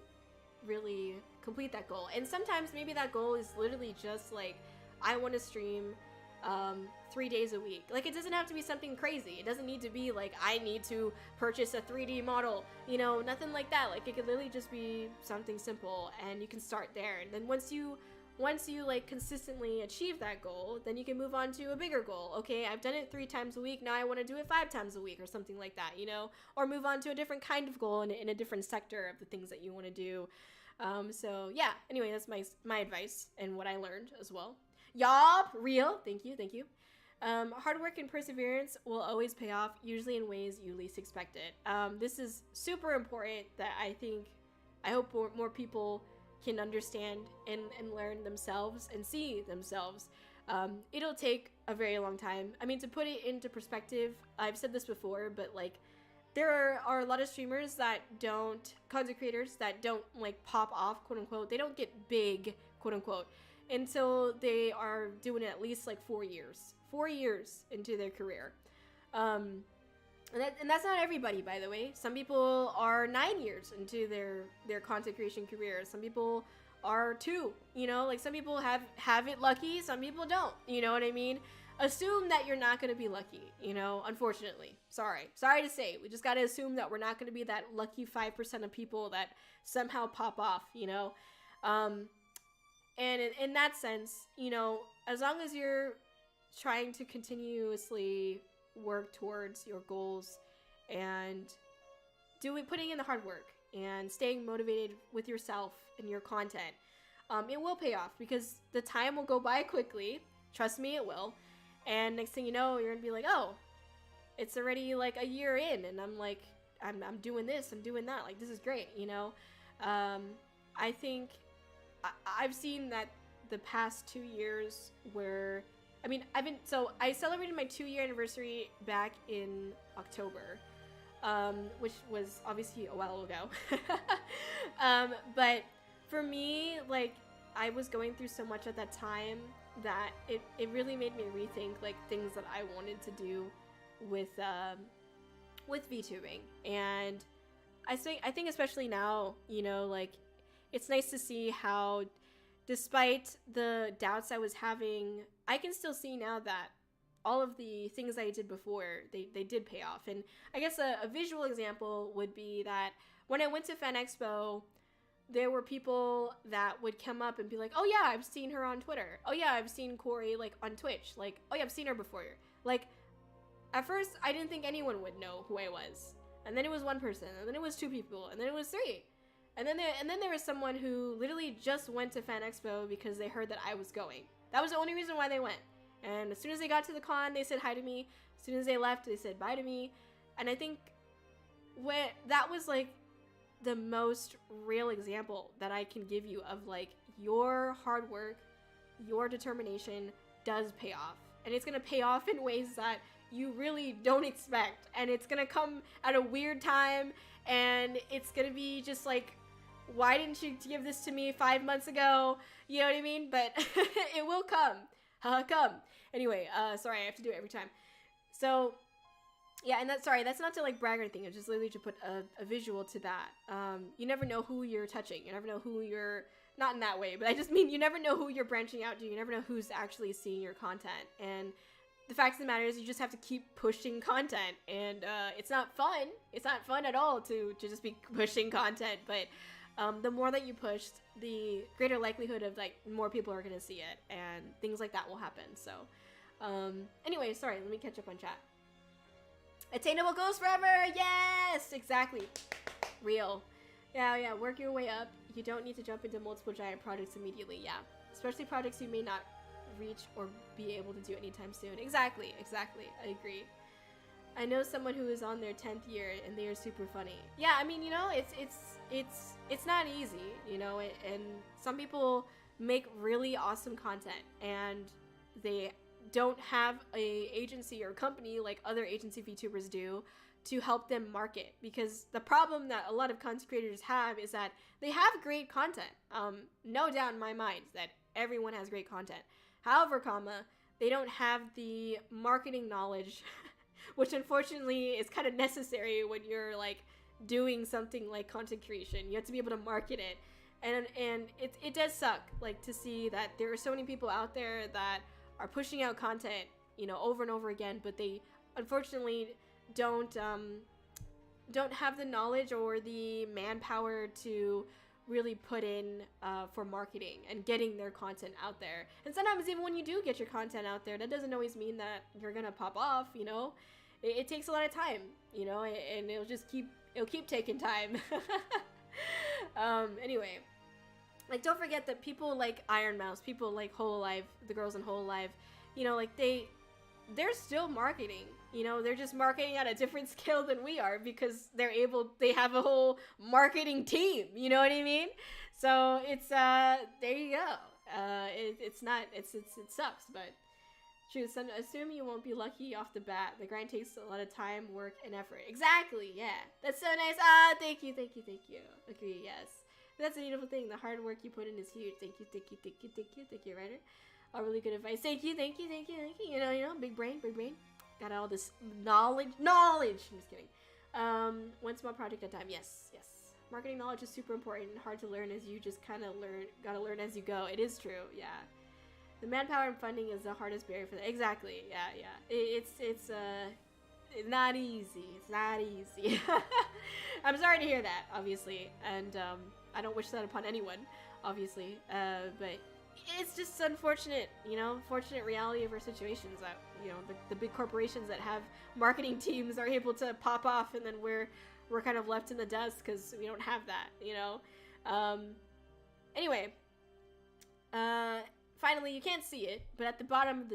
really complete that goal. And sometimes maybe that goal is literally just like, I want to stream 3 days a week. Like, it doesn't have to be something crazy. It doesn't need to be like, I need to purchase a 3D model, you know, nothing like that. Like, it could literally just be something simple, and you can start there. And then once you like consistently achieve that goal, then you can move on to a bigger goal. Okay, I've done it 3 times a week, now I want to do it 5 times a week, or something like that, you know, or move on to a different kind of goal in a different sector of the things that you want to do. So yeah, anyway, that's my advice and what I learned as well. Yup, real. Thank you. Hard work and perseverance will always pay off, usually in ways you least expect it. This is super important that I hope more people can understand and learn themselves and see themselves. It'll take a very long time. I mean, to put it into perspective, I've said this before, but like, there are a lot of streamers content creators that don't like pop off, quote unquote. They don't get big, quote unquote, until they are doing it at least like 4 years into their career. And that's not everybody, by the way. Some people are 9 years into their content creation career. Some people are 2, you know, like some people have it lucky, some people don't, you know what I mean? Assume that you're not going to be lucky, you know, unfortunately. Sorry to say, we just got to assume that we're not going to be that lucky 5% of people that somehow pop off, you know. And in that sense, you know, as long as you're trying to continuously work towards your goals and putting in the hard work and staying motivated with yourself and your content, it will pay off, because the time will go by quickly. Trust me, it will. And next thing you know, you're gonna be like, oh, it's already like a year in, and I'm like, I'm doing this, I'm doing that, like, this is great, you know. I think I've seen that the past 2 years where, I mean, I celebrated my 2-year anniversary back in October, which was obviously a while ago. But for me, like, I was going through so much at that time that it really made me rethink like things that I wanted to do with VTubing. And I think especially now, you know, like, it's nice to see how, despite the doubts I was having, I can still see now that all of the things I did before, they did pay off. And I guess a visual example would be that when I went to Fan Expo, there were people that would come up and be like, oh yeah, I've seen her on Twitter. Oh yeah, I've seen Kōri like on Twitch. Like, oh yeah, I've seen her before. Like, at first I didn't think anyone would know who I was. And then it was one person, and then it was 2 people, and then it was 3. And then there was someone who literally just went to Fan Expo because they heard that I was going. That was the only reason why they went. And as soon as they got to the con, they said hi to me. As soon as they left, they said bye to me. And I think that was like the most real example that I can give you of like, your hard work, your determination does pay off. And it's gonna pay off in ways that you really don't expect. And it's gonna come at a weird time, and it's gonna be just like, why didn't you give this to me 5 months ago? You know what I mean? But it will come. Come. Anyway, sorry, I have to do it every time. So yeah, and that's not to like brag or anything. It's just literally to put a visual to that. You never know who you're touching. You never know who you're, not in that way, but I just mean you never know who you're branching out to. You never know who's actually seeing your content. And the fact of the matter is, you just have to keep pushing content. And it's not fun. It's not fun at all to just be pushing content. But the more that you push, the greater likelihood of like more people are gonna see it, and things like that will happen. So anyway, sorry, let me catch up on chat. Attainable goals forever. Yes, exactly. Real. Yeah, work your way up. You don't need to jump into multiple giant projects immediately. Yeah, especially projects you may not reach or be able to do anytime soon. Exactly. I agree. I know someone who is on their 10th year and they are super funny. Yeah, I mean, you know, it's not easy, you know, and some people make really awesome content and they don't have a agency or company like other agency VTubers do to help them market, because the problem that a lot of content creators have is that they have great content. No doubt in my mind that everyone has great content. However, they don't have the marketing knowledge, which unfortunately is kind of necessary when you're like doing something like content creation. You have to be able to market it, and it does suck like to see that there are so many people out there that are pushing out content, you know, over and over again, but they unfortunately don't have the knowledge or the manpower to really put in for marketing and getting their content out there. And sometimes even when you do get your content out there, that doesn't always mean that you're gonna pop off, you know. It takes a lot of time, you know, and it'll keep taking time. Anyway, like, don't forget that people like Iron Mouse, people like Hololive, the girls in Hololive, you know, like they're still marketing, you know, they're just marketing at a different scale than we are because they have a whole marketing team, you know what I mean? So it's, there you go. It sucks, but true, assume you won't be lucky off the bat. The grind takes a lot of time, work, and effort. Exactly, yeah. That's so nice. Thank you. Agree, yes. That's a beautiful thing. The hard work you put in is huge. Thank you, writer. All really good advice. Thank you. You know, big brain. Got all this knowledge. I'm just kidding. One small project at a time. Yes. Marketing knowledge is super important and hard to learn as you just kind of gotta learn as you go. It is true, yeah. The manpower and funding is the hardest barrier for that. Exactly, yeah. It's not easy. It's not easy. I'm sorry to hear that, obviously, and I don't wish that upon anyone, obviously, but it's just unfortunate, you know, fortunate reality of our situations that, you know, the big corporations that have marketing teams are able to pop off, and then we're kind of left in the dust because we don't have that, you know. Anyway, finally, you can't see it, but at the bottom of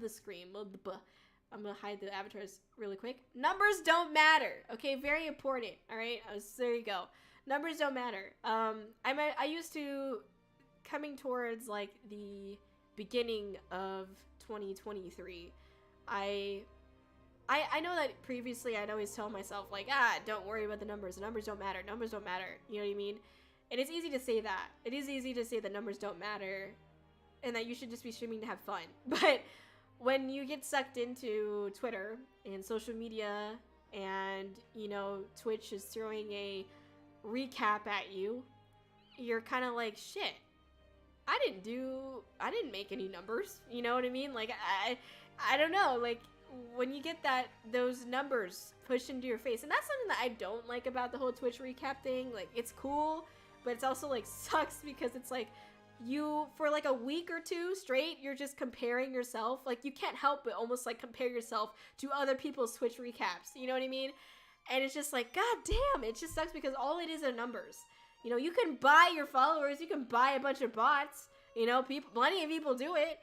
the screen, I'm gonna hide the avatars really quick. Numbers don't matter, okay? Very important. All right, so there you go. Numbers don't matter. I used to, coming towards like the beginning of 2023, I know that previously I'd always tell myself like, don't worry about the numbers. The numbers don't matter. Numbers don't matter. You know what I mean? And it's easy to say that. It is easy to say that numbers don't matter and that you should just be streaming to have fun. But when you get sucked into Twitter and social media and, you know, Twitch is throwing a recap at you, you're kind of like, shit, I didn't make any numbers. You know what I mean? Like, I don't know, like, when you get those numbers pushed into your face, and that's something that I don't like about the whole Twitch recap thing. Like, it's cool, but it's also like sucks because it's like you, for like a week or two straight, you're just comparing yourself. Like, you can't help but almost like compare yourself to other people's Twitch recaps. You know what I mean? And it's just like, god damn, it just sucks because all it is are numbers. You know, you can buy your followers, you can buy a bunch of bots. You know, plenty of people do it,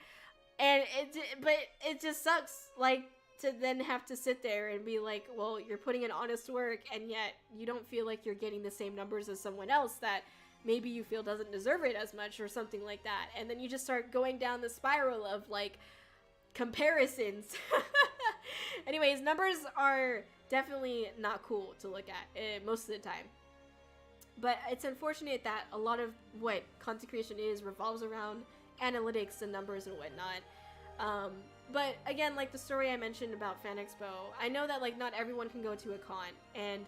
but it just sucks, like, to then have to sit there and be like, well, you're putting in honest work, and yet you don't feel like you're getting the same numbers as someone else that maybe you feel doesn't deserve it as much or something like that. And then you just start going down the spiral of, like, comparisons. Anyways, numbers are definitely not cool to look at most of the time. But it's unfortunate that a lot of what content creation revolves around analytics and numbers and whatnot. But again, like the story I mentioned about Fan Expo, I know that like not everyone can go to a con, and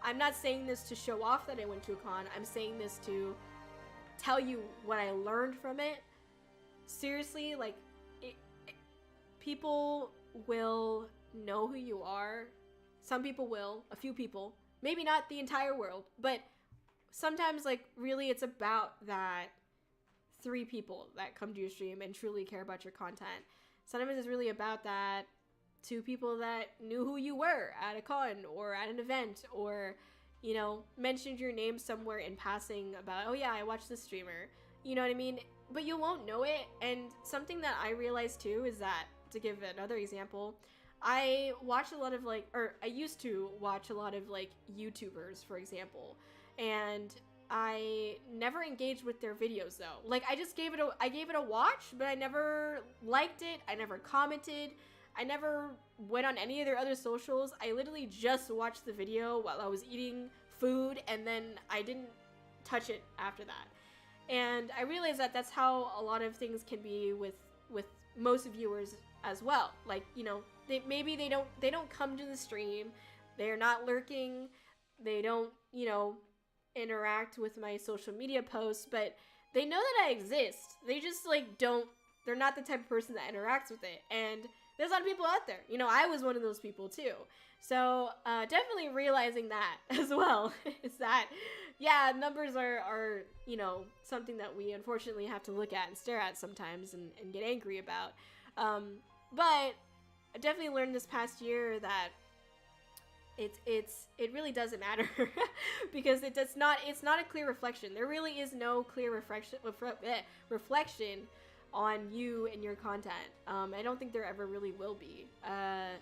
I'm not saying this to show off that I went to a con. I'm saying this to tell you what I learned from it. Seriously, like, people will know who you are. Some people will, a few people. Maybe not the entire world, but sometimes, like, really it's about that 3 people that come to your stream and truly care about your content. Sometimes it's really about that 2 people that knew who you were at a con or at an event, or, you know, mentioned your name somewhere in passing about, oh yeah, I watched this streamer. You know what I mean? But you won't know it. And something that I realized too is that, to give another example, I watch a lot of I used to watch a lot of YouTubers, for example, and I never engaged with their videos though. Like I gave it a watch, but I never liked it. I never commented. I never went on any of their other socials. I literally just watched the video while I was eating food, and then I didn't touch it after that. And I realized that that's how a lot of things can be with most viewers as well. Like, you know, they don't come to the stream, they're not lurking, they don't, you know, interact with my social media posts, but they know that I exist. They just they're not the type of person that interacts with it. And there's a lot of people out there. You know, I was one of those people too. So definitely realizing that as well is that, yeah, numbers are, you know, something that we unfortunately have to look at and stare at sometimes and get angry about. But I definitely learned this past year that it really doesn't matter because it's not a clear reflection. There really is no clear reflection on you and your content. I don't think there ever really will be,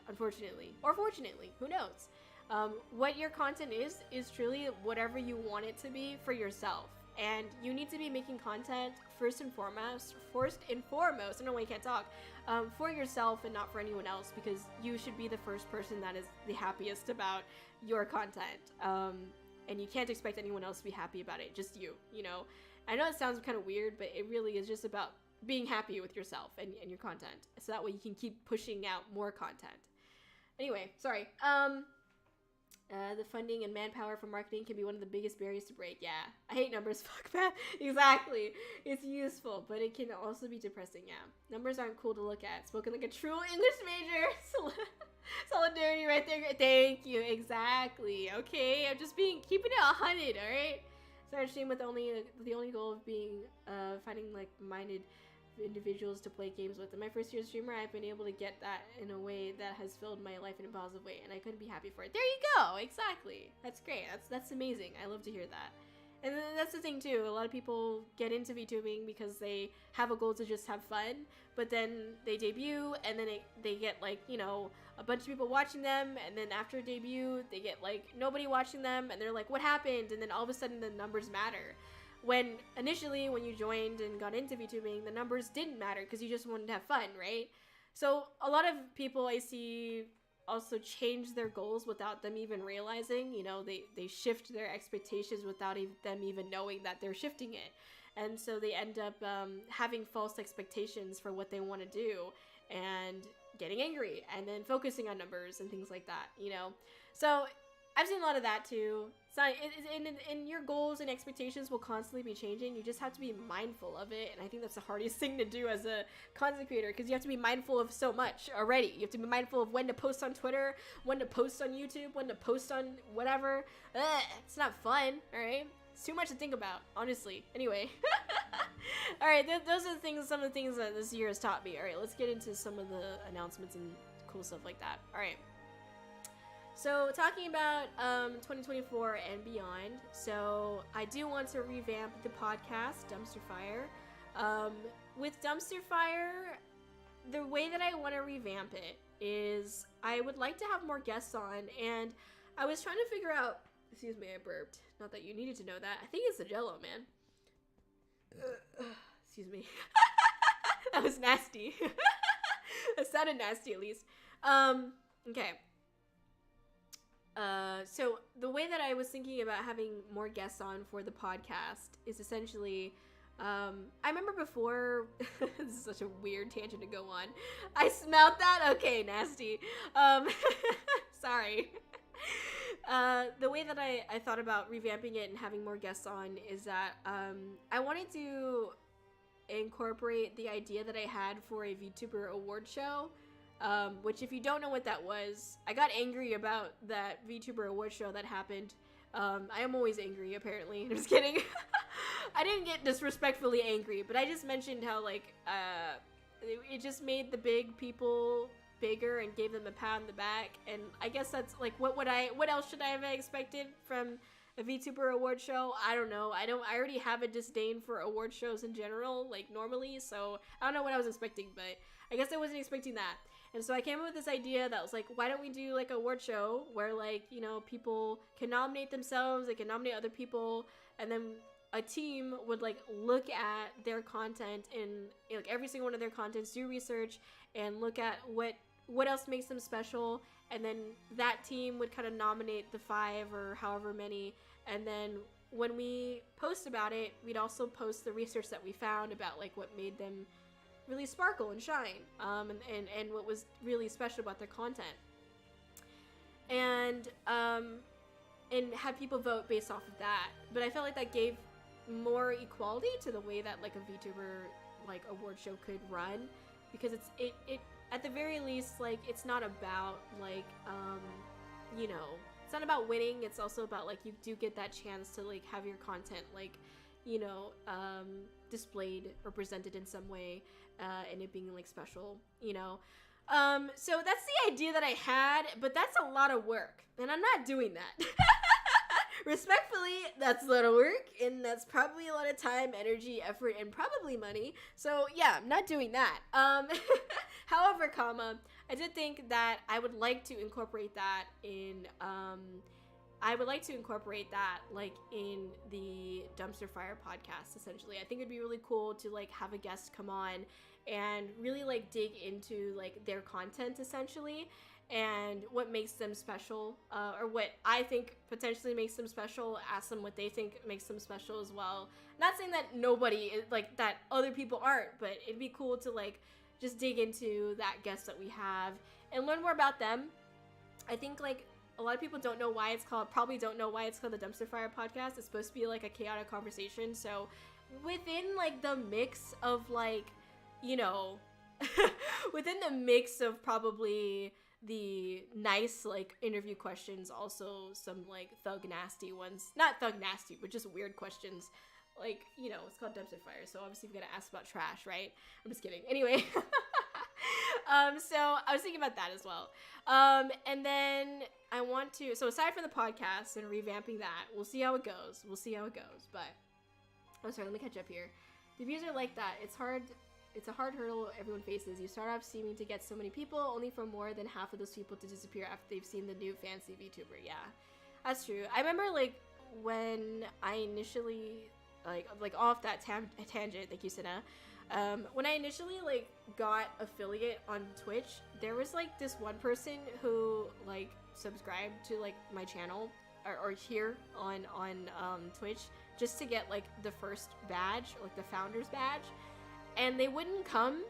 unfortunately, or fortunately, who knows. What your content is truly whatever you want it to be for yourself. And you need to be making content first and foremost, I don't know why I can't talk, for yourself and not for anyone else, because you should be the first person that is the happiest about your content. And you can't expect anyone else to be happy about it, just you know. I know it sounds kind of weird, but it really is just about being happy with yourself and your content, so that way you can keep pushing out more content. Anyway, sorry. The funding and manpower for marketing can be one of the biggest barriers to break. Yeah, I hate numbers. Fuck that. Exactly. It's useful, but it can also be depressing. Yeah, numbers aren't cool to look at. Spoken like a true English major. Solidarity right there. Thank you. Exactly. Okay, I'm just keeping it 100. All right. Started stream with the only goal of being finding like-minded individuals to play games with. In my first year as streamer, I've been able to get that in a way that has filled my life in a positive way, and I couldn't be happy for it. There you go. Exactly. That's great. That's amazing. I love to hear that. And then that's the thing too. A lot of people get into VTubing because they have a goal to just have fun, but then they debut, and then they get like, you know, a bunch of people watching them, and then after debut, they get like nobody watching them, and they're like, what happened? And then all of a sudden the numbers matter. When initially, when you joined and got into VTubing, the numbers didn't matter because you just wanted to have fun, right? So a lot of people I see also change their goals without them even realizing. You know, they shift their expectations without them even knowing that they're shifting it. And so they end up having false expectations for what they want to do and getting angry and then focusing on numbers and things like that, you know? So I've seen a lot of that too. So and your goals and expectations will constantly be changing. You just have to be mindful of it, and I think that's the hardest thing to do as a content creator, because you have to be mindful of so much already. You have to be mindful of when to post on Twitter, when to post on YouTube, when to post on whatever. It's not fun, all right? It's too much to think about, honestly. Anyway. All right, those are some of the things that this year has taught me. All right, let's get into some of the announcements and cool stuff like that. All right. So talking about 2024 and beyond, so I do want to revamp the podcast, Dumpster Fire. With Dumpster Fire, the way that I want to revamp it is I would like to have more guests on, and I was trying to figure out, excuse me, I burped. Not that you needed to know that. I think it's the Jello, man. Excuse me. That was nasty. That sounded nasty, at least. Okay. So the way that I was thinking about having more guests on for the podcast is essentially, I remember before, this is such a weird tangent to go on. I smelled that? Okay, nasty. Sorry. The way that I thought about revamping it and having more guests on is that, I wanted to incorporate the idea that I had for a VTuber award show. Which, if you don't know what that was, I got angry about that VTuber award show that happened. I am always angry, apparently. I'm just kidding. I didn't get disrespectfully angry, but I just mentioned how, like, it just made the big people bigger and gave them a pat on the back. And I guess that's, like, what else should I have expected from a VTuber award show? I don't know. I already have a disdain for award shows in general, like, normally, so I don't know what I was expecting, but I guess I wasn't expecting that. And so I came up with this idea that was like, why don't we do like a award show where like, you know, people can nominate themselves, they can nominate other people, and then a team would like look at their content and like every single one of their contents, do research and look at what else makes them special, and then that team would kind of nominate the 5 or however many, and then when we post about it, we'd also post the research that we found about like what made them really sparkle and shine, and what was really special about their content, and have people vote based off of that. But I felt like that gave more equality to the way that like a VTuber like award show could run, because it at the very least, like, it's not about like you know, it's not about winning, it's also about like you do get that chance to like have your content like, you know, displayed or presented in some way, and it being like special, you know. So that's the idea that I had, but that's a lot of work, and I'm not doing that. Respectfully, that's a lot of work, and that's probably a lot of time, energy, effort, and probably money. So yeah, I'm not doing that. However, I did think that I would like to incorporate that in like in the Dumpster Fire podcast, essentially. I think it'd be really cool to like have a guest come on and really like dig into like their content, essentially, and what makes them special, or what I think potentially makes them special, ask them what they think makes them special as well. Not saying that nobody is, like, that other people aren't, but it'd be cool to like just dig into that guest that we have and learn more about them. I think like a lot of people don't know why it's called the Dumpster Fire podcast. It's supposed to be like a chaotic conversation. So within like the mix of like, you know, within the mix of probably the nice like interview questions, also some like thug nasty ones, not thug nasty, but just weird questions, like, you know, it's called Dumpster Fire, so obviously we've got to ask about trash, right? I'm just kidding. Anyway. So I was thinking about that as well, and then I want to, so aside from the podcast and revamping that, we'll see how it goes, but oh sorry, let me catch up here. The views are like that. It's a hard hurdle everyone faces. You start off seeming to get so many people, only for more than half of those people to disappear after they've seen the new fancy VTuber. Yeah, that's true. I remember like when I initially like off that tangent, thank you, Sina. When I initially like got affiliate on Twitch, there was like this one person who like subscribed to like my channel or here on Twitch just to get like the first badge, like the founder's badge. And they wouldn't come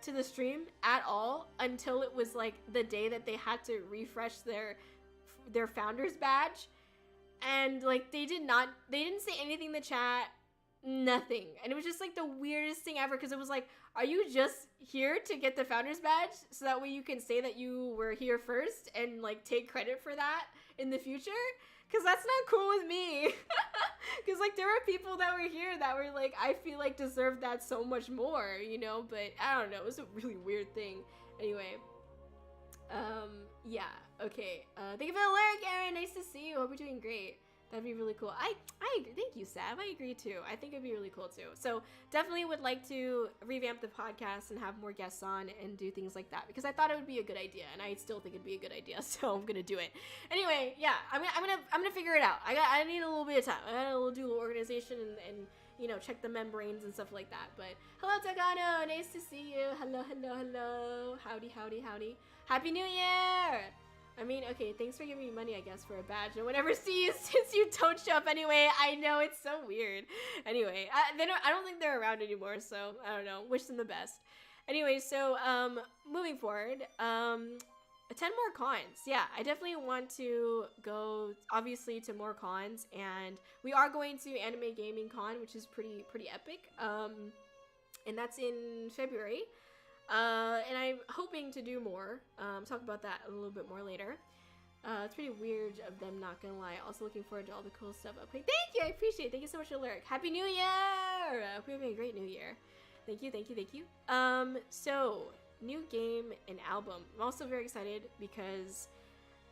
to the stream at all until it was like the day that they had to refresh their founder's badge. And like they didn't say anything in the chat, nothing. And it was just like the weirdest thing ever, because it was like, are you just here to get the founder's badge so that way you can say that you were here first and like take credit for that in the future? Because that's not cool with me. Because like there were people that were here that were like, I feel like deserved that so much more, you know. But I don't know, it was a really weird thing. Anyway, yeah, okay. Thank you for the lyric, Aaron. Nice to see you. Hope you're doing great. That'd be really cool. I agree. Thank you, Sav. I agree too. I think it'd be really cool too. So definitely would like to revamp the podcast and have more guests on and do things like that, because I thought it would be a good idea, and I still think it'd be a good idea. So I'm gonna do it. Anyway, yeah, I'm gonna figure it out. I need a little bit of time. I gotta do a little organization and you know, check the membranes and stuff like that. But hello, Tagano. Nice to see you. Hello. Howdy. Happy New Year. I mean, okay, thanks for giving me money, I guess, for a badge. No one ever sees since you don't show up anyway. I know, it's so weird. Anyway, I don't think they're around anymore, so I don't know. Wish them the best. Anyway, so moving forward, attend more cons. Yeah, I definitely want to go, obviously, to more cons, and we are going to Anime Gaming Con, which is pretty epic. And that's in February. And I'm hoping to do more. Talk about that a little bit more later. It's pretty weird of them, not gonna lie. Also looking forward to all the cool stuff upcoming. Thank you, I appreciate it. Thank you so much for the lyric. Happy New Year! I hope you're having a great New Year. Thank you. So, new game and album. I'm also very excited because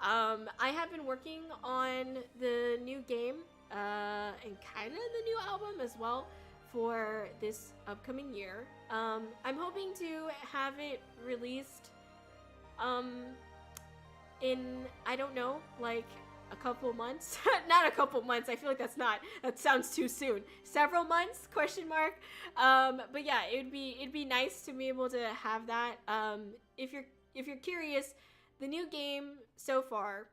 I have been working on the new game and kind of the new album as well for this upcoming year. I'm hoping to have it released in, I don't know, like a couple months. Not a couple months, I feel like that sounds too soon. Several months, question mark. But yeah, it'd be nice to be able to have that. If you're curious, the new game so far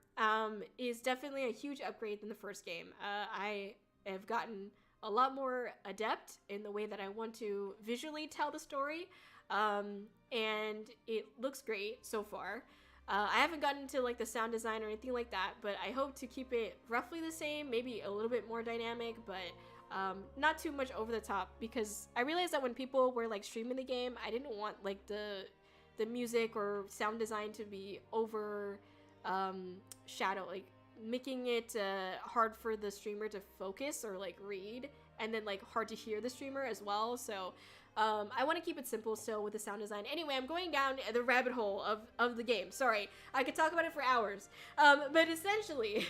is definitely a huge upgrade than the first game. I have gotten a lot more adept in the way that I want to visually tell the story, and it looks great so far. I haven't gotten into like the sound design or anything like that, but I hope to keep it roughly the same, maybe a little bit more dynamic, but not too much over the top, because I realized that when people were like streaming the game, I didn't want like the music or sound design to be over shadow, like making it hard for the streamer to focus or like read, and then like hard to hear the streamer as well. So I want to keep it simple still with the sound design. Anyway, I'm going down the rabbit hole of the game. Sorry, I could talk about it for hours. But essentially,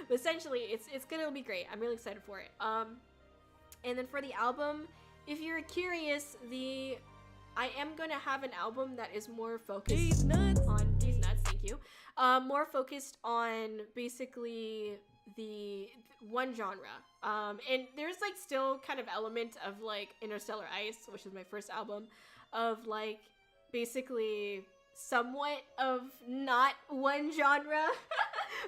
it's gonna be great. I'm really excited for it. And then for the album, if you're curious, I am gonna have an album that is more focused on these nuts. Thank you. More focused on basically the one genre. And there's like still kind of element of like Interstellar Ice, which is my first album, of like basically somewhat of not one genre,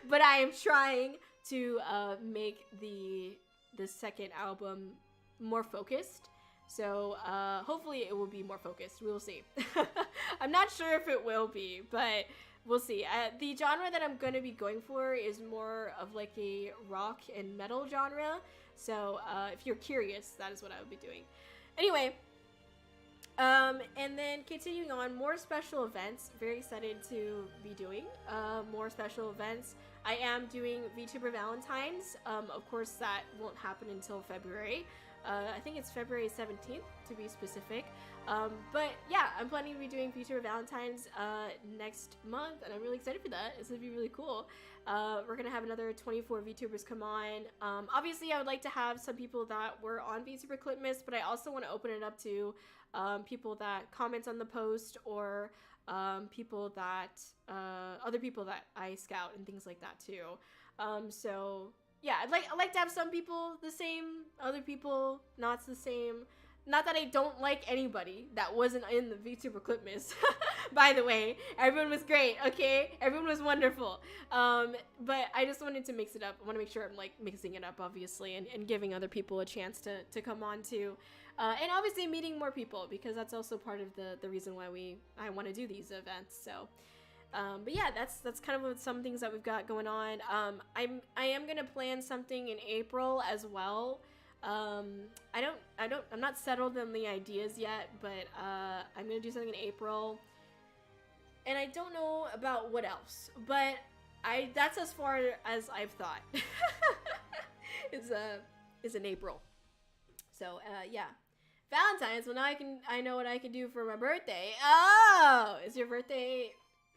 but I am trying to make the second album more focused. So hopefully it will be more focused. We will see. I'm not sure if it will be, but we'll see. The genre that I'm going to be going for is more of like a rock and metal genre. So if you're curious, that is what I would be doing. Anyway, and then continuing on, more special events. Very excited to be doing more special events. I am doing VTuber Valentine's. Of course, that won't happen until February. I think it's February 17th to be specific. But yeah, I'm planning to be doing VTuber Valentine's next month, and I'm really excited for that. It's gonna be really cool. We're gonna have another 24 VTubers come on. Obviously, I would like to have some people that were on VTuber Clipmas, but I also want to open it up to people that comment on the post, or people that other people that I scout and things like that too. So yeah, I'd like to have some people the same, other people not the same. Not that I don't like anybody that wasn't in the VTuber Clipmas. By the way, everyone was great, okay? Everyone was wonderful. But I just wanted to mix it up. I want to make sure I'm like mixing it up, obviously, and giving other people a chance to come on too. And obviously meeting more people, because that's also part of the reason why I want to do these events. So but yeah, that's kind of some things that we've got going on. I am gonna plan something in April as well. I'm not settled on the ideas yet, but I'm gonna do something in April, and I don't know about what else, but that's as far as I've thought. is in April. So yeah, Valentine's. Well, now I know what I can do for my birthday. Oh, is your birthday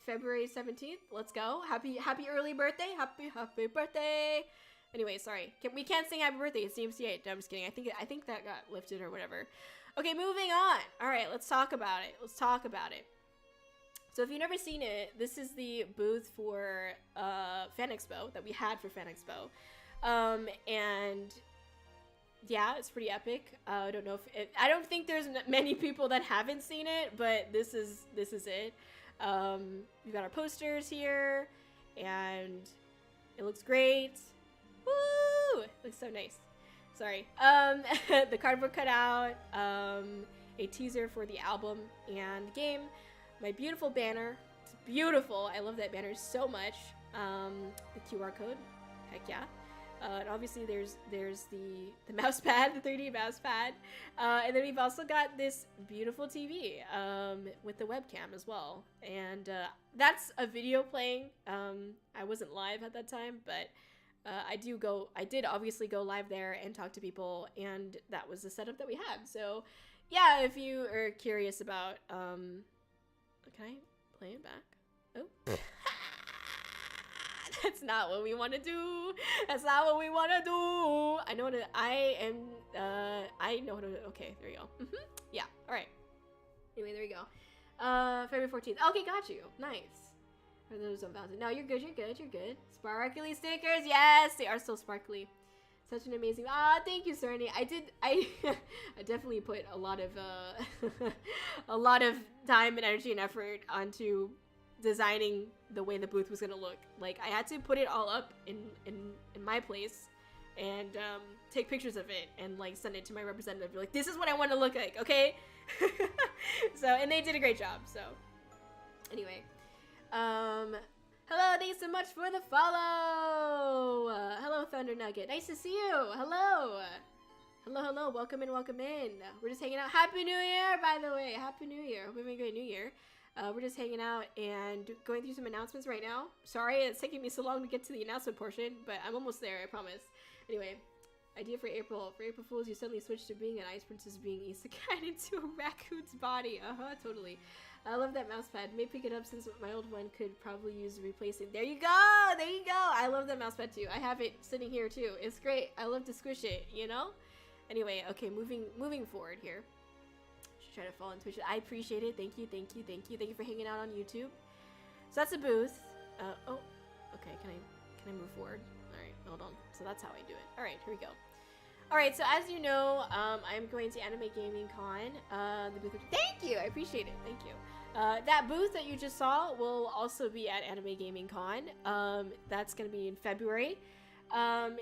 February 17th? Let's go. Happy early birthday. Happy birthday. Anyway, sorry. We can't sing happy birthday. It's DMCA. No, I'm just kidding. I think that got lifted or whatever. Okay, moving on. All right, let's talk about it. So if you've never seen it, this is the booth for Fan Expo that we had for Fan Expo. And yeah, it's pretty epic. I don't know I don't think there's many people that haven't seen it, but this is it. We've got our posters here, and it looks great. Woo! It looks so nice. Sorry. The cardboard cutout, a teaser for the album and game, my beautiful banner. It's beautiful. I love that banner so much. The QR code. Heck yeah. And obviously there's the mouse pad, the 3D mouse pad. And then we've also got this beautiful TV with the webcam as well. And that's a video playing. I wasn't live at that time, but I did obviously go live there and talk to people, and that was the setup that we had. So yeah, if you are curious about, can I play it back? Oh. That's not what we want to do. That's not what we want to do. I know how to, okay, there you go. Yeah, all right. Anyway, there you go. February 14th. Okay, got you. Nice. Are those about it? No, you're good. You're good. You're good. Sparkly stickers. Yes, they are still sparkly. Such an amazing. Ah, thank you, Cerny. I definitely put a lot of a lot of time and energy and effort onto designing the way the booth was gonna look. Like, I had to put it all up in my place and take pictures of it and like send it to my representative. Be like, this is what I want to look like, okay? So, and they did a great job. So, anyway, hello, thanks so much for the follow. Hello, Thunder Nugget. Nice to see you. Hello. Hello, hello. Welcome in, welcome in. We're just hanging out. Happy New Year, by the way. Happy New Year. Hope you're having a great New Year. We're just hanging out and going through some announcements right now. Sorry it's taking me so long to get to the announcement portion, but I'm almost there, I promise. Anyway, idea for April. For April Fools, you suddenly switched to being an ice princess being isekai'ed into a raccoon's body. Totally. I love that mouse pad. May pick it up since my old one could probably use replacing. There you go! There you go! I love that mouse pad too. I have it sitting here too. It's great. I love to squish it, you know? Anyway, okay, moving forward here. Try to follow on Twitch. I appreciate it. Thank you, thank you, thank you. Thank you for hanging out on YouTube. So that's a booth. Oh, okay. Can I move forward? All right, hold on. So that's how I do it. All right, here we go. All right, so as you know, I'm going to Anime Gaming Con. The booth. Thank you. I appreciate it. Thank you. That booth that you just saw will also be at Anime Gaming Con. That's gonna be in February. And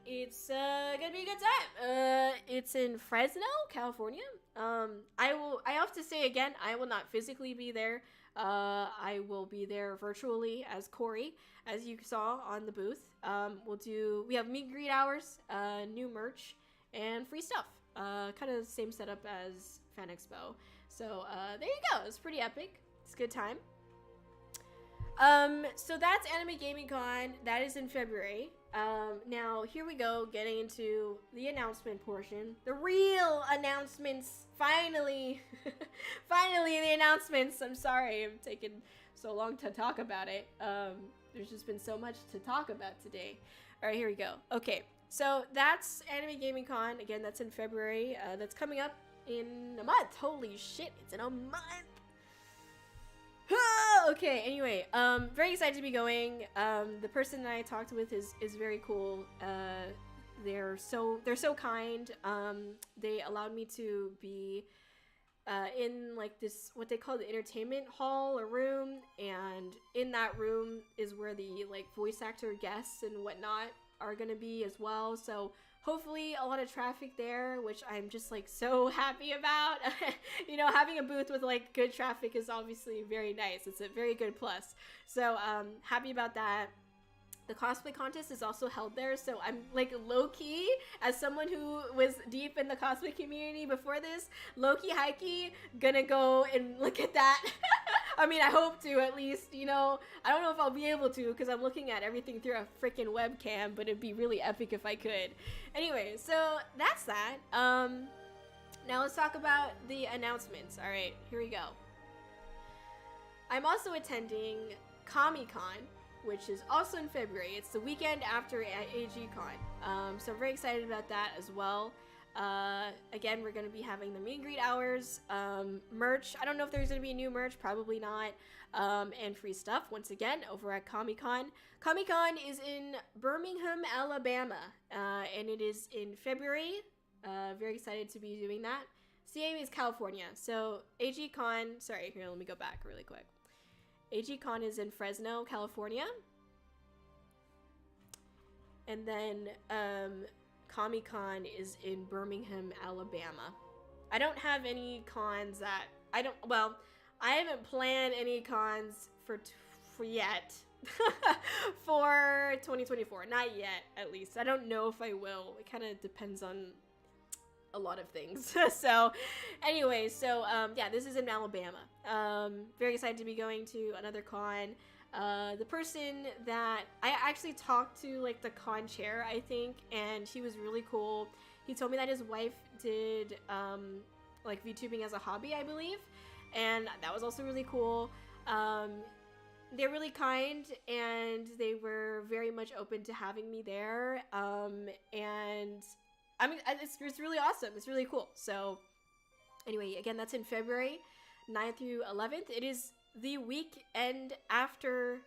it's gonna be a good time. It's in Fresno, California. I have to say again, I will not physically be there. I will be there virtually as Kōri, as you saw on the booth. We have meet and greet hours, new merch, and free stuff. Kind of the same setup as Fan Expo. So, there you go. It's pretty epic. It's a good time. So that's Anime Gaming Con. That is in February. Now here we go, getting into the announcement portion. The real announcements. Finally. Finally, the announcements. I'm sorry I've taken so long to talk about it. There's just been so much to talk about today. All right, here we go. Okay, so that's Anime Gaming Con. Again, that's in February. That's coming up in a month. Holy shit, it's in a month. Okay, anyway, very excited to be going. The person that I talked with is very cool. They're so kind. They allowed me to be in like this, what they call the entertainment hall or room, and in that room is where the like voice actor guests and whatnot are gonna be as well. So hopefully a lot of traffic there, which I'm just like so happy about. You know, having a booth with like good traffic is obviously very nice. It's a very good plus. So happy about that. The cosplay contest is also held there, so I'm like low-key, as someone who was deep in the cosplay community before this, low-key, high-key, gonna go and look at that. I mean, I hope to at least, you know. I don't know if I'll be able to because I'm looking at everything through a freaking webcam, but it'd be really epic if I could. Anyway, so that's that. Now let's talk about the announcements. All right, here we go. I'm also attending Comic-Con, which is also in February. It's the weekend after AG-Con. So I'm very excited about that as well. Again, we're going to be having the meet and greet hours, merch. I don't know if there's going to be new merch, probably not, and free stuff, once again, over at Comic-Con. Comic-Con is in Birmingham, Alabama, and it is in February. Very excited to be doing that. CA is California. So AG-Con, sorry, here, let me go back really quick. AG-Con is in Fresno, California. And then Comic-Con is in Birmingham, Alabama. I don't have any cons that I haven't planned any cons for yet. For 2024. Not yet, at least. I don't know if I will. It kind of depends on a lot of things. So anyway, yeah, this is in Alabama. Very excited to be going to another con. The person that I actually talked to, like the con chair, I think, and he was really cool. He told me that his wife did like VTubing as a hobby, I believe, and that was also really cool. They're really kind, and they were very much open to having me there. And I mean, it's really awesome. It's really cool. So anyway, again, that's in February. 9th through 11th. It is the weekend after,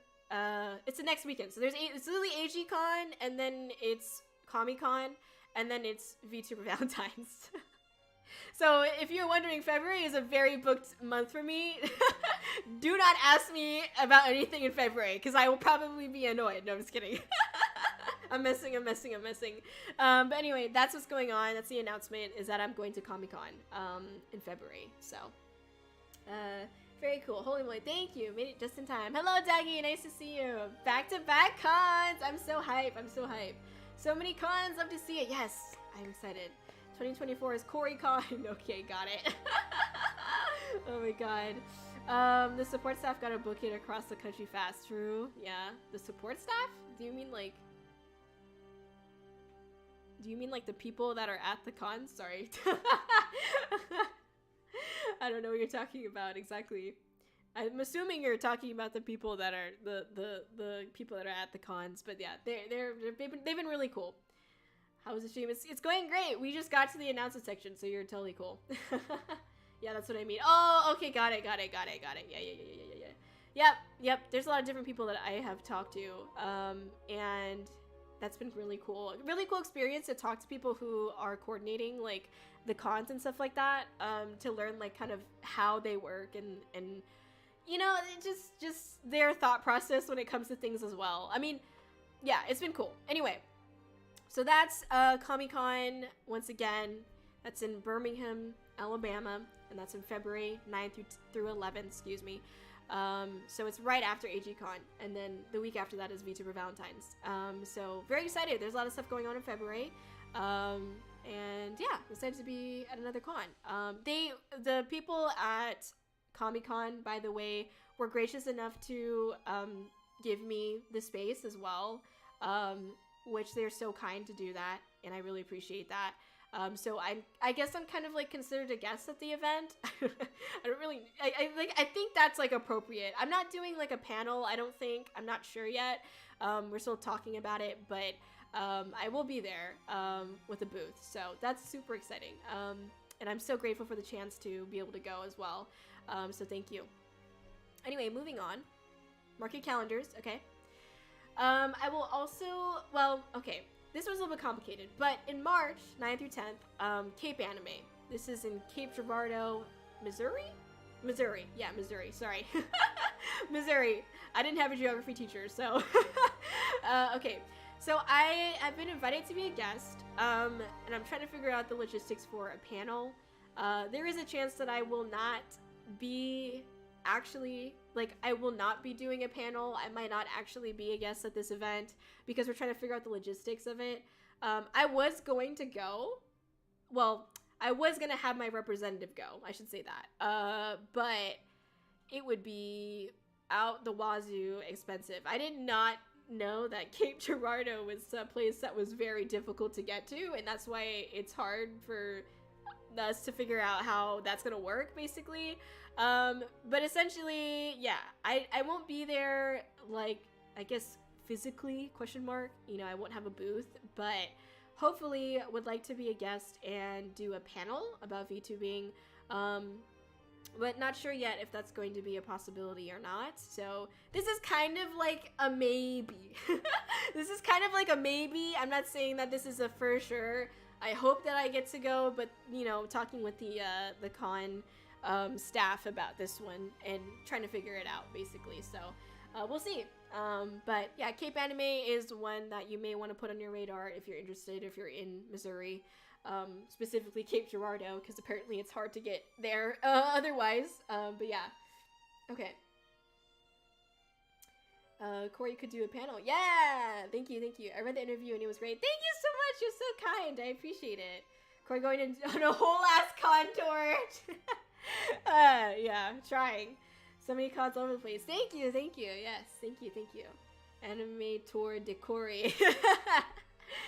it's the next weekend. So it's literally AGCon, and then it's Comic-Con, and then it's VTuber Valentine's. So if you're wondering, February is a very booked month for me. Do not ask me about anything in February, because I will probably be annoyed. No, I'm just kidding. I'm messing. But anyway, that's what's going on. That's the announcement, is that I'm going to Comic-Con in February. So, very cool. Holy moly, thank you. Made it just in time. Hello, Daggy. Nice to see you. Back-to-back cons. I'm so hype. So many cons. Love to see it. Yes, I'm excited. 2024 is Kōri-Con. Okay, got it. Oh my god. The support staff gotta book it across the country fast. True. Yeah. The support staff? Do you mean like the people that are at the con? Sorry. I don't know what you're talking about exactly. I'm assuming you're talking about the people that are the people that are at the cons, but yeah, they've been really cool. How was the stream? It's going great. We just got to the announcement section, so you're totally cool. Yeah, that's what I mean. Oh, okay, got it. Yeah. Yep. There's a lot of different people that I have talked to, and that's been really cool. Really cool experience to talk to people who are coordinating like the cons and stuff like that, to learn like kind of how they work and you know, just their thought process when it comes to things as well. I mean, yeah, it's been cool. Anyway, so that's Comic-Con once again. That's in Birmingham, Alabama, and that's in February 9th through 11th, excuse me. So it's right after AGCon, and then the week after that is VTuber Valentine's. So very excited. There's a lot of stuff going on in February. And yeah, excited to be at another con. The people at Comic-Con, by the way, were gracious enough to give me the space as well, which they're so kind to do that, and I really appreciate that. So I guess I'm kind of like considered a guest at the event. I think that's like appropriate. I'm not doing like a panel, I don't think. I'm not sure yet. We're still talking about it, but I will be there with a booth. So that's super exciting. And I'm so grateful for the chance to be able to go as well. So thank you. Anyway, moving on. Mark your calendars, okay? I will also, well, okay. This was a little bit complicated, but in March 9th through 10th, Cape Anime. This is in Cape Girardeau, Missouri? Missouri, yeah, Missouri, sorry. Missouri. I didn't have a geography teacher, so. Okay, so I have been invited to be a guest, and I'm trying to figure out the logistics for a panel. There is a chance that I will not be I will not be doing a panel. I might not actually be a guest at this event because we're trying to figure out the logistics of it. I was going to go. Well, I was going to have my representative go. I should say that. But it would be out the wazoo expensive. I did not know that Cape Girardeau was a place that was very difficult to get to, and that's why it's hard for us to figure out how that's going to work, basically. But essentially, yeah, I won't be there, like, I guess physically, question mark, you know, I won't have a booth, but hopefully would like to be a guest and do a panel about VTubing, but not sure yet if that's going to be a possibility or not. So this is kind of like a maybe. This is kind of like a maybe. I'm not saying that this is a for sure. I hope that I get to go, but you know, talking with the con staff about this one and trying to figure it out, basically. So we'll see. But yeah, Cape Anime is one that you may want to put on your radar if you're interested, if you're in Missouri, specifically Cape Girardeau, because apparently it's hard to get there otherwise. But yeah, okay. Corey could do a panel. Yeah, thank you. I read the interview and it was great. Thank you so much. You're so kind. I appreciate it. Corey going on a whole ass contour. Yeah, I'm trying. So many cons all over the place. Thank you. Yes, thank you. Anime tour de Kōri.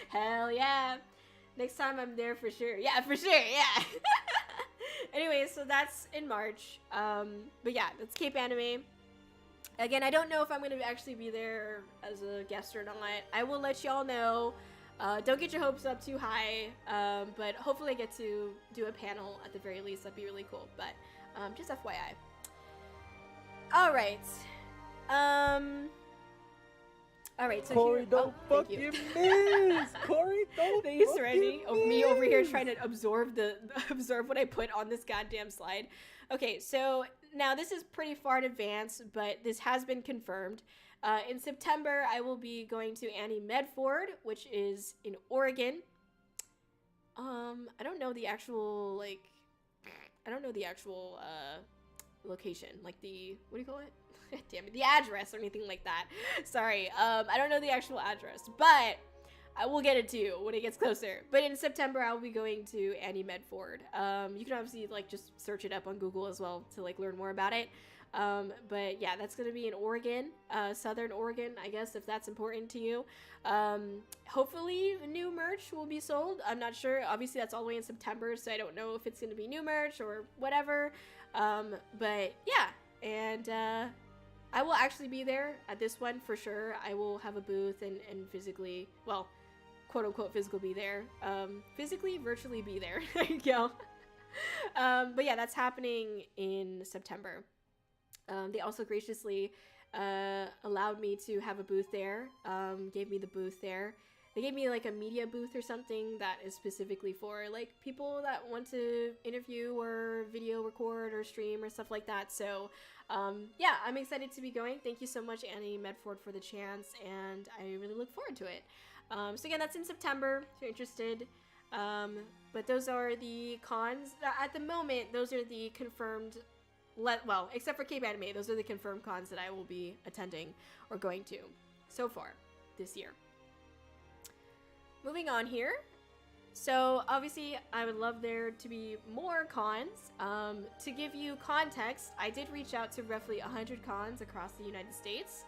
Hell yeah. Next time I'm there for sure. Yeah, for sure. Yeah. Anyway, so that's in March. But yeah, that's Cape Anime. Again, I don't know if I'm going to actually be there as a guest or not. I will let y'all know. Don't get your hopes up too high. But hopefully I get to do a panel at the very least. That'd be really cool. But Just FYI. Alright. Alright, so Kōri, here... don't thank you. fucking miss! Kōri, don't Thank you, fucking Serenity. miss! Of me over here trying to absorb absorb what I put on this goddamn slide. Okay, so now this is pretty far in advance, but this has been confirmed. In September, I will be going to Annie Medford, which is in Oregon. I don't know the actual, like, location, like the, what do you call it? Damn it, the address or anything like that. Sorry, I don't know the actual address, but I will get it to you when it gets closer. But in September, I'll be going to Annie Medford. You can obviously, like, just search it up on Google as well to, like, learn more about it. But yeah, that's gonna be in Oregon, Southern Oregon, I guess, if that's important to you. Hopefully new merch will be sold. I'm not sure. Obviously that's all the way in September, so I don't know if it's gonna be new merch or whatever. But yeah, and I will actually be there at this one for sure. I will have a booth and physically, well, quote unquote physical be there. Physically, virtually be there. There you go. But yeah, that's happening in September. They also graciously allowed me to have a booth there, gave me the booth there. They gave me like a media booth or something that is specifically for like people that want to interview or video record or stream or stuff like that. So yeah, I'm excited to be going. Thank you so much, Annie Medford, for the chance, and I really look forward to it. So again, that's in September if you're interested. But those are the cons. At the moment, those are the confirmed, well, except for Cape Anime, those are the confirmed cons that I will be attending or going to so far this year. Moving on here. So obviously I would love there to be more cons. To give you context, I did reach out to roughly 100 cons across the United States.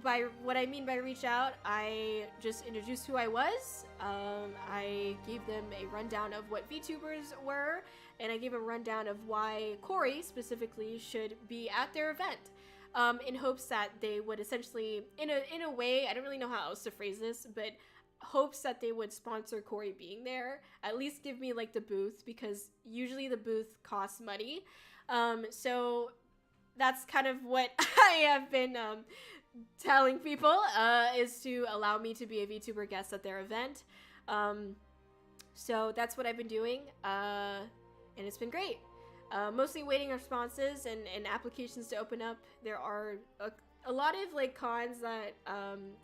By what I mean by reach out, I just introduced who I was. I gave them a rundown of what VTubers were, and I gave a rundown of why Kōri specifically should be at their event, in hopes that they would essentially, in a way, I don't really know how else to phrase this, but hopes that they would sponsor Kōri being there, at least give me like the booth, because usually the booth costs money. So that's kind of what I have been telling people, is to allow me to be a VTuber guest at their event. So that's what I've been doing, and it's been great. Mostly waiting responses and applications to open up. There are a lot of like cons that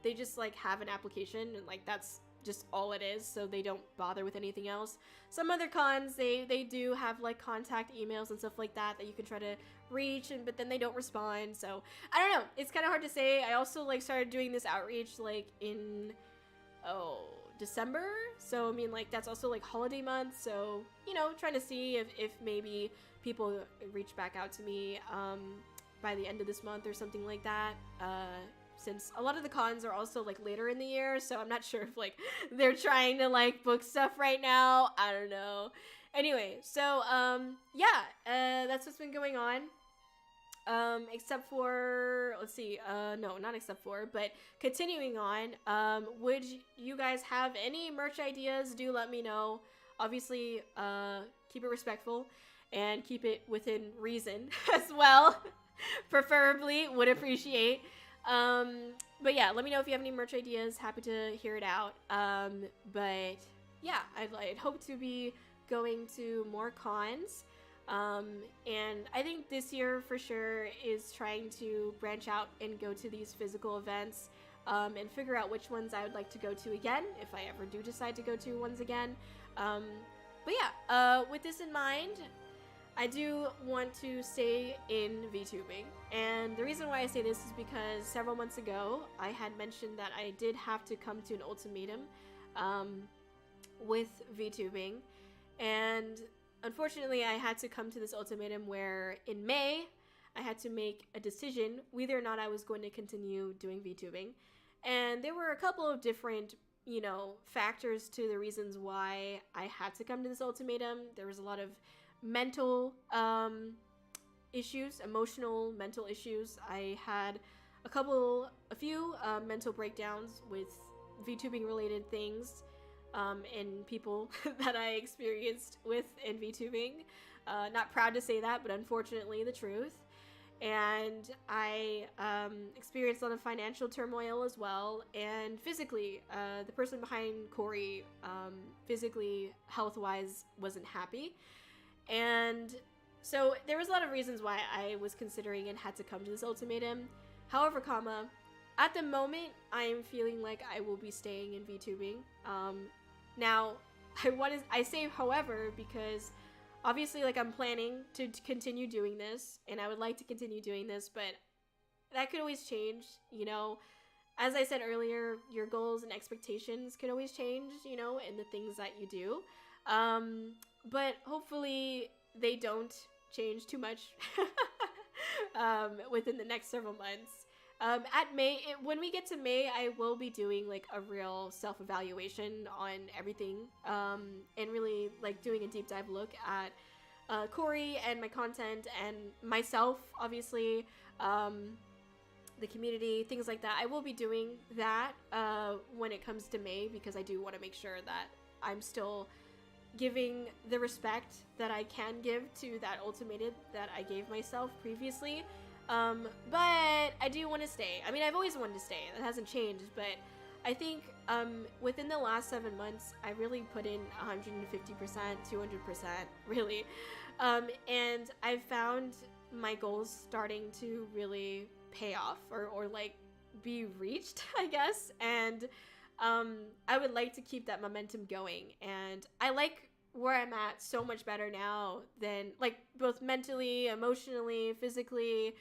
they just like have an application and like that's just all it is, so they don't bother with anything else. Some other cons, they do have like contact emails and stuff like that you can try to reach, but then they don't respond. So I don't know, it's kind of hard to say. I also like started doing this outreach like in December, so I mean like that's also like holiday month, so you know, trying to see if maybe people reach back out to me by the end of this month or something like that, since a lot of the cons are also like later in the year, so I'm not sure if like they're trying to like book stuff right now. I don't know. Anyway, so yeah, that's what's been going on. Except for, let's see, no, not except for, but continuing on, would you guys have any merch ideas? Do let me know. Obviously, keep it respectful and keep it within reason as well. Preferably, would appreciate. But yeah, let me know if you have any merch ideas. Happy to hear it out. But yeah, I'd hope to be going to more cons. And I think this year for sure is trying to branch out and go to these physical events, and figure out which ones I would like to go to again, if I ever do decide to go to ones again. But yeah, with this in mind, I do want to stay in VTubing, and the reason why I say this is because several months ago I had mentioned that I did have to come to an ultimatum with VTubing, and unfortunately I had to come to this ultimatum where in May I had to make a decision whether or not I was going to continue doing VTubing, and there were a couple of different, you know, factors to the reasons why I had to come to this ultimatum. There was a lot of mental issues, emotional mental issues. I had a few mental breakdowns with VTubing related things, and people that I experienced with in VTubing. Not proud to say that, but unfortunately the truth. And I experienced a lot of financial turmoil as well, and physically, the person behind Kōri, physically, health-wise, wasn't happy. And so there was a lot of reasons why I was considering and had to come to this ultimatum. However, at the moment, I am feeling like I will be staying in VTubing. Now, I say however because obviously, like, I'm planning to continue doing this, and I would like to continue doing this, but that could always change, you know. As I said earlier, your goals and expectations could always change, you know, in the things that you do. But hopefully they don't change too much within the next several months. When we get to May, I will be doing like a real self-evaluation on everything, and really like doing a deep dive look at Kōri and my content and myself, obviously, the community, things like that. I will be doing that when it comes to May, because I do want to make sure that I'm still giving the respect that I can give to that ultimatum that I gave myself previously. But I do want to stay. I mean, I've always wanted to stay. That hasn't changed, but I think within the last 7 months, I really put in 150%, 200%, really. And I've found my goals starting to really pay off or like be reached, I guess. And I would like to keep that momentum going. And I like where I'm at so much better now than, like, both mentally, emotionally, physically,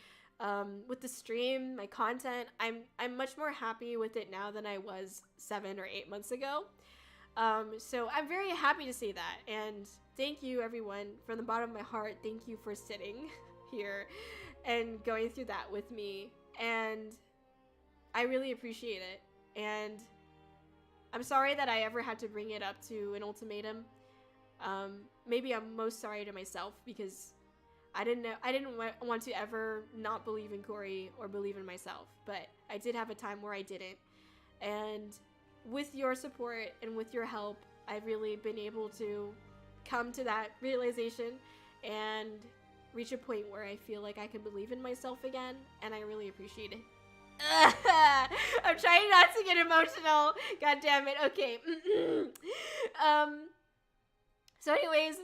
with the stream, my content. I'm much more happy with it now than I was 7 or 8 months ago. So I'm very happy to see that, and thank you everyone from the bottom of my heart. Thank you for sitting here and going through that with me, and I really appreciate it. And I'm sorry that I ever had to bring it up to an ultimatum. Maybe I'm most sorry to myself because I didn't want to ever not believe in Kōri or believe in myself, but I did have a time where I didn't. And with your support and with your help, I've really been able to come to that realization and reach a point where I feel like I can believe in myself again, and I really appreciate it. I'm trying not to get emotional. God damn it. Okay. So anyways,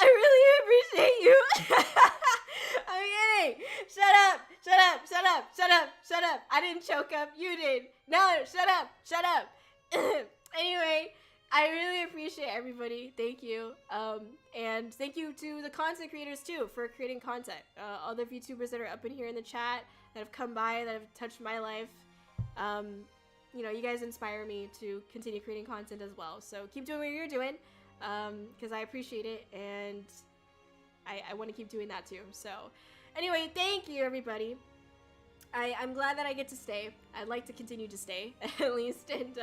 I really appreciate you. I'm kidding. Shut up. Shut up. Shut up. Shut up. Shut up. I didn't choke up. You did. No, shut up. Shut up. Anyway, I really appreciate everybody. Thank you. And thank you to the content creators too for creating content. All the VTubers that are up in here in the chat that have come by, that have touched my life. You know, you guys inspire me to continue creating content as well. So keep doing what you're doing. Because I appreciate it, and I want to keep doing that too. So anyway, thank you everybody. I'm glad that I get to stay. I'd like to continue to stay at least, and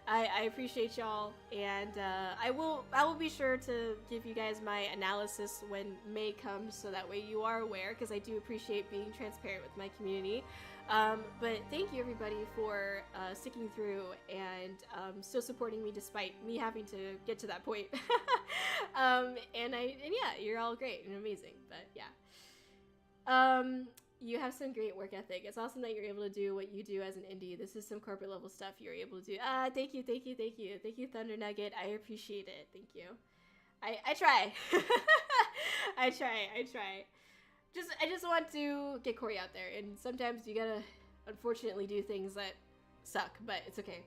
I appreciate y'all, and I will be sure to give you guys my analysis when May comes, so that way you are aware, because I do appreciate being transparent with my community. But thank you everybody for sticking through and still supporting me despite me having to get to that point. And yeah, you're all great and amazing. But yeah, you have some great work ethic. It's awesome that you're able to do what you do as an indie. This is some corporate level stuff you're able to do. Thank you, thank you, thank you, thank you, Thunder Nugget. I appreciate it. Thank you. I try. I try. I just want to get Kōri out there, and sometimes you gotta, unfortunately, do things that suck, but it's okay.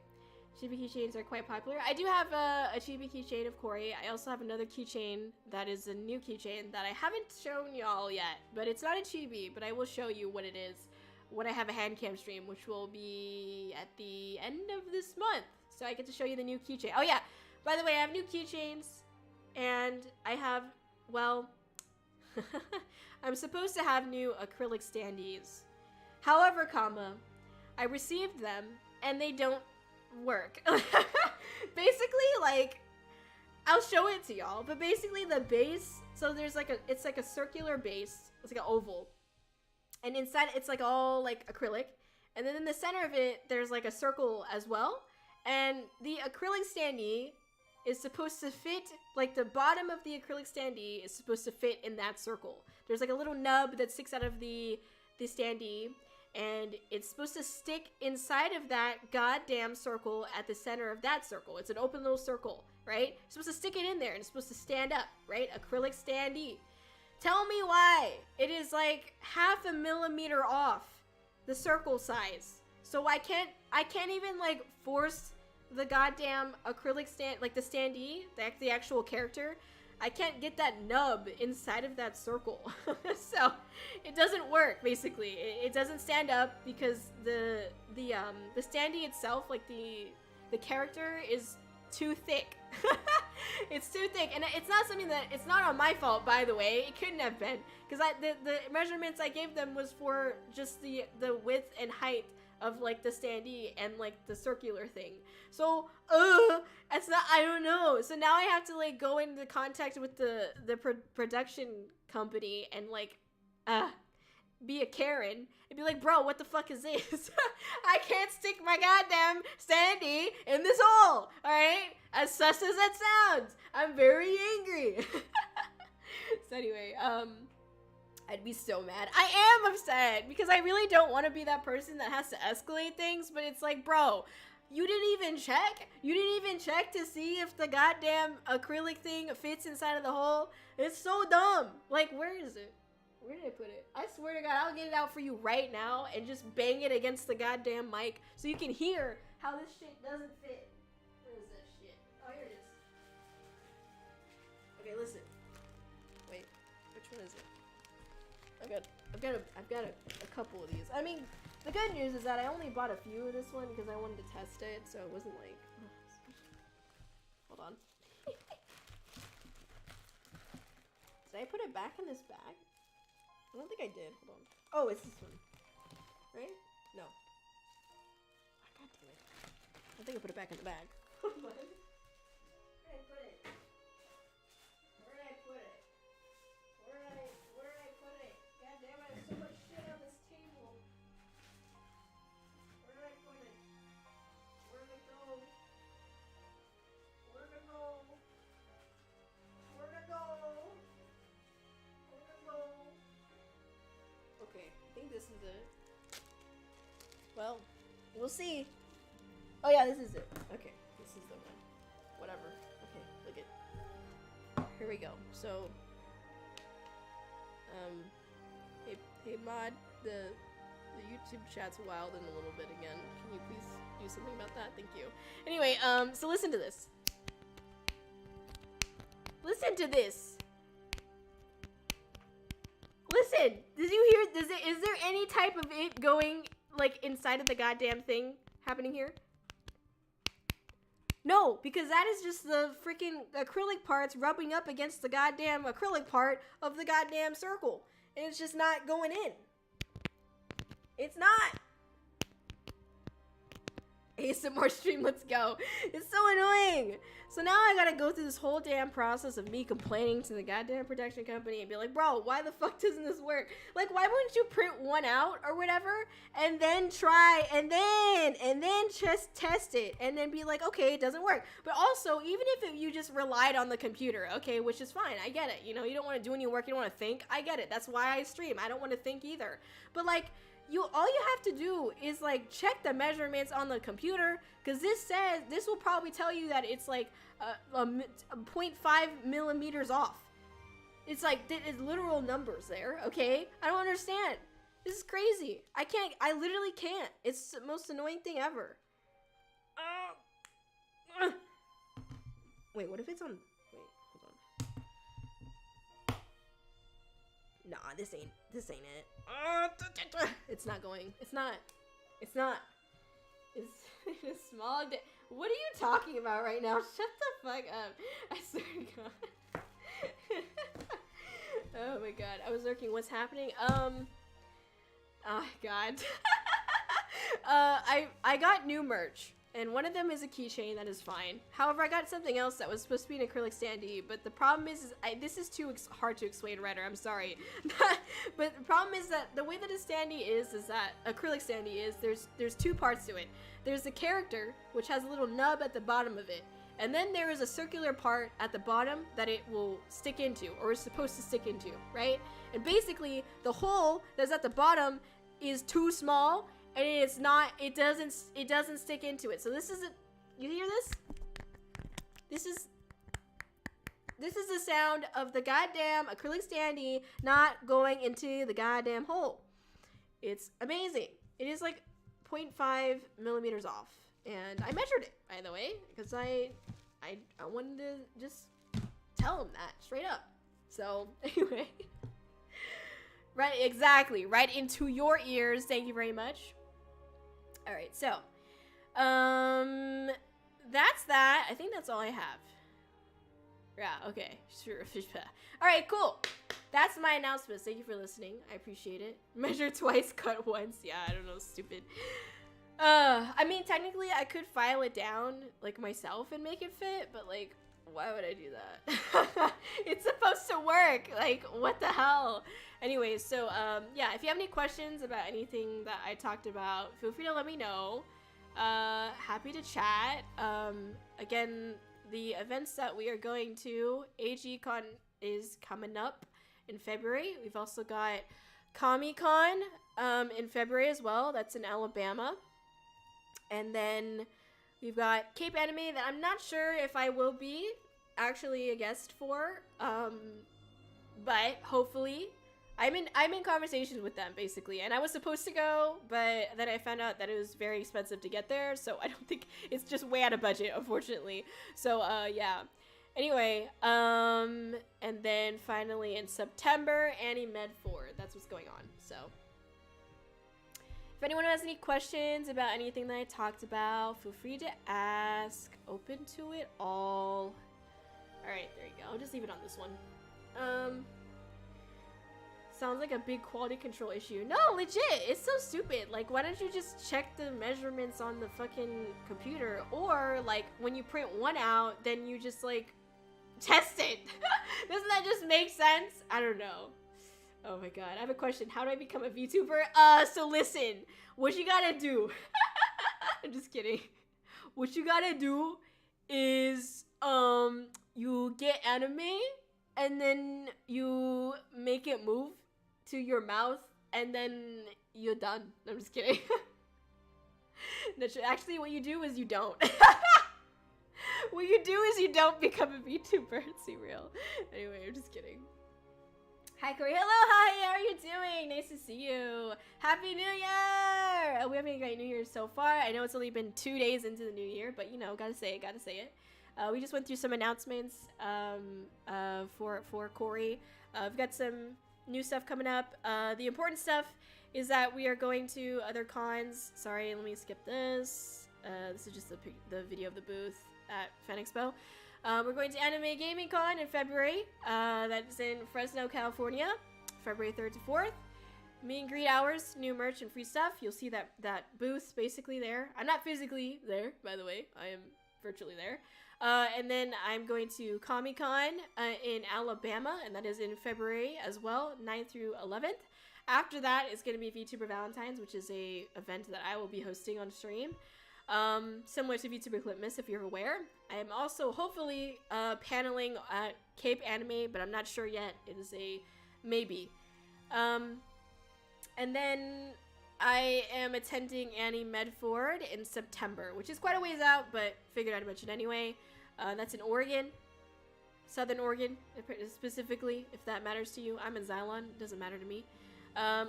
Chibi keychains are quite popular. I do have a chibi keychain of Kōri. I also have another keychain that is a new keychain that I haven't shown y'all yet, but it's not a chibi, but I will show you what it is when I have a hand cam stream, which will be at the end of this month. So I get to show you the new keychain. Oh yeah, by the way, I have new keychains, and I have, well, I'm supposed to have new acrylic standees. However, I received them and they don't work. Basically, like, I'll show it to y'all, but basically the base, so there's like it's like a circular base, it's like an oval, and inside it's like all like acrylic, and then in the center of it there's like a circle as well, and the acrylic standee is supposed to fit, like the bottom of the acrylic standee is supposed to fit in that circle. There's like a little nub that sticks out of the standee, and it's supposed to stick inside of that goddamn circle at the center of that circle. It's an open little circle, right? You're supposed to stick it in there, and it's supposed to stand up, right? Acrylic standee. Tell me why it is like 0.5 millimeter off the circle size. So I can't even like force the goddamn acrylic stand, like the standee, the actual character. I can't get that nub inside of that circle. So it doesn't work, basically. It doesn't stand up because the standee itself, like the character, is too thick. It's too thick, and it's not something that, it's not on my fault, by the way. It couldn't have been, because the measurements I gave them was for just the width and height of like the standee and like the circular thing. So it's not, I don't know. So now I have to like go into contact with the production company and like be a Karen and be like, bro, what the fuck is this? I can't stick my goddamn standee in this hole, alright? As sus as that sounds, I'm very angry. So anyway, I'd be so mad. I am upset because I really don't want to be that person that has to escalate things, but it's like, bro, you didn't even check? You didn't even check to see if the goddamn acrylic thing fits inside of the hole? It's so dumb. Like, where is it? Where did I put it? I swear to God, I'll get it out for you right now and just bang it against the goddamn mic so you can hear how this shit doesn't fit. Where is that shit? Oh, here it is. Okay, listen. Wait, which one is it? I've got a couple of these. I mean, the good news is that I only bought a few of this one because I wanted to test it, so it wasn't like... Hold on. Did I put it back in this bag? I don't think I did. Hold on. Oh, it's this one. Right? No. Oh, God damn it. I think I put it back in the bag. Where did I put it? Where did I put it? Where did I put it? God damn it, there's so much shit on this table. Where did I put it? Where did it go? Where did it go? Where did it go? Where did it go? Okay, I think this is it. Well, we'll see. Oh yeah, this is it. Okay, this is the one. Whatever. Okay, look it. Here we go. So, hey Mod, the YouTube chat's wild in a little bit again. Can you please do something about that? Thank you. Anyway, so listen to this. Listen to this. Listen, did you hear, is there any type of it going, like, inside of the goddamn thing happening here? No, because that is just the freaking acrylic parts rubbing up against the goddamn acrylic part of the goddamn circle. And it's just not going in. It's not. ASMR stream, let's go. It's so annoying. So now I gotta go through this whole damn process of me complaining to the goddamn production company and be like, bro, why the fuck doesn't this work? Like, why wouldn't you print one out or whatever and then try and then just test it and then be like, okay, it doesn't work. But also, even if you just relied on the computer, okay, which is fine, I get it. You know, you don't want to do any work, you don't want to think. I get it. That's why I stream. I don't want to think either. But like, all you have to do is like check the measurements on the computer, because this will probably tell you that it's like a 0.5 millimeters off. It's like, it's literal numbers there, okay? I don't understand. This is crazy. I literally can't. It's the most annoying thing ever. Wait, what if it's on, wait, hold on. Nah, this ain't it. It's not going. It's not. It's a small what are you talking about right now? Shut the fuck up. I swear to God. Oh my God. I was lurking. What's happening? Oh God. I got new merch. And one of them is a keychain, that is fine. However, I got something else that was supposed to be an acrylic standee, but the problem is this is too hard to explain, Ryder, I'm sorry. But the problem is that the way that a standee is that acrylic standee is, there's two parts to it. There's the character, which has a little nub at the bottom of it, And then there is a circular part at the bottom that it will stick into, or is supposed to stick into, right? And basically, the hole that's at the bottom is too small, and it doesn't stick into it. So this is you hear this? This is the sound of the goddamn acrylic standee not going into the goddamn hole. It's amazing. It is like 0.5 millimeters off. And I measured it, by the way, because I wanted to just tell him that straight up. So, anyway. Right, exactly. Right into your ears. Thank you very much. Alright, so. That's that. I think that's all I have. Yeah, okay. Sure. Alright, cool. That's my announcements. Thank you for listening. I appreciate it. Measure twice, cut once. Yeah, I don't know. Stupid. I mean, technically, I could file it down, like, myself and make it fit, but, like, why would I do that? It's supposed to work. Like, what the hell? Anyways, so, yeah, if you have any questions about anything that I talked about, feel free to let me know. Happy to chat. Again, the events that we are going to, AGCon is coming up in February. We've also got Comic-Con in February as well. That's in Alabama. And then we've got Cape Anime that I'm not sure if I will be actually a guest for. But hopefully I'm in conversations with them basically. And I was supposed to go, but then I found out that it was very expensive to get there, so I don't think it's just way out of budget, unfortunately. So yeah. Anyway, and then finally in September, Annie Medford. That's what's going on. So if anyone has any questions about anything that I talked about, feel free to ask. Open to it all. Alright, there you go. I'll just leave it on this one. Sounds like a big quality control issue. No, legit! It's so stupid. Like, why don't you just check the measurements on the fucking computer? Or, like, when you print one out, then you just, like, test it. Doesn't that just make sense? I don't know. Oh my god, I have a question. How do I become a VTuber? So listen, what you gotta do, I'm just kidding. What you gotta do is, you get anime, and then you make it move to your mouth, and then you're done. I'm just kidding. Actually, what you do is you don't. What you do is you don't become a VTuber. Let's be real. Anyway, I'm just kidding. Hi, Kōri. Hello, hi. How are you doing? Nice to see you. Happy New Year! We're having a great New Year so far. I know it's only been 2 days into the new year, but you know, gotta say it. We just went through some announcements for Kōri. We've got some new stuff coming up. The important stuff is that we are going to other cons. Sorry, let me skip this. This is just the video of the booth at Fan Expo. We're going to Anime Gaming Con in February. That's in Fresno, California, February 3rd to 4th. Meet and greet hours, new merch and free stuff. You'll see that booth basically there. I'm not physically there, by the way. I am virtually there. And then I'm going to Comic-Con in Alabama, and that is in February as well, 9th through 11th. After that is going to be VTuber Valentine's, which is a event that I will be hosting on stream. Similar to VTuber Clipmas, if you're aware. I am also hopefully paneling at Cape Anime, but I'm not sure yet. It is a maybe. And then I am attending Annie Medford in September, which is quite a ways out, but figured I'd mention anyway. That's in Oregon, Southern Oregon, specifically, if that matters to you. I'm in Xylon, it doesn't matter to me.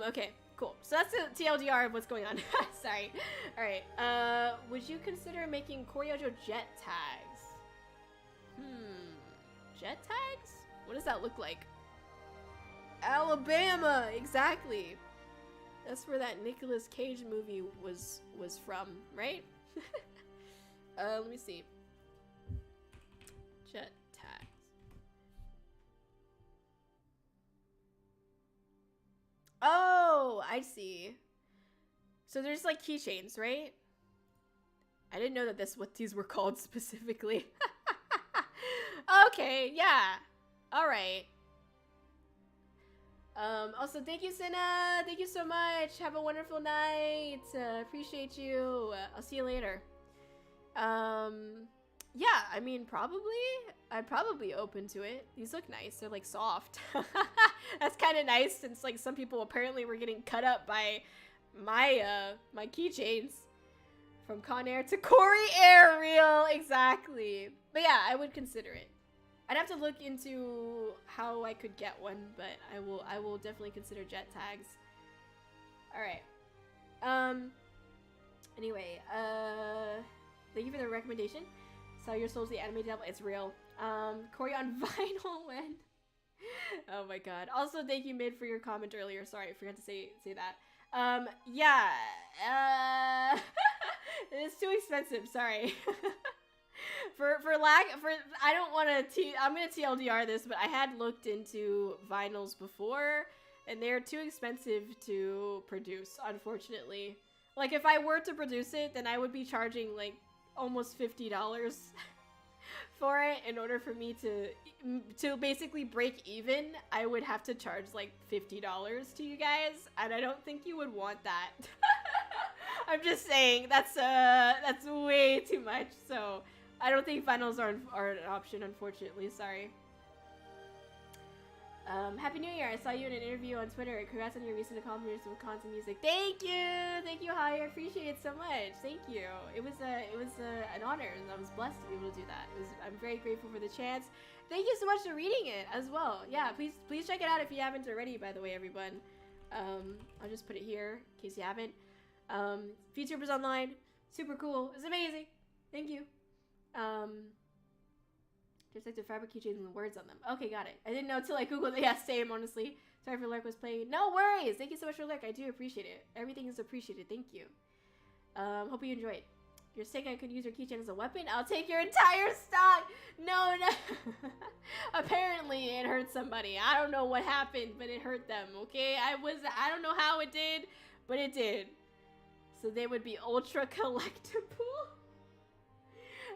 Okay, cool. So that's the TLDR of what's going on. Sorry. Alright, would you consider making Kōri-Oujo jet tags? Jet tags? What does that look like? Alabama! Exactly! That's where that Nicolas Cage movie was from, right? Let me see. Jet tags. Oh, I see. So there's like keychains, right? I didn't know that that's what these were called specifically. Okay, yeah. Alright. Also, thank you, Senna. Thank you so much. Have a wonderful night. Appreciate you. I'll see you later. Yeah, I mean, probably. I'd probably be open to it. These look nice. They're like soft. That's kind of nice since like some people apparently were getting cut up by my my keychains. From Conair to Kōri-Oujo reel, exactly. But yeah, I would consider it. I'd have to look into how I could get one, but I will definitely consider jet tags. All right. Anyway, thank you for the recommendation. Saw Your Soul's the animated album. It's real. Corey on vinyl when. Oh my god. Also, thank you, Mid, for your comment earlier. Sorry, I forgot to say that. Yeah. It's too expensive. Sorry. I don't want to. I'm gonna TLDR this, but I had looked into vinyls before, and they're too expensive to produce. Unfortunately, like if I were to produce it, then I would be charging like almost $50 for it. In order for me to basically break even, I would have to charge like $50 to you guys, and I don't think you would want that. I'm just saying that's way too much. So I don't think vinyls are an option, unfortunately. Sorry. Happy New Year! I saw you in an interview on Twitter. Congrats on your recent accomplishments with constant music. Thank you, Holly. I appreciate it so much. Thank you. It was an honor, and I was blessed to be able to do that. I'm very grateful for the chance. Thank you so much for reading it as well. Yeah, please check it out if you haven't already. By the way, everyone. I'll just put it here in case you haven't. VTubers Online, super cool. It's amazing. Thank you. Just like the fabric keychains and the words on them. Okay, got it. I didn't know till I googled it. Yeah, same, honestly. Sorry for Lurk was playing. No worries. Thank you so much for Lurk. I do appreciate it. Everything is appreciated. Thank you. Hope you enjoyed. You're saying I could use your keychain as a weapon? I'll take your entire stock. No. Apparently, it hurt somebody. I don't know what happened, but it hurt them. Okay, I don't know how it did, but it did. So they would be ultra collectible.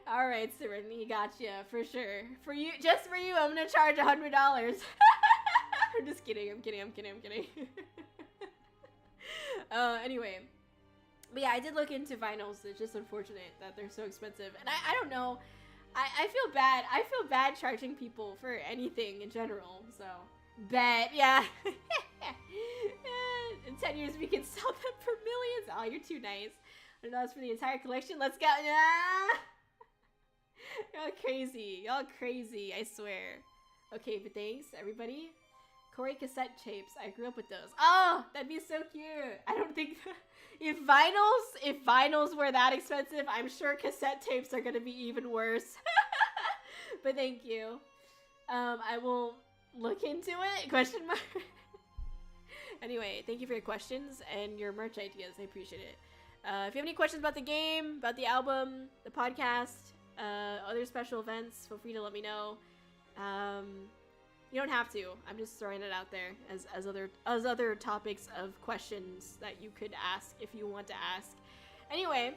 All right, Serenity, gotcha for sure. For you, just for you, I'm gonna charge $100. I'm just kidding. I'm kidding. Anyway, but yeah, I did look into vinyls. It's just unfortunate that they're so expensive, and I don't know. I feel bad. I feel bad charging people for anything in general. So, yeah. In 10 years, we can sell them for millions. Oh, you're too nice. $100 for the entire collection. Let's go. Yeah. Y'all crazy. Y'all crazy. I swear. Okay, but thanks, everybody. Kōri cassette tapes. I grew up with those. Oh, that'd be so cute. I don't think if vinyls were that expensive, I'm sure cassette tapes are gonna be even worse. But thank you. I will look into it. Question mark. Anyway, thank you for your questions and your merch ideas. I appreciate it. If you have any questions about the game, about the album, the podcast, other special events, feel free to let me know. You don't have to. I'm just throwing it out there as other topics of questions that you could ask if you want to ask. Anyway,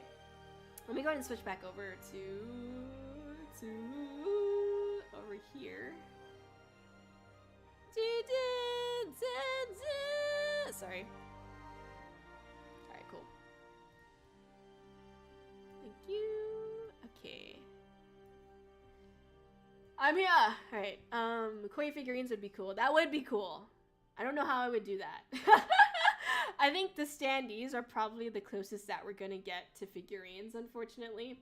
let me go ahead and switch back over to over here. Sorry. Alright, cool. Thank you. Okay. I'm here. Alright. Koi figurines would be cool. That would be cool. I don't know how I would do that. I think the standees are probably the closest that we're gonna get to figurines, unfortunately.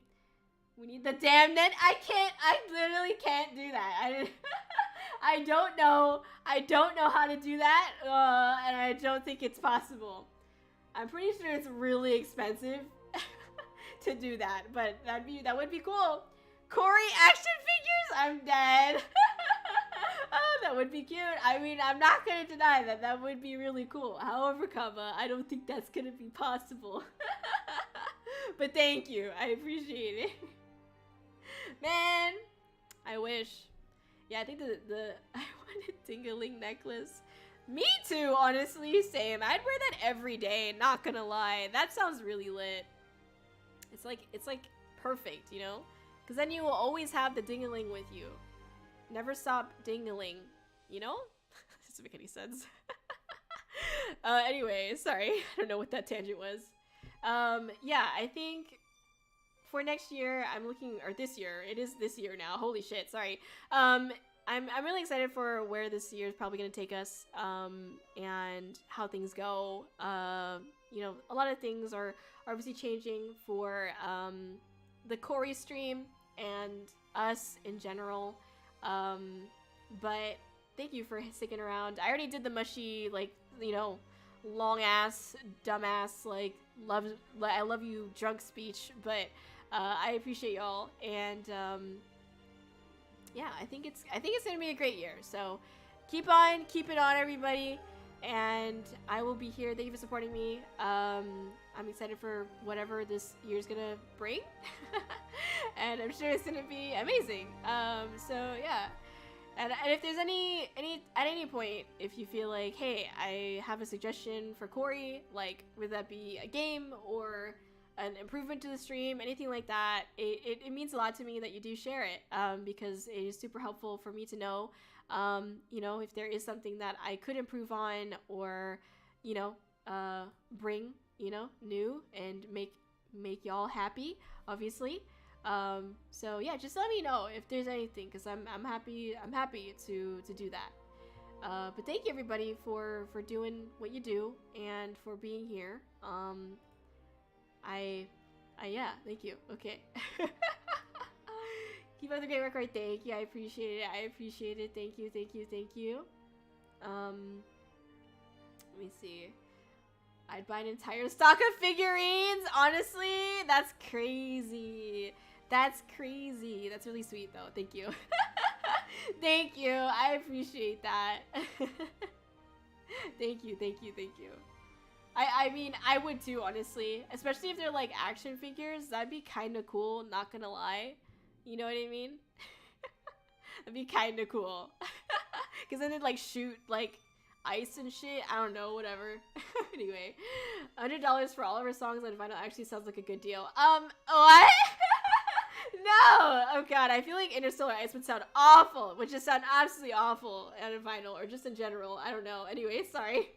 We need the damn net. I literally can't do that. I don't know how to do that, and I don't think it's possible. I'm pretty sure it's really expensive to do that, but that would be cool. Kōri action figures? I'm dead. Oh, that would be cute. I mean, I'm not gonna deny that. That would be really cool. However, I don't think that's gonna be possible. But thank you. I appreciate it. Man, I wish. Yeah, I think the I want a ding-a-ling necklace. Me too, honestly, same. I'd wear that every day, not gonna lie. That sounds really lit. It's like perfect, you know? Because then you will always have the ding-a-ling with you. Never stop ding-a-ling, you know? Doesn't make any sense. Anyway, sorry. I don't know what that tangent was. Yeah, I think for next year, I'm looking, or this year, it is this year now. Holy shit, sorry. I'm really excited for where this year is probably going to take us, and how things go. You know, a lot of things are obviously changing for the Kōri stream and us in general. But thank you for sticking around. I already did the mushy, like, you know, long ass, dumbass, like, I love you drunk speech, but I appreciate y'all, and yeah, I think it's gonna be a great year. So keep it on, everybody, and I will be here. Thank you for supporting me. I'm excited for whatever this year's gonna bring, and I'm sure it's gonna be amazing. So yeah. And if there's at any point, if you feel like, hey, I have a suggestion for Kōri, like, would that be a game or an improvement to the stream, anything like that, it means a lot to me that you do share it, because it is super helpful for me to know, you know, if there is something that I could improve on, or, you know, bring, you know, new and make y'all happy, obviously. So yeah, just let me know if there's anything, because I'm happy to do that. But thank you, everybody, for doing what you do and for being here. Yeah, thank you. Okay. Keep up the great work, right? Thank you. I appreciate it. Thank you. Let me see. I'd buy an entire stock of figurines. Honestly, that's crazy. That's really sweet, though. Thank you. Thank you. I appreciate that. Thank you. I mean, I would too, honestly. Especially if they're like action figures. That'd be kind of cool, not gonna lie. You know what I mean? That'd be kind of cool. Because then they'd like shoot like ice and shit. I don't know, whatever. Anyway, $100 for all of our songs on vinyl actually sounds like a good deal. What? No! Oh god, I feel like Interstellar Ice would sound awful. Would just sound absolutely awful on a vinyl, or just in general. I don't know. Anyway, sorry.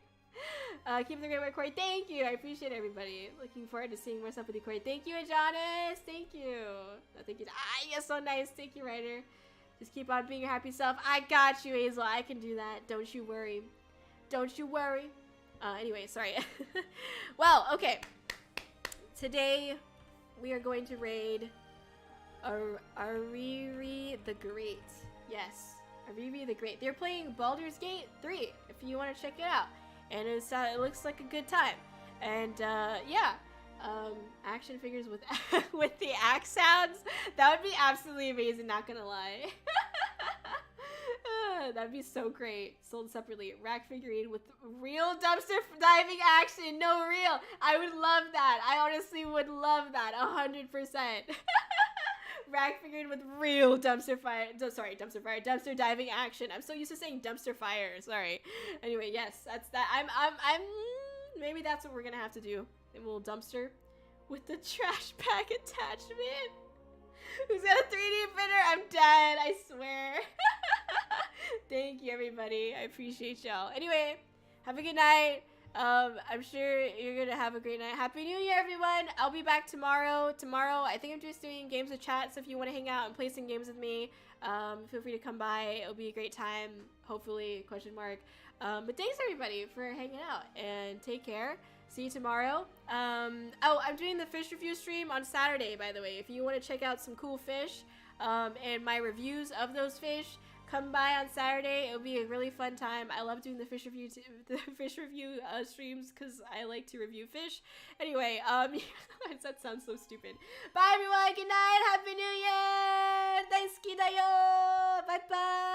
Keep the great work, Kōri. Thank you. I appreciate everybody. Looking forward to seeing more stuff with you, Kōri. Thank you, Adonis. Thank you. No, thank you. You're so nice. Thank you, Ryder. Just keep on being your happy self. I got you, Hazel. I can do that. Don't you worry. Anyway, sorry. Well, okay. Today, we are going to raid Ariri the Great. Yes, Ariri the Great. They're playing Baldur's Gate 3, if you want to check it out. And it looks like a good time. And yeah, action figures with with the axe sounds. That would be absolutely amazing, not gonna lie. That'd be so great. Sold separately. Rack figurine with real dumpster diving action. No, real. I would love that. I honestly would love that. 100%. Rack figurine with real dumpster diving action. I'm so used to saying dumpster fire. Sorry. Anyway, yes, that's that. I'm maybe that's what we're gonna have to do. A little dumpster with the trash bag attachment. Who's got a 3D printer? I'm dead, I swear. Thank you, everybody. I appreciate y'all. Anyway, have a good night. I'm sure you're gonna have a great night. Happy New Year, everyone. I'll be back tomorrow. I think I'm just doing games with chat, so if you want to hang out and play some games with me, feel free to come by. It'll be a great time, hopefully, question mark. But thanks, everybody, for hanging out, and take care. See you tomorrow. Oh, I'm doing the fish review stream on Saturday, by the way. If you want to check out some cool fish, and my reviews of those fish, come by on Saturday. It'll be a really fun time. I love doing the fish review streams because I like to review fish. Anyway, that sounds so stupid. Bye, everyone. Good night. Happy New Year. Daisuki da yo. Bye bye.